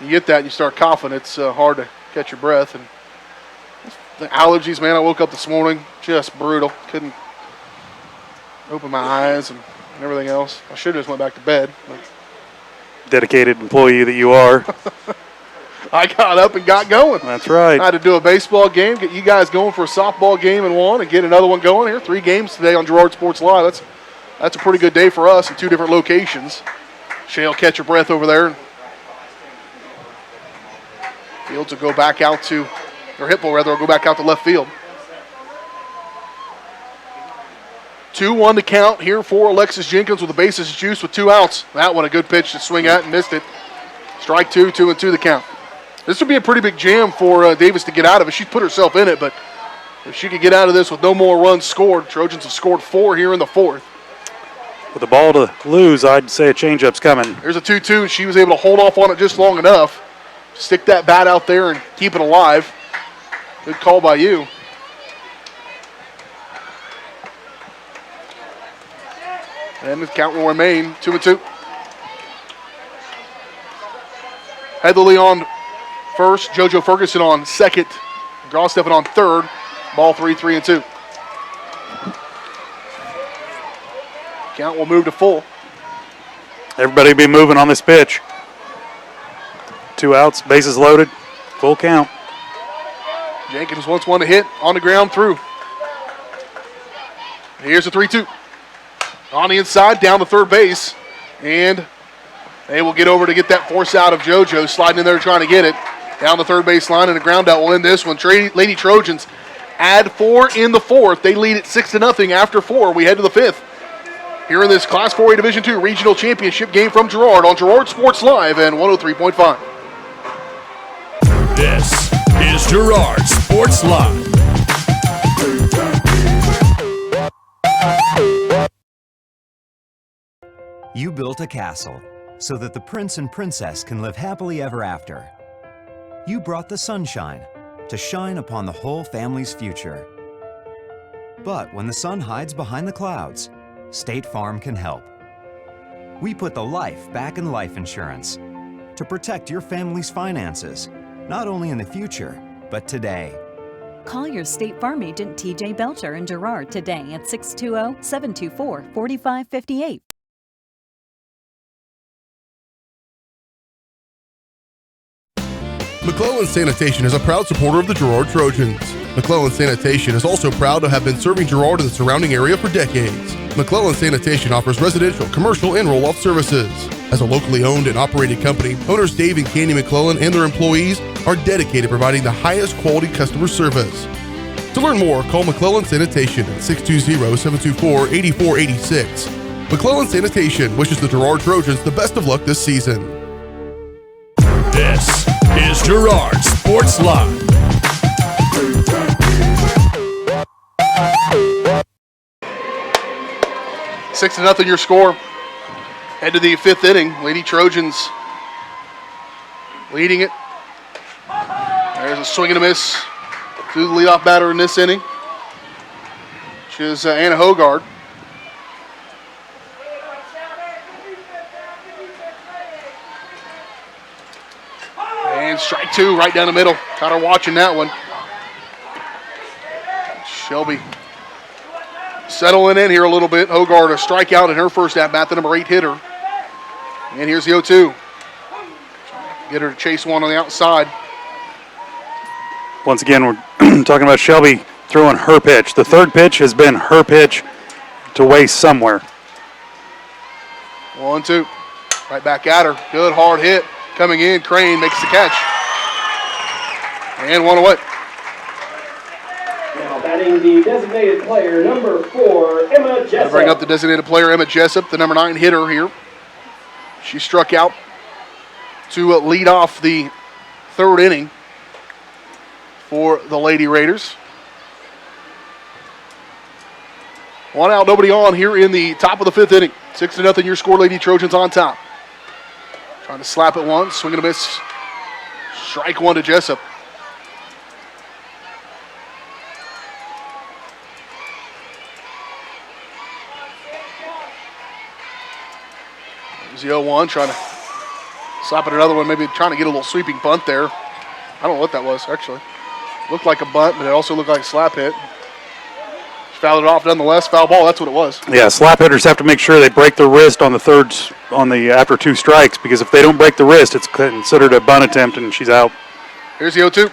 S15: You get that and you start coughing, it's hard to catch your breath. And the allergies, man, I woke up this morning just brutal. Couldn't open my eyes and everything else. I should have just went back to bed. But
S2: Dedicated employee that you are.
S15: I got up and got going.
S2: That's right.
S15: I had to do a baseball game, get you guys going for a softball game in one, and get another one going here. 3 games today on Girard Sports Live. That's a pretty good day for us in 2 different locations. Shea will catch her breath over there. Fields will go back out to, or Hipple rather, will go back out to left field. 2-1 to count here for Alexis Jenkins with the bases juiced with 2 outs. That one a good pitch to swing at and missed it. Strike 2, 2-2 the count. This would be a pretty big jam for Davis to get out of it. She's put herself in it, but if she could get out of this with no more runs scored, Trojans have scored 4 here in the fourth.
S2: With the ball to lose, I'd say a changeup's coming.
S15: There's a 2-2, and she was able to hold off on it just long enough. Stick that bat out there and keep it alive. Good call by you. And the count will remain 2-2. Heatherly on first, JoJo Ferguson on second, Grosstefan on third. Ball 3-2. Count will move to full.
S2: Everybody be moving on this pitch. 2 outs, bases loaded, full count.
S15: Jenkins wants one to hit on the ground through. Here's a 3-2. On the inside, down to third base. And They will get over to get that force out of JoJo, sliding in there trying to get it. Down the third base line, and a ground out will end this one. Lady Trojans add 4 in the fourth. They lead it 6-0 after 4. We head to the fifth. Here in this Class 4A Division II Regional Championship game from Girard on Girard Sports Live and 103.5.
S1: This is Girard Sports Live.
S10: You built a castle so that the prince and princess can live happily ever after. You brought the sunshine to shine upon the whole family's future. But when the sun hides behind the clouds, State Farm can help. We put the life back in life insurance to protect your family's finances, not only in the future, but today.
S11: Call your State Farm agent TJ Belcher in Girard today at 620-724-4558.
S3: McClellan Sanitation is a proud supporter of the Girard Trojans. McClellan Sanitation is also proud to have been serving Girard and the surrounding area for decades. McClellan Sanitation offers residential, commercial, and roll-off services. As a locally owned and operated company, owners Dave and Candy McClellan and their employees are dedicated to providing the highest quality customer service. To learn more, call McClellan Sanitation at 620-724-8486. McClellan Sanitation wishes the Girard Trojans the best of luck this season.
S1: This is Girard Sports Live.
S15: Six to nothing your score. Head to the fifth inning. Lady Trojans leading it. There's a swing and a miss to the leadoff batter in this inning, which is Anna Hogard. And strike 2 right down the middle. Caught her watching that one. Shelby settling in here a little bit. Hogard a strikeout in her first at-bat, the number 8 hitter. And here's the 0-2. Get her to chase one on the outside.
S2: Once again, we're talking about Shelby throwing her pitch. The third pitch has been her pitch to waste somewhere.
S15: 1-2. Right back at her. Good hard hit. Coming in, Crane makes the catch. And one away.
S6: Now batting the designated player, number 4, Emma Jessup.
S15: Bring up the designated player, Emma Jessup, the number 9 hitter here. She struck out to lead off the third inning for the Lady Raiders. 1 out, nobody on here in the top of the fifth inning. 6-0 your score, Lady Trojans on top. Trying to slap it once, swing and a miss. Strike 1 to Jessup. There's the 0-1, trying to slap it another one, maybe trying to get a little sweeping bunt there. I don't know what that was, actually. Looked like a bunt, but it also looked like a slap hit. Fouled it off nonetheless. Foul ball, that's what it was.
S2: Yeah, slap hitters have to make sure they break the wrist on the thirds after 2 strikes, because if they don't break the wrist, it's considered a bunt attempt and she's out.
S15: Here's the 0-2.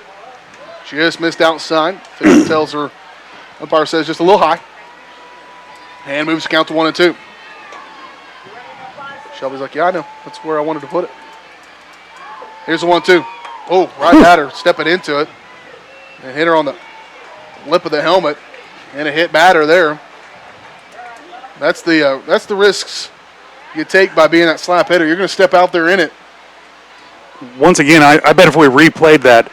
S15: Just missed outside. Official tells her, umpire says just a little high. And moves the count to 1-2. Shelby's like, yeah, I know. That's where I wanted to put it. Here's the 1-2. Oh, right at her, stepping into it. And hit her on the lip of the helmet. And a hit batter there. That's the risks you take by being that slap hitter. You're going to step out there in it.
S2: Once again, I bet if we replayed that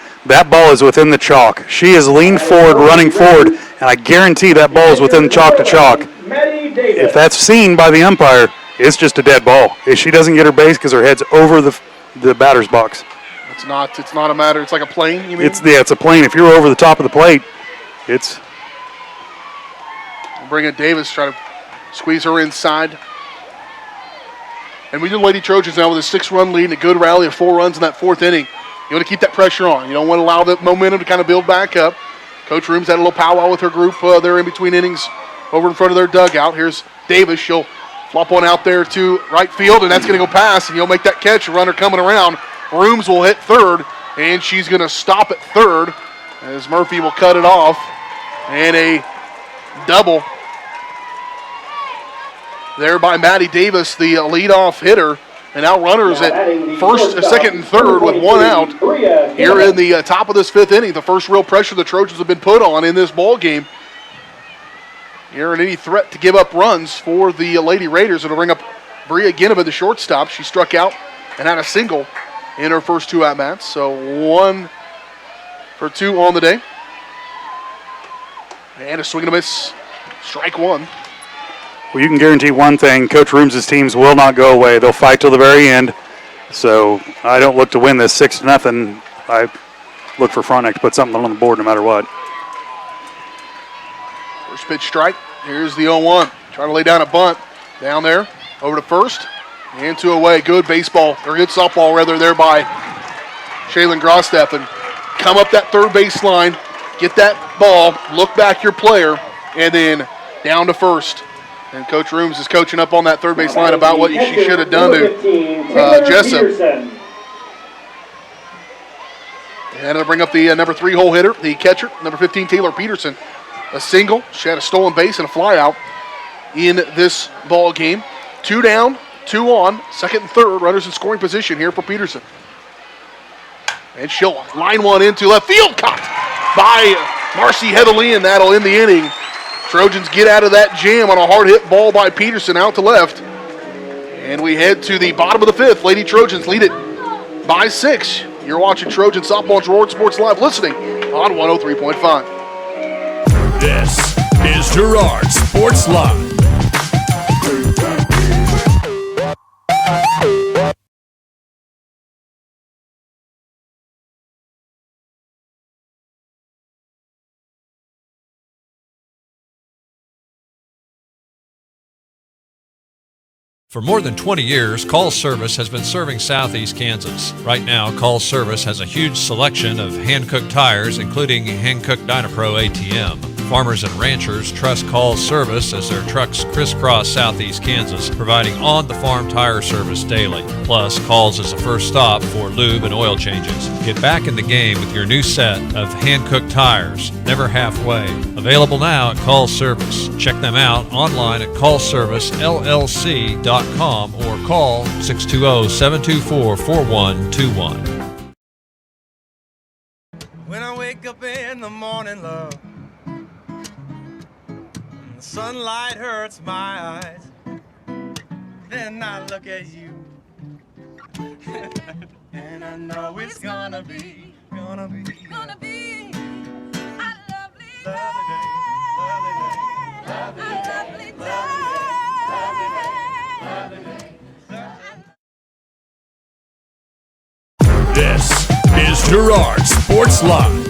S2: ball is within the chalk. She is leaned forward, running forward, and I guarantee that ball is within chalk to chalk. If that's seen by the umpire, it's just a dead ball. If she doesn't get her base because her head's over the batter's box.
S15: It's not a matter. It's like a plane, you mean?
S2: It's a plane. If you're over the top of the plate, it's...
S15: Bring in Davis, try to squeeze her inside. And we do Lady Trojans now with a 6-run lead and a good rally of 4 runs in that fourth inning. You want to keep that pressure on. You don't want to allow the momentum to kind of build back up. Coach Rooms had a little powwow with her group there in between innings over in front of their dugout. Here's Davis. She'll flop one out there to right field, and that's going to go past, and you'll make that catch. A runner coming around. Rooms will hit third, and she's going to stop at third as Murphy will cut it off. And a double there by Maddie Davis, the leadoff hitter. And now runners at first, second, and third with one out. Here in the top of this fifth inning, the first real pressure the Trojans have been put on in this ball game. Here in any threat to give up runs for the Lady Raiders. It'll bring up Bria Ginnivan, the shortstop. She struck out and had a single in her first two at-bats. So 1 for 2 on the day. And a swing and a miss. Strike one.
S2: Well, you can guarantee one thing. Coach Rooms' teams will not go away. They'll fight till the very end. So I don't look to win this 6-0. I look for Frontenac to put something on the board no matter what.
S15: First pitch strike. Here's the 0-1. Trying to lay down a bunt. Down there. Over to first. And to away. Good baseball. Or good softball, rather, there by Shaylin Grossteff. And come up that third base line. Get that ball. Look back your player. And then down to first. And Coach Rooms is coaching up on that third base line about what she should have done to Jessup. And it'll bring up the number 3 hole hitter, the catcher, number 15, Taylor Peterson. A single. She had a stolen base and a fly out in this ball game. 2 down, 2 on, second and third. Runners in scoring position here for Peterson. And she'll line one into left field. Caught by Marcy Heatherly, and that'll end the inning. Trojans get out of that jam on a hard hit ball by Peterson out to left. And we head to the bottom of the fifth. Lady Trojans lead it by 6. You're watching Trojan Softball Girard Sports Live, listening on 103.5.
S1: This is Girard Sports Live.
S7: For more than 20 years, Call Service has been serving Southeast Kansas. Right now, Call Service has a huge selection of hand-cooked tires, including hand-cooked Dynapro ATM. Farmers and ranchers trust Call Service as their trucks crisscross Southeast Kansas, providing on-the-farm tire service daily. Plus, Calls is the first stop for lube and oil changes. Get back in the game with your new set of hand-cooked tires, never halfway. Available now at Call Service. Check them out online at callservicellc.com or call 620-724-4121.
S8: When I wake up in the morning, love, the sunlight hurts my eyes, then I look at you, and I know it's gonna be a lovely day, lovely day.
S1: This is Girard Sports Live.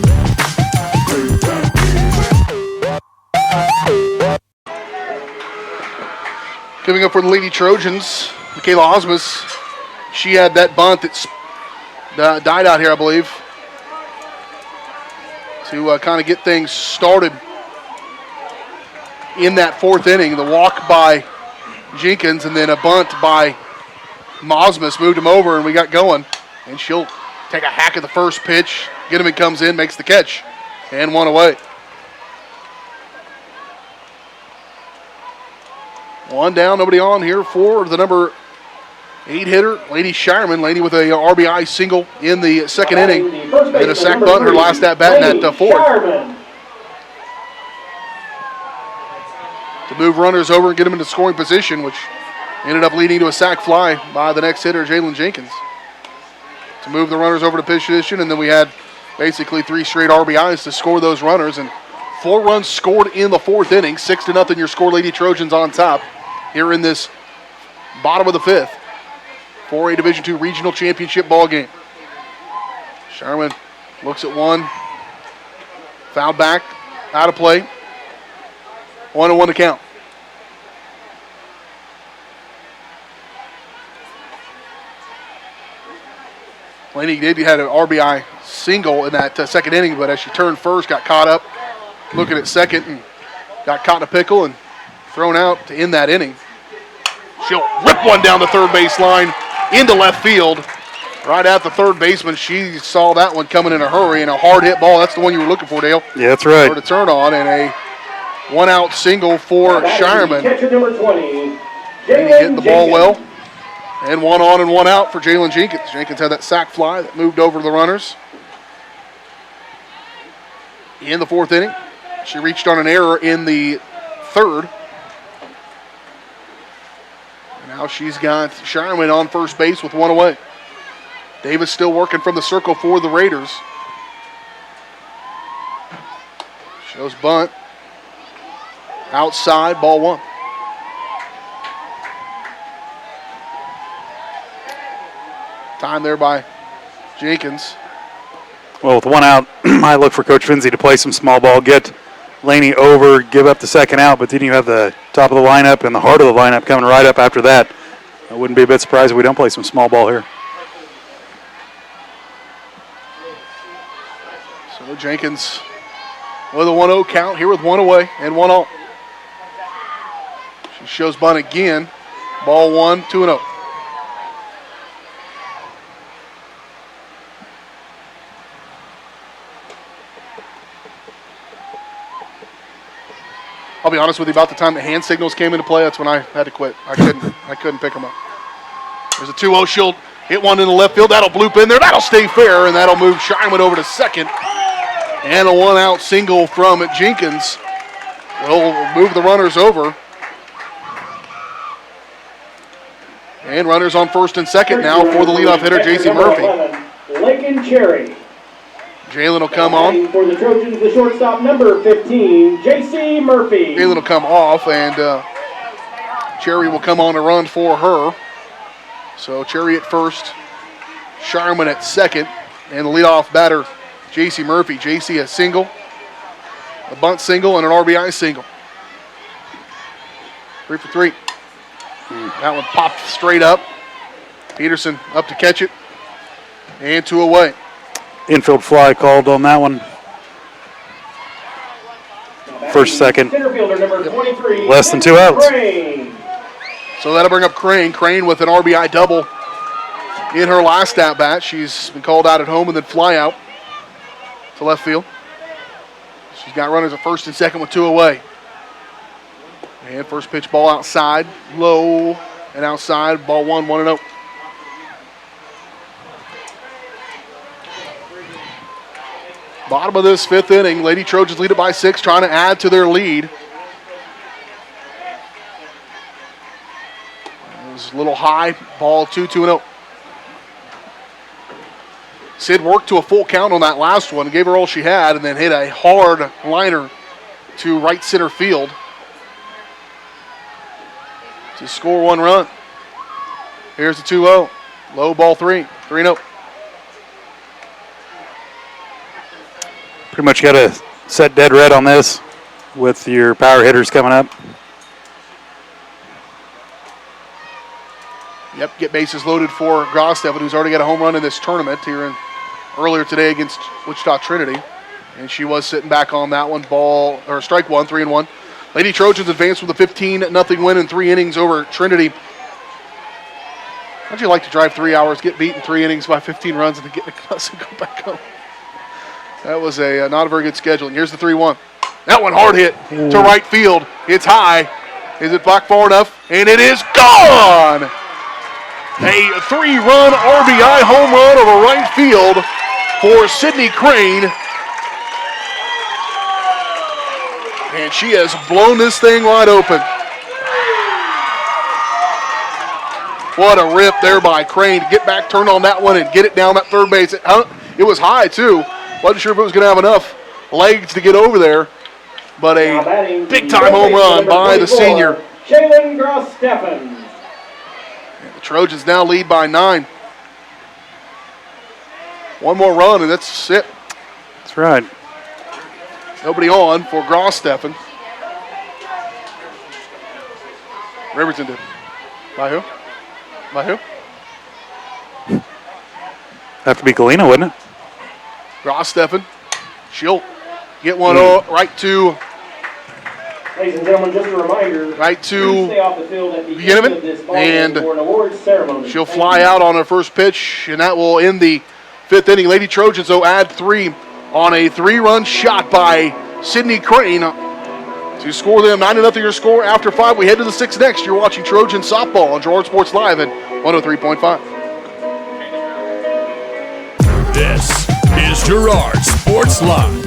S15: Coming up for the Lady Trojans, Michaela Osmus. She had that bunt that died out here, I believe, to kind of get things started in that fourth inning. The walk by Jenkins and then a bunt by Osmus moved him over, and we got going. And she'll take a hack at the first pitch. Ginnivan comes in, makes the catch, and one away. One down, nobody on here for the number 8 hitter, Lady Shireman. Lady with a RBI single in the second inning. And a sac bunt, her last at-bat in that fourth. To move runners over and get them into scoring position, which ended up leading to a sac fly by the next hitter, Jalen Jenkins. To move the runners over to position, and then we had basically 3 straight RBIs to score those runners. And 4 runs scored in the fourth inning. 6-0 your score, Lady Trojans on top here in this bottom of the fifth. 4A Division II Regional Championship ball game. Sherman looks at one. Fouled back. Out of play. 1-1 to count. Lady did had an RBI single in that second inning, but as she turned first, got caught up looking at second and got caught in a pickle and thrown out to end that inning. She'll rip one down the third base line into left field. Right at the third baseman. She saw that one coming in a hurry, and a hard hit ball. That's the one you were looking for, Dale.
S2: Yeah, that's right.
S15: For to turn on, and a one-out single for Shireman.
S6: Catcher number 20,
S15: Hitting the ball well. And one on and one out for Jalen Jenkins. Jenkins had that sack fly that moved over the runners. In the fourth inning, she reached on an error in the third. Now she's got Sherman on first base with one away. Davis still working from the circle for the Raiders. Shows bunt. Outside, ball one. Time there by Jenkins.
S2: Well, with one out, I look for Coach Finzi to play some small ball, get Laney over, give up the second out, but then you have the top of the lineup and the heart of the lineup coming right up after that. I wouldn't be a bit surprised if we don't play some small ball here.
S15: So Jenkins with a 1-0 count here with one away and 1-0. She shows bunt again. Ball one, 2-0. I'll be honest with you, about the time the hand signals came into play, that's when I had to quit. I couldn't pick them up. There's a 2-0 shield. Hit one in the left field. That'll bloop in there. That'll stay fair, and that'll move Shyman over to second. And a one-out single from Jenkins will move the runners over. And runners on first and second now for the leadoff hitter, J.C. Murphy.
S6: Lakin Cherry.
S15: Jalen will come on.
S6: For the Trojans, the shortstop, number 15, J.C. Murphy.
S15: Jalen will come off, and Cherry will come on to run for her. So Cherry at first, Sharman at second, and the leadoff batter, J.C. Murphy. J.C. a single, a bunt single, and an RBI single. 3 for 3. That one popped straight up. Peterson up to catch it, and 2 away.
S2: Infield fly called on that one. First, second. Less than 2 outs.
S15: So that'll bring up Crane. Crane with an RBI double in her last at-bat. She's been called out at home and then fly out to left field. She's got runners at first and second with 2 away. And first pitch ball outside, low and outside. Ball 1-0. Bottom of this 5th inning, Lady Trojans lead it by 6, trying to add to their lead. It was a little high, ball 2-0. Sid worked to a full count on that last one, gave her all she had, and then hit a hard liner to right center field to score 1 run. Here's the 2-0. Low ball 3-0.
S2: Pretty much got to set dead red on this with your power hitters coming up.
S15: Yep, get bases loaded for Grossteffen, who's already got a home run in this tournament here earlier today against Wichita-Trinity. And she was sitting back on that one. Strike one, 3-1. Lady Trojans advanced with a 15-0 win in 3 innings over Trinity. How'd you like to drive 3 hours, get beat in 3 innings by 15 runs, and then get in the bus and go back home? That was not a very good schedule. And here's the 3-1. That one hard hit to right field. It's high. Is it back far enough? And it is gone! A 3-run RBI home run over right field for Sydney Crane. And she has blown this thing wide open. What a rip there by Crane to get back, turn on that one, and get it down that third base. It was high, too. Wasn't sure if it was going to have enough legs to get over there, but a big-time home run by the senior.
S6: Jalen Grossteffen.
S15: The Trojans now lead by 9. 1 more run, and that's it.
S2: That's right.
S15: Nobody on for Grossteffen. Riverton did. By who? By who?
S2: Have to be Galena, wouldn't it?
S15: Grossteffen. She'll get one right to.
S6: Ladies and gentlemen, just a reminder.
S15: Right to
S6: stay off the field at the
S15: end
S6: of this ball
S15: and
S6: for an awards ceremony.
S15: She'll fly out on her first pitch, and that will end the 5th inning. Lady Trojans, though, add 3 on a 3-run shot by Sydney Crane to score them 9-0 your score after 5. We head to the 6th next. You're watching Trojan softball on Girard Sports Live at 103.5.
S1: This is Girard Sports Live.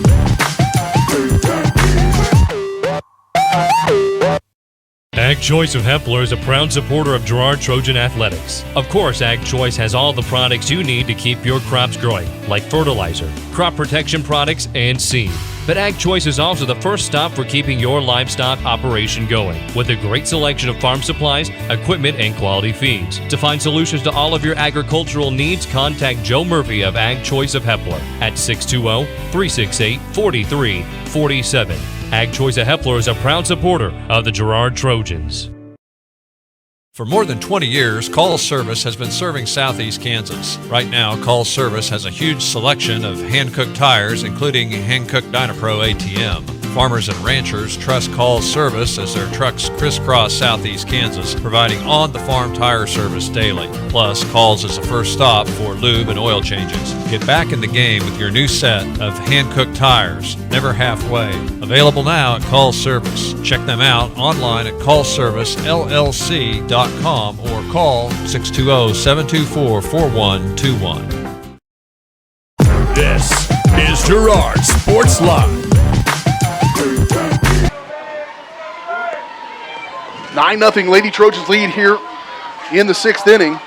S12: Ag Choice of Hepler is a proud supporter of Girard Trojan Athletics. Of course, Ag Choice has all the products you need to keep your crops growing, like fertilizer, crop protection products, and seed. But Ag Choice is also the first stop for keeping your livestock operation going, with a great selection of farm supplies, equipment, and quality feeds. To find solutions to all of your agricultural needs, contact Joe Murphy of Ag Choice of Hepler at 620-368-4347. Ag Choice of Hepler is a proud supporter of the Girard Trojans.
S7: For more than 20 years, Call Service has been serving Southeast Kansas. Right now, Call Service has a huge selection of hand-cooked tires, including hand-cooked Dynapro ATM. Farmers and ranchers trust Call Service as their trucks crisscross Southeast Kansas, providing on-the-farm tire service daily. Plus, Call's is the first stop for lube and oil changes. Get back in the game with your new set of hand-cooked tires, never halfway. Available now at Call Service. Check them out online at callservicellc.com or call 620-724-4121.
S1: This is Girard Sports Live.
S15: 9-0 Lady Trojans lead here in the 6th inning.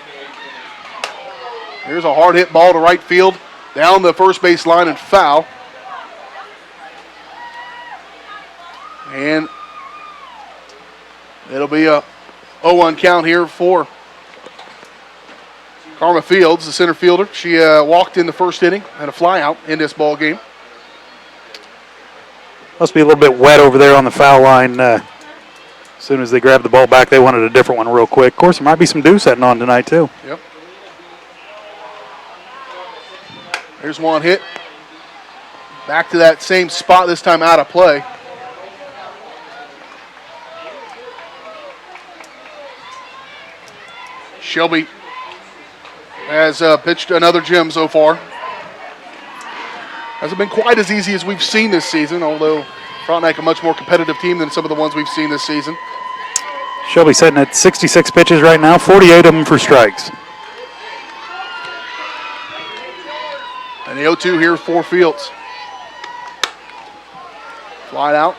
S15: Here's a hard hit ball to right field, down the first base line and foul. And it'll be a 0-1 count here for Karma Fields, the center fielder. She walked in the first inning, had a fly out in this ball game.
S2: Must be a little bit wet over there on the foul line. As soon as they grabbed the ball back, they wanted a different one real quick. Of course, there might be some dew setting on tonight, too.
S15: Yep. Here's one hit. Back to that same spot, this time out of play. Shelby has pitched another gem so far. Hasn't been quite as easy as we've seen this season, although Frontenac a much more competitive team than some of the ones we've seen this season.
S2: Shelby sitting at 66 pitches right now, 48 of them for strikes.
S15: And the 0-2 here for Fields. Flied out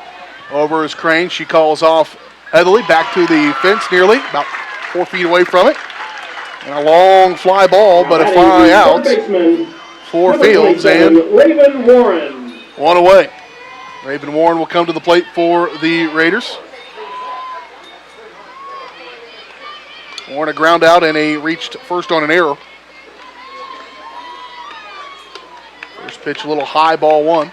S15: over his Crane. She calls off Heatherly back to the fence nearly, about 4 feet away from it. And a long fly ball, but a fly out for Fields. And
S6: Raven Warren.
S15: One away. Raven Warren will come to the plate for the Raiders. Warren a ground out and a reached first on an error. First pitch a little high, ball one.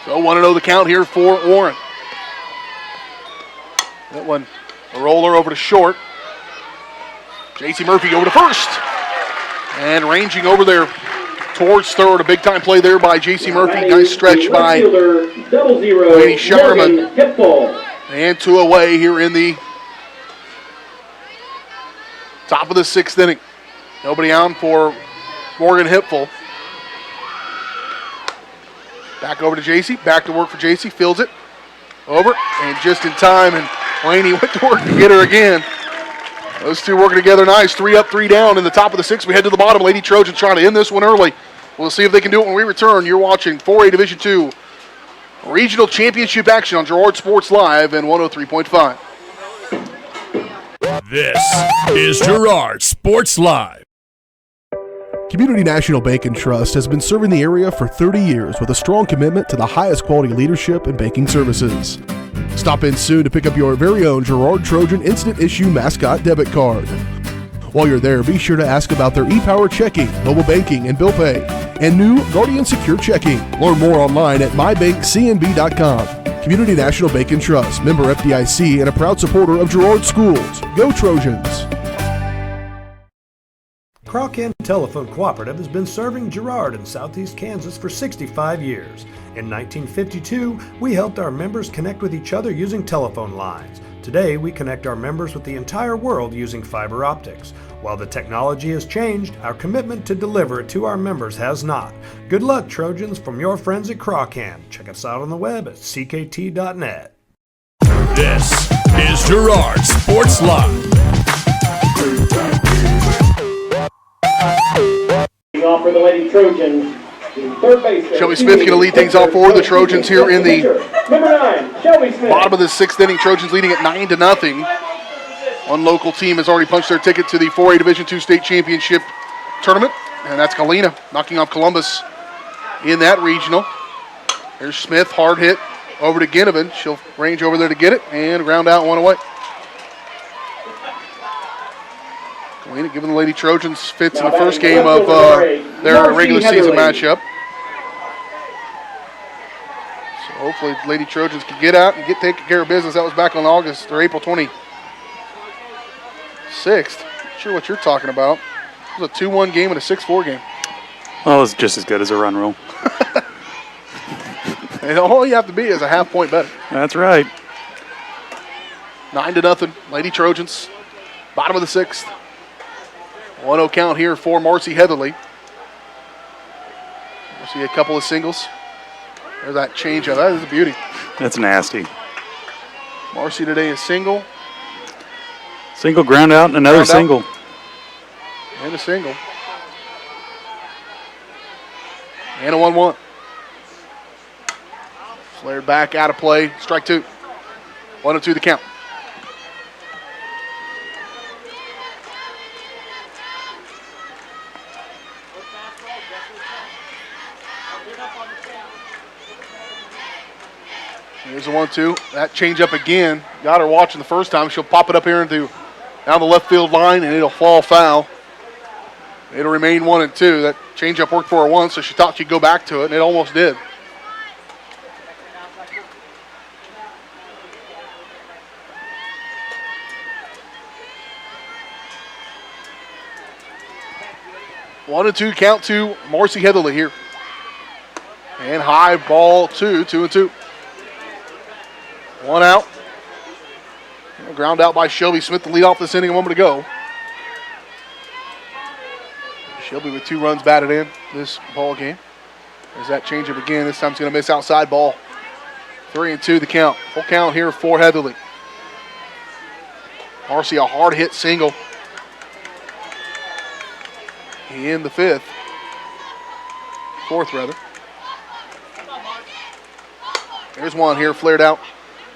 S15: So 1-0 the count here for Warren. That one, a roller over to short. J.C. Murphy over to first. And ranging over there towards third. A big-time play there by J.C. Murphy. Nice stretch by Lady Sherman. And 2 away here in the top of the 6th inning. Nobody on for Morgan Hipful. Back over to J.C. Back to work for J.C. Fields it. Over. And just in time. And Laney went to work to get her again. Those two working together nice. 3 up, 3 down in the top of the 6th. We head to the bottom. Lady Trojans trying to end this one early. We'll see if they can do it when we return. You're watching 4A Division II Regional Championship action on Girard Sports Live and 103.5.
S1: This is Girard Sports Live.
S3: Community National Bank and Trust has been serving the area for 30 years with a strong commitment to the highest quality leadership and banking services. Stop in soon to pick up your very own Girard Trojan Instant Issue Mascot Debit Card. While you're there, be sure to ask about their e-Power checking, mobile banking, and bill pay, and new Guardian Secure Checking. Learn more online at mybankcnb.com. Community National Bank and Trust, member FDIC, and a proud supporter of Girard Schools. Go Trojans!
S4: Crawcan Telephone Cooperative has been serving Girard in Southeast Kansas for 65 years. In 1952, we helped our members connect with each other using telephone lines. Today, we connect our members with the entire world using fiber optics. While the technology has changed, our commitment to deliver it to our members has not. Good luck, Trojans, from your friends at Crawcan. Check us out on the web at ckt.net.
S1: This is Girard Sports Live.
S6: Off for the Lady Trojans. Third base.
S15: Shelby Smith going to lead things off for the Trojans here in the
S6: number 9, Shelby Smith.
S15: Bottom of the 6th inning. Trojans leading at 9-0. One local team has already punched their ticket to the 4A Division II State Championship Tournament, and that's Galena knocking off Columbus in that regional. There's Smith, hard hit over to Ginnivan. She'll range over there to get it and ground out one away. Galena giving the Lady Trojans fits in the first game of their regular season matchup. So hopefully Lady Trojans can get out and take care of business. That was back on August or April 26th. Not sure what you're talking about. It was a 2-1 game and a 6-4 game.
S2: Well, it's just as good as a run rule.
S15: And all you have to be is a half point better.
S2: That's right.
S15: 9-0, Lady Trojans. Bottom of the 6th. 1-0 count here for Marcy Heatherly. We'll see a couple of singles. There's that changeup. That is a beauty.
S2: That's nasty.
S15: Marcy today is single.
S2: Single, ground out, and another single.
S15: And a single. And a 1-1. Flared back, out of play. Strike 2. 1-2 the count. Here's a 1-2. That change up again. Got her watching the first time. She'll pop it up here down the left field line, and it'll fall foul. It'll remain 1-2. That change up worked for her once, so she thought she'd go back to it, and it almost did. One and 2 count to Marcy Heatherly here. And high ball 2-2. 1 out. Ground out by Shelby Smith to lead off this inning a moment ago. Shelby with 2 runs batted in this ball game. There's that changeup again. This time it's going to miss outside ball. 3-2 the count. Full count here for Heatherly. Marcy a hard hit single. In the 4th rather. There's one here, flared out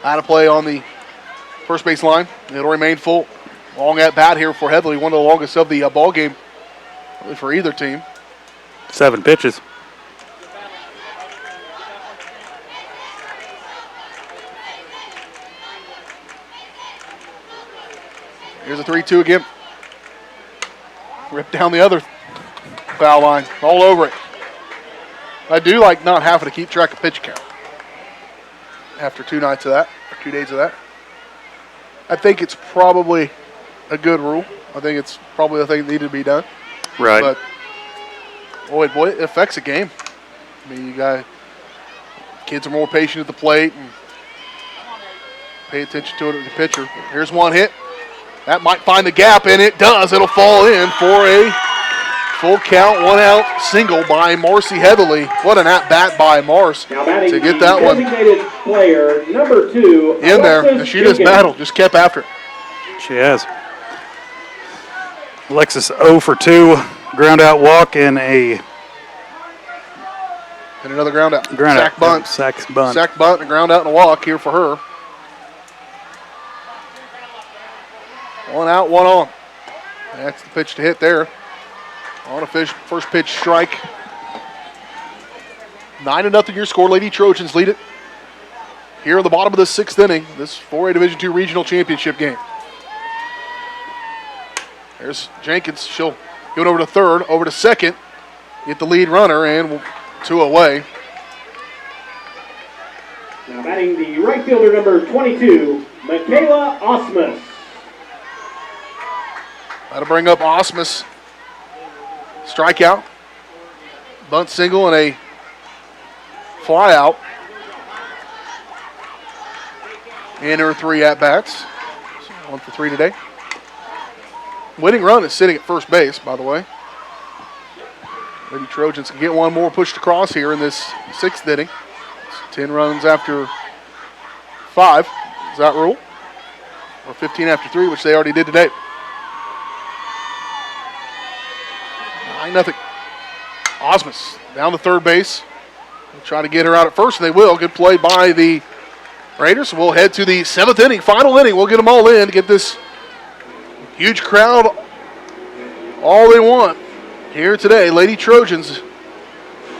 S15: of play on the first base line. It'll remain full. Long at bat here for Heatherly, one of the longest of the ball game really for either team.
S2: 7 pitches.
S15: Here's a 3-2 again. Ripped down the other foul line, all over it. I do like not having to keep track of pitch count after 2 nights of that, or 2 days of that. I think it's probably a good rule. I think it's probably the thing that needed to be done.
S2: Right.
S15: But boy, it affects a game. I mean, kids are more patient at the plate and pay attention to it as a pitcher. Here's one hit. That might find the gap, and it does. It'll fall in for a full count, 1 out single by Marcy Heatherly. What an at-bat by Mars to get that one
S6: player, number 2,
S15: in there. And she just battled, just kept after it.
S2: She has. Alexis 0 for 2, ground out walk, and
S15: another ground out.
S2: Sack bunt. Sack
S15: bunt, and a ground out and a walk here for her. 1 out, 1 on. That's the pitch to hit there. On a first pitch strike. 9-0 your score. Lady Trojans lead it here in the bottom of the 6th inning, this 4A Division II Regional Championship game. There's Jenkins. She'll give it over to third, over to second. Get the lead runner, and 2 away.
S6: Now batting the right fielder, number 22, Michaela Osmus.
S15: That'll bring up Osmus. Strikeout. Bunt single and a fly out. In her 3 at-bats. 1 for 3 today. Winning run is sitting at first base, by the way. Lady Trojans can get one more pushed across here in this 6th inning. It's 10 runs after 5. Does that rule? Or 15 after 3, which they already did today. 9-0. Osmus down to third base. They'll try to get her out at first, and they will. Good play by the Raiders. We'll head to the 7th inning, final inning. We'll get them all in to get this huge crowd all they want here today. Lady Trojans.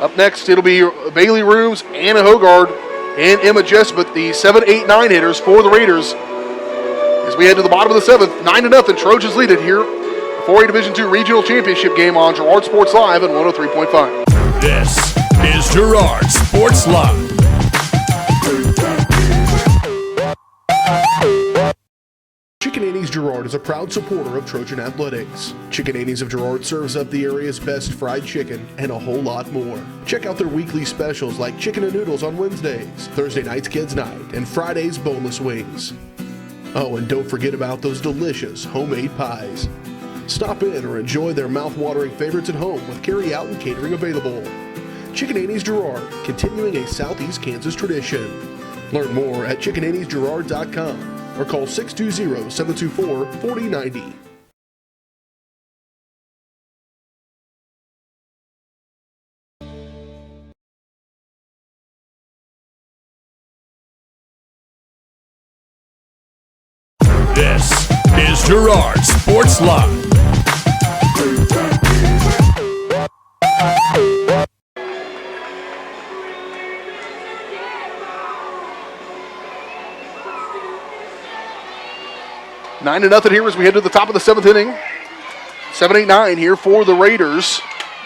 S15: Up next, it'll be Bailey Rooms, Anna Hogard, and Emma Jessup, the 7, 8, 9 hitters for the Raiders. As we head to the bottom of the 7th, 9-0, Trojans lead it here. 4A Division II Regional Championship game on Girard Sports Live at 103.5.
S1: This is Girard Sports Live.
S3: Chicken Annie's Girard is a proud supporter of Trojan Athletics. Chicken Annie's of Girard serves up the area's best fried chicken and a whole lot more. Check out their weekly specials like chicken and noodles on Wednesdays, Thursday night's kids' night, and Friday's boneless wings. Oh, and don't forget about those delicious homemade pies. Stop in or enjoy their mouth-watering favorites at home with carry-out and catering available. Chicken Annie's Girard, continuing a Southeast Kansas tradition. Learn more at chickenanniesgirard.com or call 620-724-4090.
S1: This is Girard Sports Live.
S15: Nine to nothing here as we head to the top of the 7th inning. 7-8-9 here for the Raiders.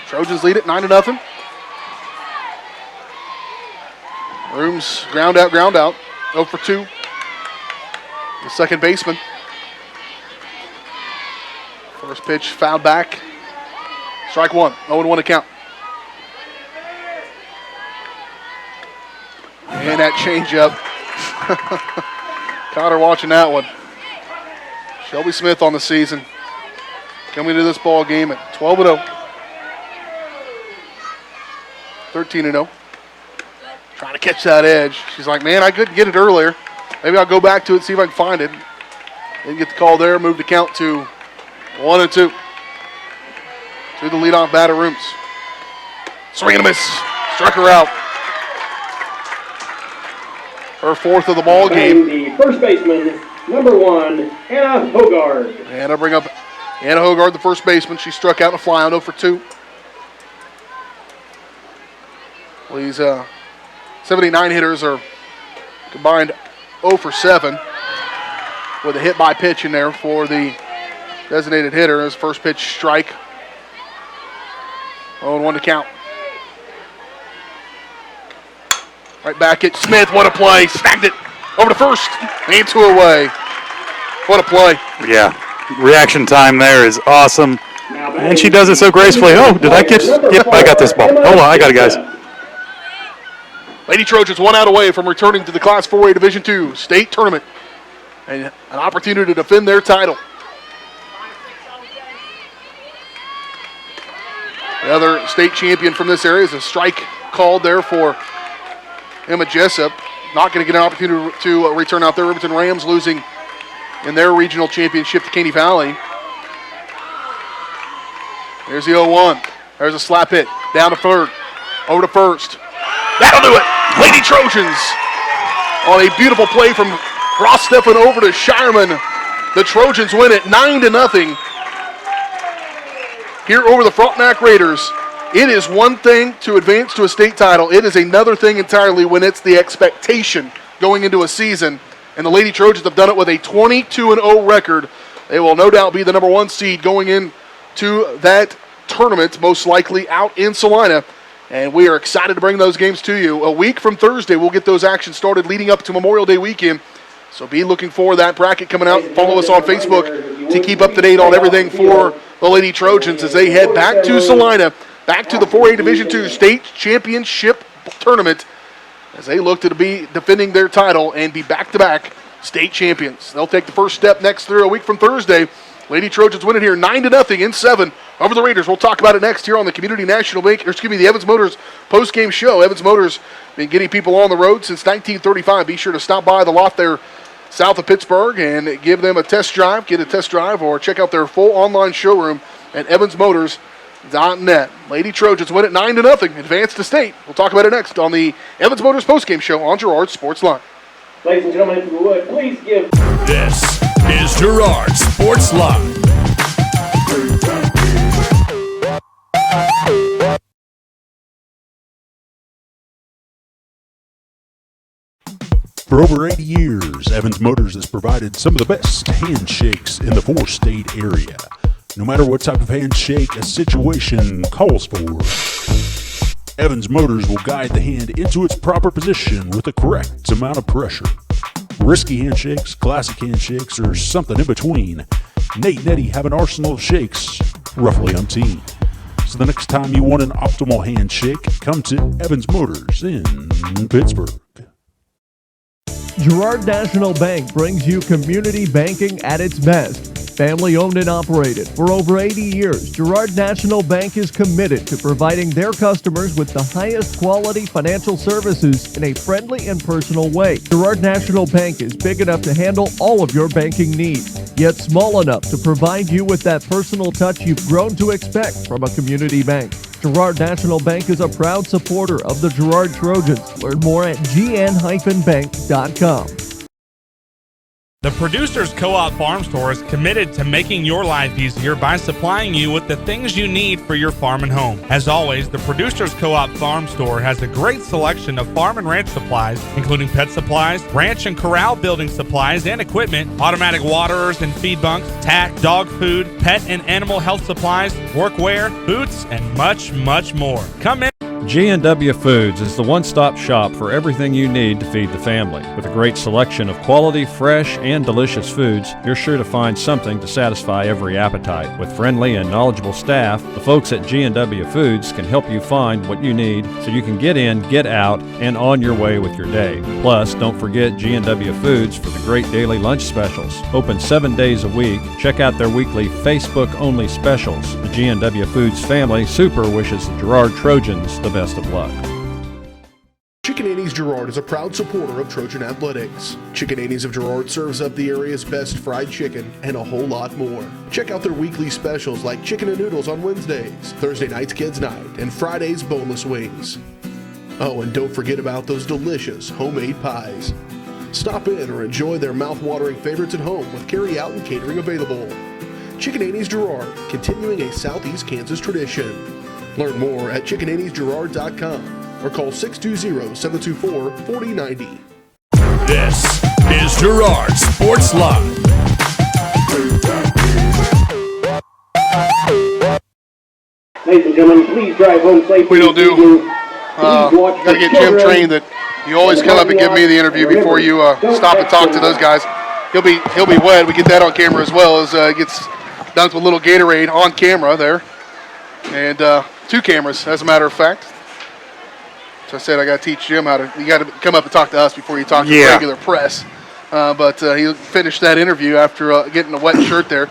S15: Trojans lead it 9-0. Rooms ground out. 0 for 2. The second baseman. First pitch fouled back. Strike 1. 0-1 to count. And that changeup. Connor watching that one. Shelby Smith on the season. Coming into this ball game at 12-0. 13-0. Trying to catch that edge. She's like, man, I couldn't get it earlier. Maybe I'll go back to it, see if I can find it. Didn't get the call there. Move the count to 1-2. To the leadoff batter, Rooms. Swing and a miss. Struck her out. Her 4th of the ball game.
S6: The first baseman, number 1, Anna Hogard.
S15: And I bring up Anna Hogard, the first baseman. She struck out in a fly on 0 for 2. Well, these 79 hitters are combined 0 for 7 with a hit by pitch in there for the designated hitter. His first pitch strike. 0-1 to count. Right back at Smith. What a play. Snagged it over to first and 2 away. What a play.
S2: Yeah. Reaction time there is awesome. And she does it so gracefully. Oh, did I get? Yep, I got this ball. Hold on, I got it, guys.
S15: Lady Trojans 1 out away from returning to the Class 4A Division II state tournament and an opportunity to defend their title. The other state champion from this area is a strike called there for Emma Jessup. Not going to get an opportunity to return out there. Riverton Rams losing in their regional championship to Caney Valley. There's the 0-1. There's a slap hit. Down to third. Over to first. That'll do it. Lady Trojans on a beautiful play from Ross Stephan over to Shireman. The Trojans win it 9-0 here over the Frontenac Raiders. It is one thing to advance to a state title. It is another thing entirely when it's the expectation going into a season. And the Lady Trojans have done it with a 22-0 record. They will no doubt be the number 1 seed going into that tournament, most likely out in Salina. And we are excited to bring those games to you. A week from Thursday, we'll get those actions started leading up to Memorial Day weekend. So be looking for that bracket coming out. Follow us on Facebook to keep up to date on everything for the Lady Trojans as they head back to Salina, back to the 4A Division II State Championship Tournament as they look to be defending their title and be back-to-back state champions. They'll take the first step next a week from Thursday. Lady Trojans win it here 9-0 in 7 over the Raiders. We'll talk about it next here on the Community National Bank, the Evans Motors post-game show. Evans Motors been getting people on the road since 1935. Be sure to stop by the lot there south of Pittsburgh and give them a test drive, or check out their full online showroom at evansmotors.net. Lady Trojans win it 9-0, advance to state. We'll talk about it next on the Evans Motors post-game show on Girard Sports Line.
S6: Ladies and gentlemen, if you would, please give.
S1: This is Girard Sports Line.
S14: For over 80 years, Evans Motors has provided some of the best handshakes in the four-state area. No matter what type of handshake a situation calls for, Evans Motors will guide the hand into its proper position with the correct amount of pressure. Risky handshakes, classic handshakes, or something in between, Nate and Eddie have an arsenal of shakes, roughly umpteen. So the next time you want an optimal handshake, come to Evans Motors in Pittsburgh.
S9: Girard National Bank brings you community banking at its best. Family owned and operated for over 80 years, Girard National Bank is committed to providing their customers with the highest quality financial services in a friendly and personal way. Girard National Bank is big enough to handle all of your banking needs, yet small enough to provide you with that personal touch you've grown to expect from a community bank. Girard National Bank is a proud supporter of the Girard Trojans. Learn more at gn-bank.com.
S13: The Producers Co-op Farm Store is committed to making your life easier by supplying you with the things you need for your farm and home. As always, the Producers Co-op Farm Store has a great selection of farm and ranch supplies, including pet supplies, ranch and corral building supplies and equipment, automatic waterers and feed bunks, tack, dog food, pet and animal health supplies, workwear, boots, and much, much more. Come in.
S7: G&W Foods is the one-stop shop for everything you need to feed the family. With a great selection of quality, fresh, and delicious foods, you're sure to find something to satisfy every appetite. With friendly and knowledgeable staff, the folks at G&W Foods can help you find what you need so you can get in, get out, and on your way with your day. Plus, don't forget G&W Foods for the great daily lunch specials. Open 7 days a week. Check out their weekly Facebook-only specials. The G&W Foods family super wishes the Girard Trojans the best of luck.
S3: Chicken Annie's Girard is a proud supporter of Trojan Athletics. Chicken Annie's of Girard serves up the area's best fried chicken and a whole lot more. Check out their weekly specials like chicken and noodles on Wednesdays, Thursday night's kids' night, and Friday's boneless wings. Oh, and don't forget about those delicious homemade pies. Stop in or enjoy their mouth-watering favorites at home with carry-out and catering available. Chicken Annie's Girard, continuing a Southeast Kansas tradition. Learn more at chickenanniesgirard.com or call 620-724-4090.
S1: This is Girard Sports Line.
S6: Ladies and gentlemen, please drive home safely.
S15: We don't do. Got to get Jim trained that you always come up and give me the interview before you stop and talk to those guys. He'll be wet. We get that on camera as well as gets dunked with a little Gatorade on camera there, and 2 cameras as a matter of fact. So I said I got to teach Jim how to. You got to come up and talk to us before you talk to the regular press. But he finished that interview after getting a wet shirt there.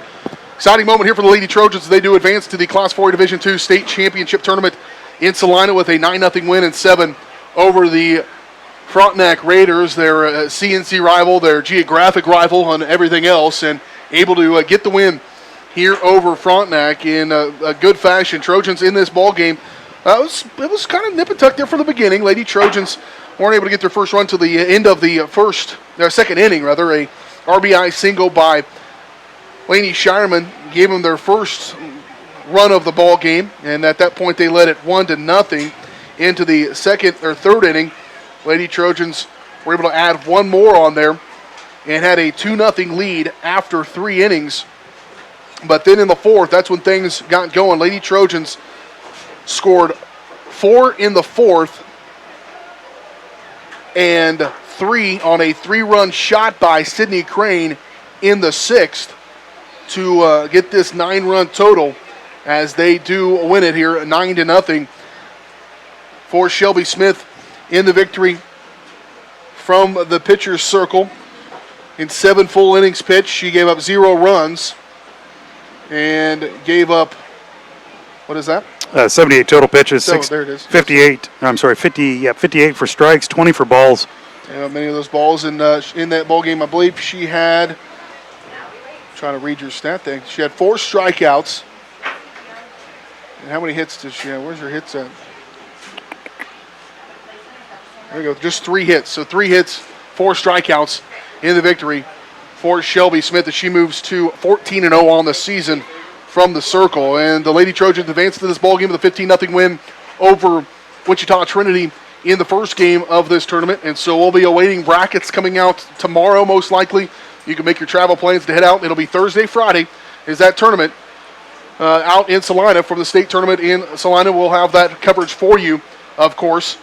S15: Exciting moment here for the Lady Trojans. They do advance to the Class 4 Division II State Championship Tournament in Salina with a 9-0 win in 7 over the Frontenac Raiders, their CNC rival, their geographic rival, and everything else, and able to get the win here over Frontenac in a good fashion. Trojans in this ball game. It was kind of nip and tuck there from the beginning. Lady Trojans weren't able to get their first run to the end of the second inning, rather. A RBI single by Laney Shireman gave them their first run of the ball game, and at that point they led it 1-0 into the second or third inning. Lady Trojans were able to add one more on there and had a 2-0 lead after 3 innings. But then in the fourth, that's when things got going. Lady Trojans scored 4 in the fourth and 3 on a 3-run shot by Sidney Crane in the sixth to get this 9-run total as they do win it here 9-0 for Shelby Smith in the victory from the pitcher's circle. in 7 full innings pitched. She gave up 0 runs and gave up, what is that?
S2: 78 total pitches.
S15: So, there it is.
S2: 58 for strikes, 20 for balls.
S15: Many of those balls in that ball game. I believe she had, I'm trying to read your stat thing. She had 4 strikeouts. And how many hits does she have? Where's her hits at? There we go. Just 3 hits. So 3 hits, 4 strikeouts in the victory for Shelby Smith, as she moves to 14-0 on the season from the circle. And the Lady Trojans advanced to this ball game with a 15-0 win over Wichita-Trinity in the first game of this tournament. And so we'll be awaiting brackets coming out tomorrow, most likely. You can make your travel plans to head out. It'll be Thursday, Friday is that tournament out in Salina from the state tournament in Salina. We'll have that coverage for you, of course,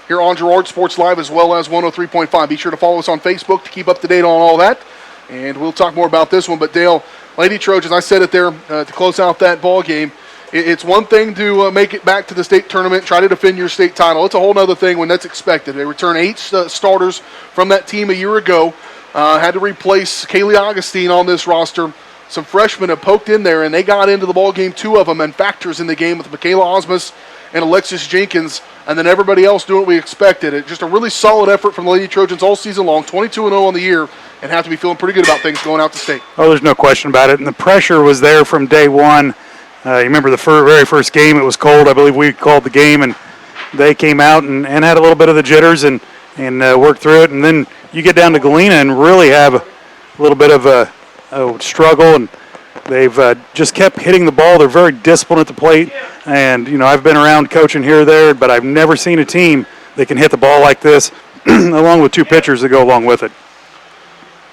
S15: here on Girard Sports Live, as well as 103.5. Be sure to follow us on Facebook to keep up to date on all that. And we'll talk more about this one. But Dale, Lady Trojans, I said it there to close out that ball game. It's one thing to make it back to the state tournament, try to defend your state title. It's a whole other thing when that's expected. They return 8 starters from that team a year ago. Had to replace Kaylee Augustine on this roster. Some freshmen have poked in there, and they got into the ball game, 2 of them, and factors in the game with Michaela Osmus and Alexis Jenkins, and then everybody else doing what we expected. Just a really solid effort from the Lady Trojans all season long, 22-0 on the year, and have to be feeling pretty good about things going out to state.
S2: Oh, there's no question about it, and the pressure was there from day one. You remember the very first game, it was cold. I believe we called the game, and they came out and had a little bit of the jitters and worked through it. And then you get down to Galena and really have a little bit of a struggle, and they've just kept hitting the ball. They're very disciplined at the plate. And, I've been around coaching here or there, but I've never seen a team that can hit the ball like this, along with 2 pitchers that go along with it.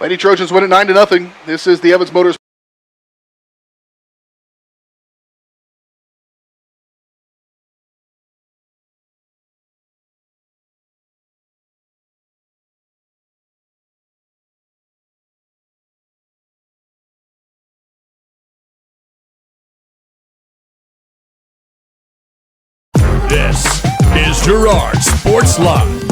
S15: Lady Trojans win it 9-0. This is the Evans Motors.
S1: This is Girard Sports Live.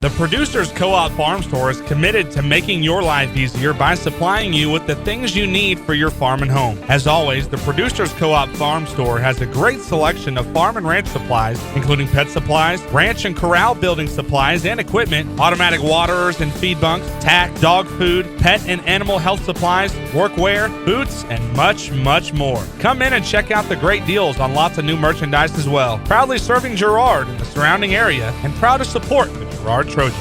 S13: The Producers Co-op Farm Store is committed to making your life easier by supplying you with the things you need for your farm and home. As always, the Producers Co-op Farm Store has a great selection of farm and ranch supplies, including pet supplies, ranch and corral building supplies and equipment, automatic waterers and feed bunks, tack, dog food, pet and animal health supplies, workwear, boots, and much, much more. Come in and check out the great deals on lots of new merchandise as well. Proudly serving Girard and the surrounding area, and proud to support the Girard Trojans.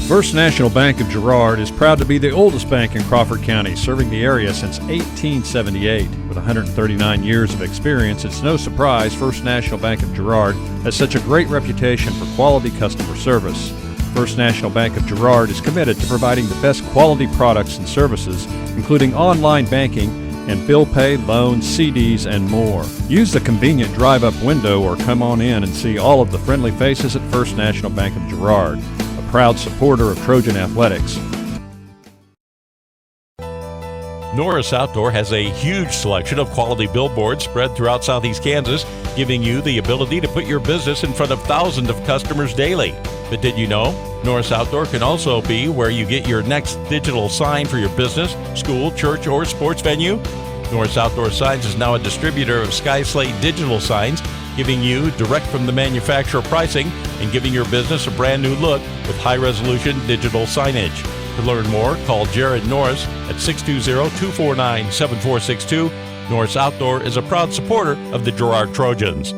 S7: First National Bank of Girard is proud to be the oldest bank in Crawford County, serving the area since 1878. With 139 years of experience, it's no surprise First National Bank of Girard has such a great reputation for quality customer service. First National Bank of Girard is committed to providing the best quality products and services, including online banking and bill pay, loans, CDs, and more. Use the convenient drive-up window or come on in and see all of the friendly faces at First National Bank of Girard, a proud supporter of Trojan athletics.
S5: Norris Outdoor has a huge selection of quality billboards spread throughout southeast Kansas, giving you the ability to put your business in front of thousands of customers daily. But did you know? Norris Outdoor can also be where you get your next digital sign for your business, school, church, or sports venue. Norris Outdoor Signs is now a distributor of Sky Slate digital signs, giving you direct from the manufacturer pricing and giving your business a brand new look with high-resolution digital signage. To learn more, call Jared Norris at 620-249-7462. Norris Outdoor is a proud supporter of the Girard Trojans.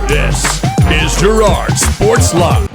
S1: This is Girard Sports Live.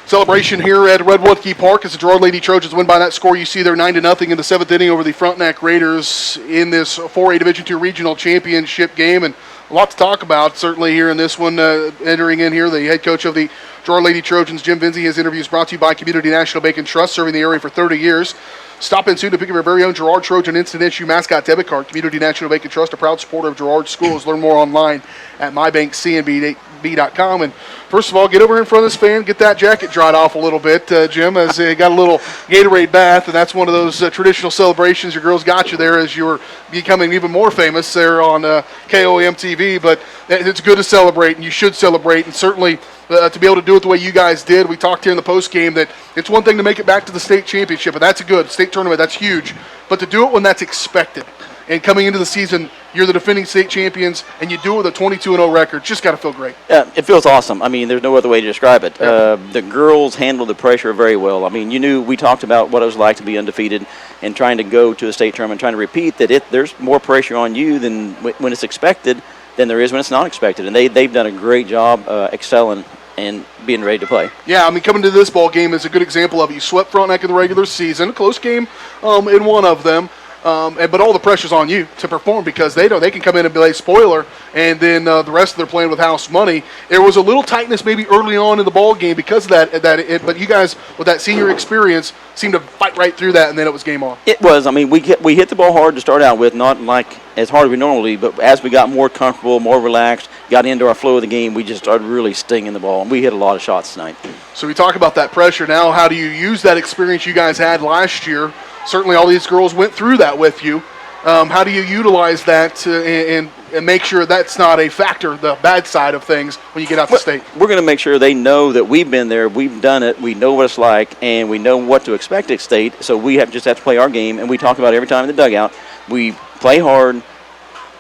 S15: Celebration here at Redwood Key Park as the Girard Lady Trojans win by that score you see there, 9-0 in the 7th inning over the Frontenac Raiders in this 4A Division II Regional Championship game. And a lot to talk about, certainly, here in this one. Entering in here, the head coach of the Girard Lady Trojans, Jim Vinzi. His interview is brought to you by Community National Bank and Trust, serving the area for 30 years. Stop in soon to pick up your very own Girard Trojan Instant Issue mascot debit card. Community National Bank and Trust, a proud supporter of Girard schools. Learn more online at mybankcnb.com. WSB.com. And first of all, get over here in front of this fan, get that jacket dried off a little bit, Jim, as they got a little Gatorade bath, and that's one of those traditional celebrations your girls got you there as you were becoming even more famous there on KOAM TV. But it's good to celebrate, and you should celebrate, and certainly to be able to do it the way you guys did. We talked here in the post game that it's one thing to make it back to the state championship, and that's a good state tournament. That's huge. But to do it when that's expected, and coming into the season, you're the defending state champions, and you do it with a 22-0 record, just got to feel great.
S16: Yeah, it feels awesome. I mean, there's no other way to describe it. The girls handled the pressure very well. I mean, we talked about what it was like to be undefeated and trying to go to a state tournament, trying to repeat that there's more pressure on you than when it's expected than there is when it's not expected. And they've done a great job excelling and being ready to play. Yeah, I mean, coming to this ball game is a good example of it. You swept Frontenac in the regular season, a close game in one of them. But all the pressure's on you to perform because they know they can come in and be a spoiler, and then the rest of their playing with house money. There was a little tightness maybe early on in the ball game because of that. But you guys with that senior experience seemed to fight right through that, and then it was game on. It was. I mean, we hit the ball hard to start out with, not like as hard as we normally do, but as we got more comfortable, more relaxed, got into our flow of the game, we just started really stinging the ball, and we hit a lot of shots tonight. So we talk about that pressure now. How do you use that experience you guys had last year? Certainly all these girls went through that with you. How do you utilize that and make sure that's not a factor, the bad side of things, when you get out to state? We're going to make sure they know that we've been there, we've done it, we know what it's like, and we know what to expect at state. So we just have to play our game, and we talk about it every time in the dugout. We play hard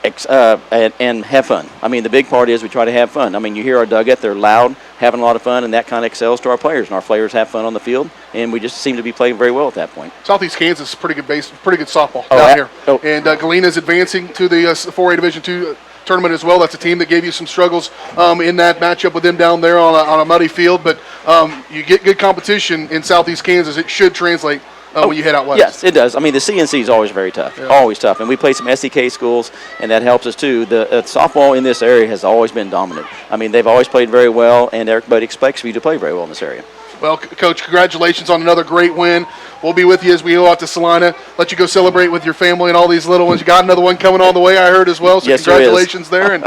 S16: and have fun. I mean, the big part is we try to have fun. I mean, you hear our dugout, they're loud, having a lot of fun, and that kind of excels to our players. And our players have fun on the field, and we just seem to be playing very well at that point. Southeast Kansas is pretty good softball down here. And Galena's advancing to the 4A Division II tournament as well. That's a team that gave you some struggles in that matchup with them down there on a muddy field. But you get good competition in Southeast Kansas. It should translate when you head out west. Yes, it does. I mean, the CNC is always very tough, always tough. And we play some SEK schools, and that helps us too. The softball in this area has always been dominant. I mean, they've always played very well, and everybody expects you to play very well in this area. Well, Coach, congratulations on another great win. We'll be with you as we go out to Salina. Let you go celebrate with your family and all these little ones. You got another one coming on the way, I heard as well. So yes, congratulations there. And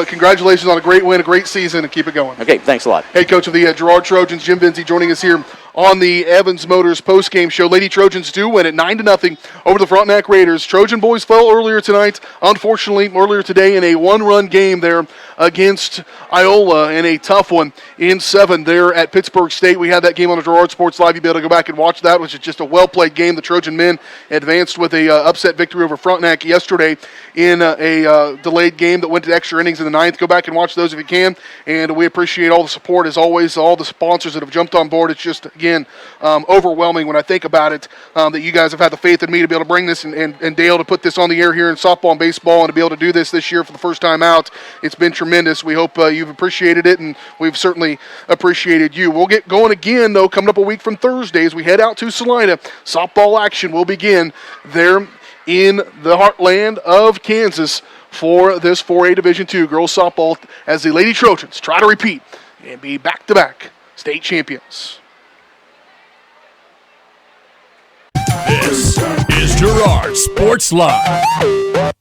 S16: congratulations on a great win, a great season, and keep it going. Okay, thanks a lot. Hey, Coach of the Girard Trojans, Jim Vinci, joining us here on the Evans Motors postgame show. Lady Trojans do win at 9-0 over the Frontenac Raiders. Trojan boys fell earlier tonight, unfortunately, earlier today in a one-run game there against Iola in a tough one in 7 there at Pittsburgh State. We had that game on the Girard Sports Live. You'll be able to go back and watch that, which is just a well-played game. The Trojan men advanced with a upset victory over Frontenac yesterday in a delayed game that went to extra innings in the 9th. Go back and watch those if you can, and we appreciate all the support as always, all the sponsors that have jumped on board. It's just, again, overwhelming when I think about it, that you guys have had the faith in me to be able to bring this and Dale to put this on the air here in softball and baseball and to be able to do this year for the first time out. It's been tremendous. We hope you've appreciated it, and we've certainly appreciated you. We'll get going again, though, coming up a week from Thursday as we head out to Salina. Softball action will begin there in the heartland of Kansas for this 4A Division II girls softball as the Lady Trojans try to repeat and be back-to-back state champions.
S1: This is Girard Sports Live.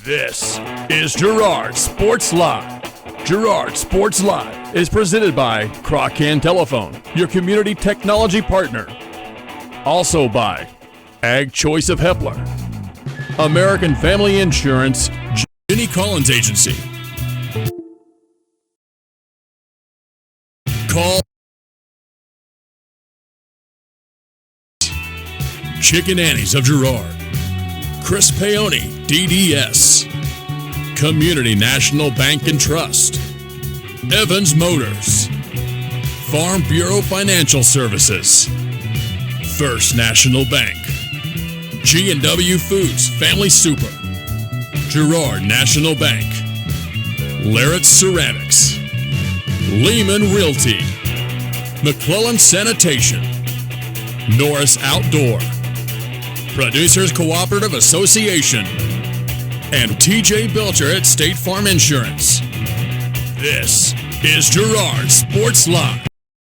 S1: This is Girard Sports Live. Girard Sports Live is presented by Crocan Telephone, your community technology partner. Also by Ag Choice of Hepler, American Family Insurance, Jenny Collins Agency. Call Chicken Annie's of Girard, Chris Paoni, DDS, Community National Bank and Trust, Evans Motors, Farm Bureau Financial Services, First National Bank, G&W Foods Family Super, Girard National Bank, Larrett Ceramics, Lehman Realty, McClellan Sanitation, Norris Outdoor, Producers Cooperative Association, and TJ Belcher at State Farm Insurance. This is Girard Sports Live.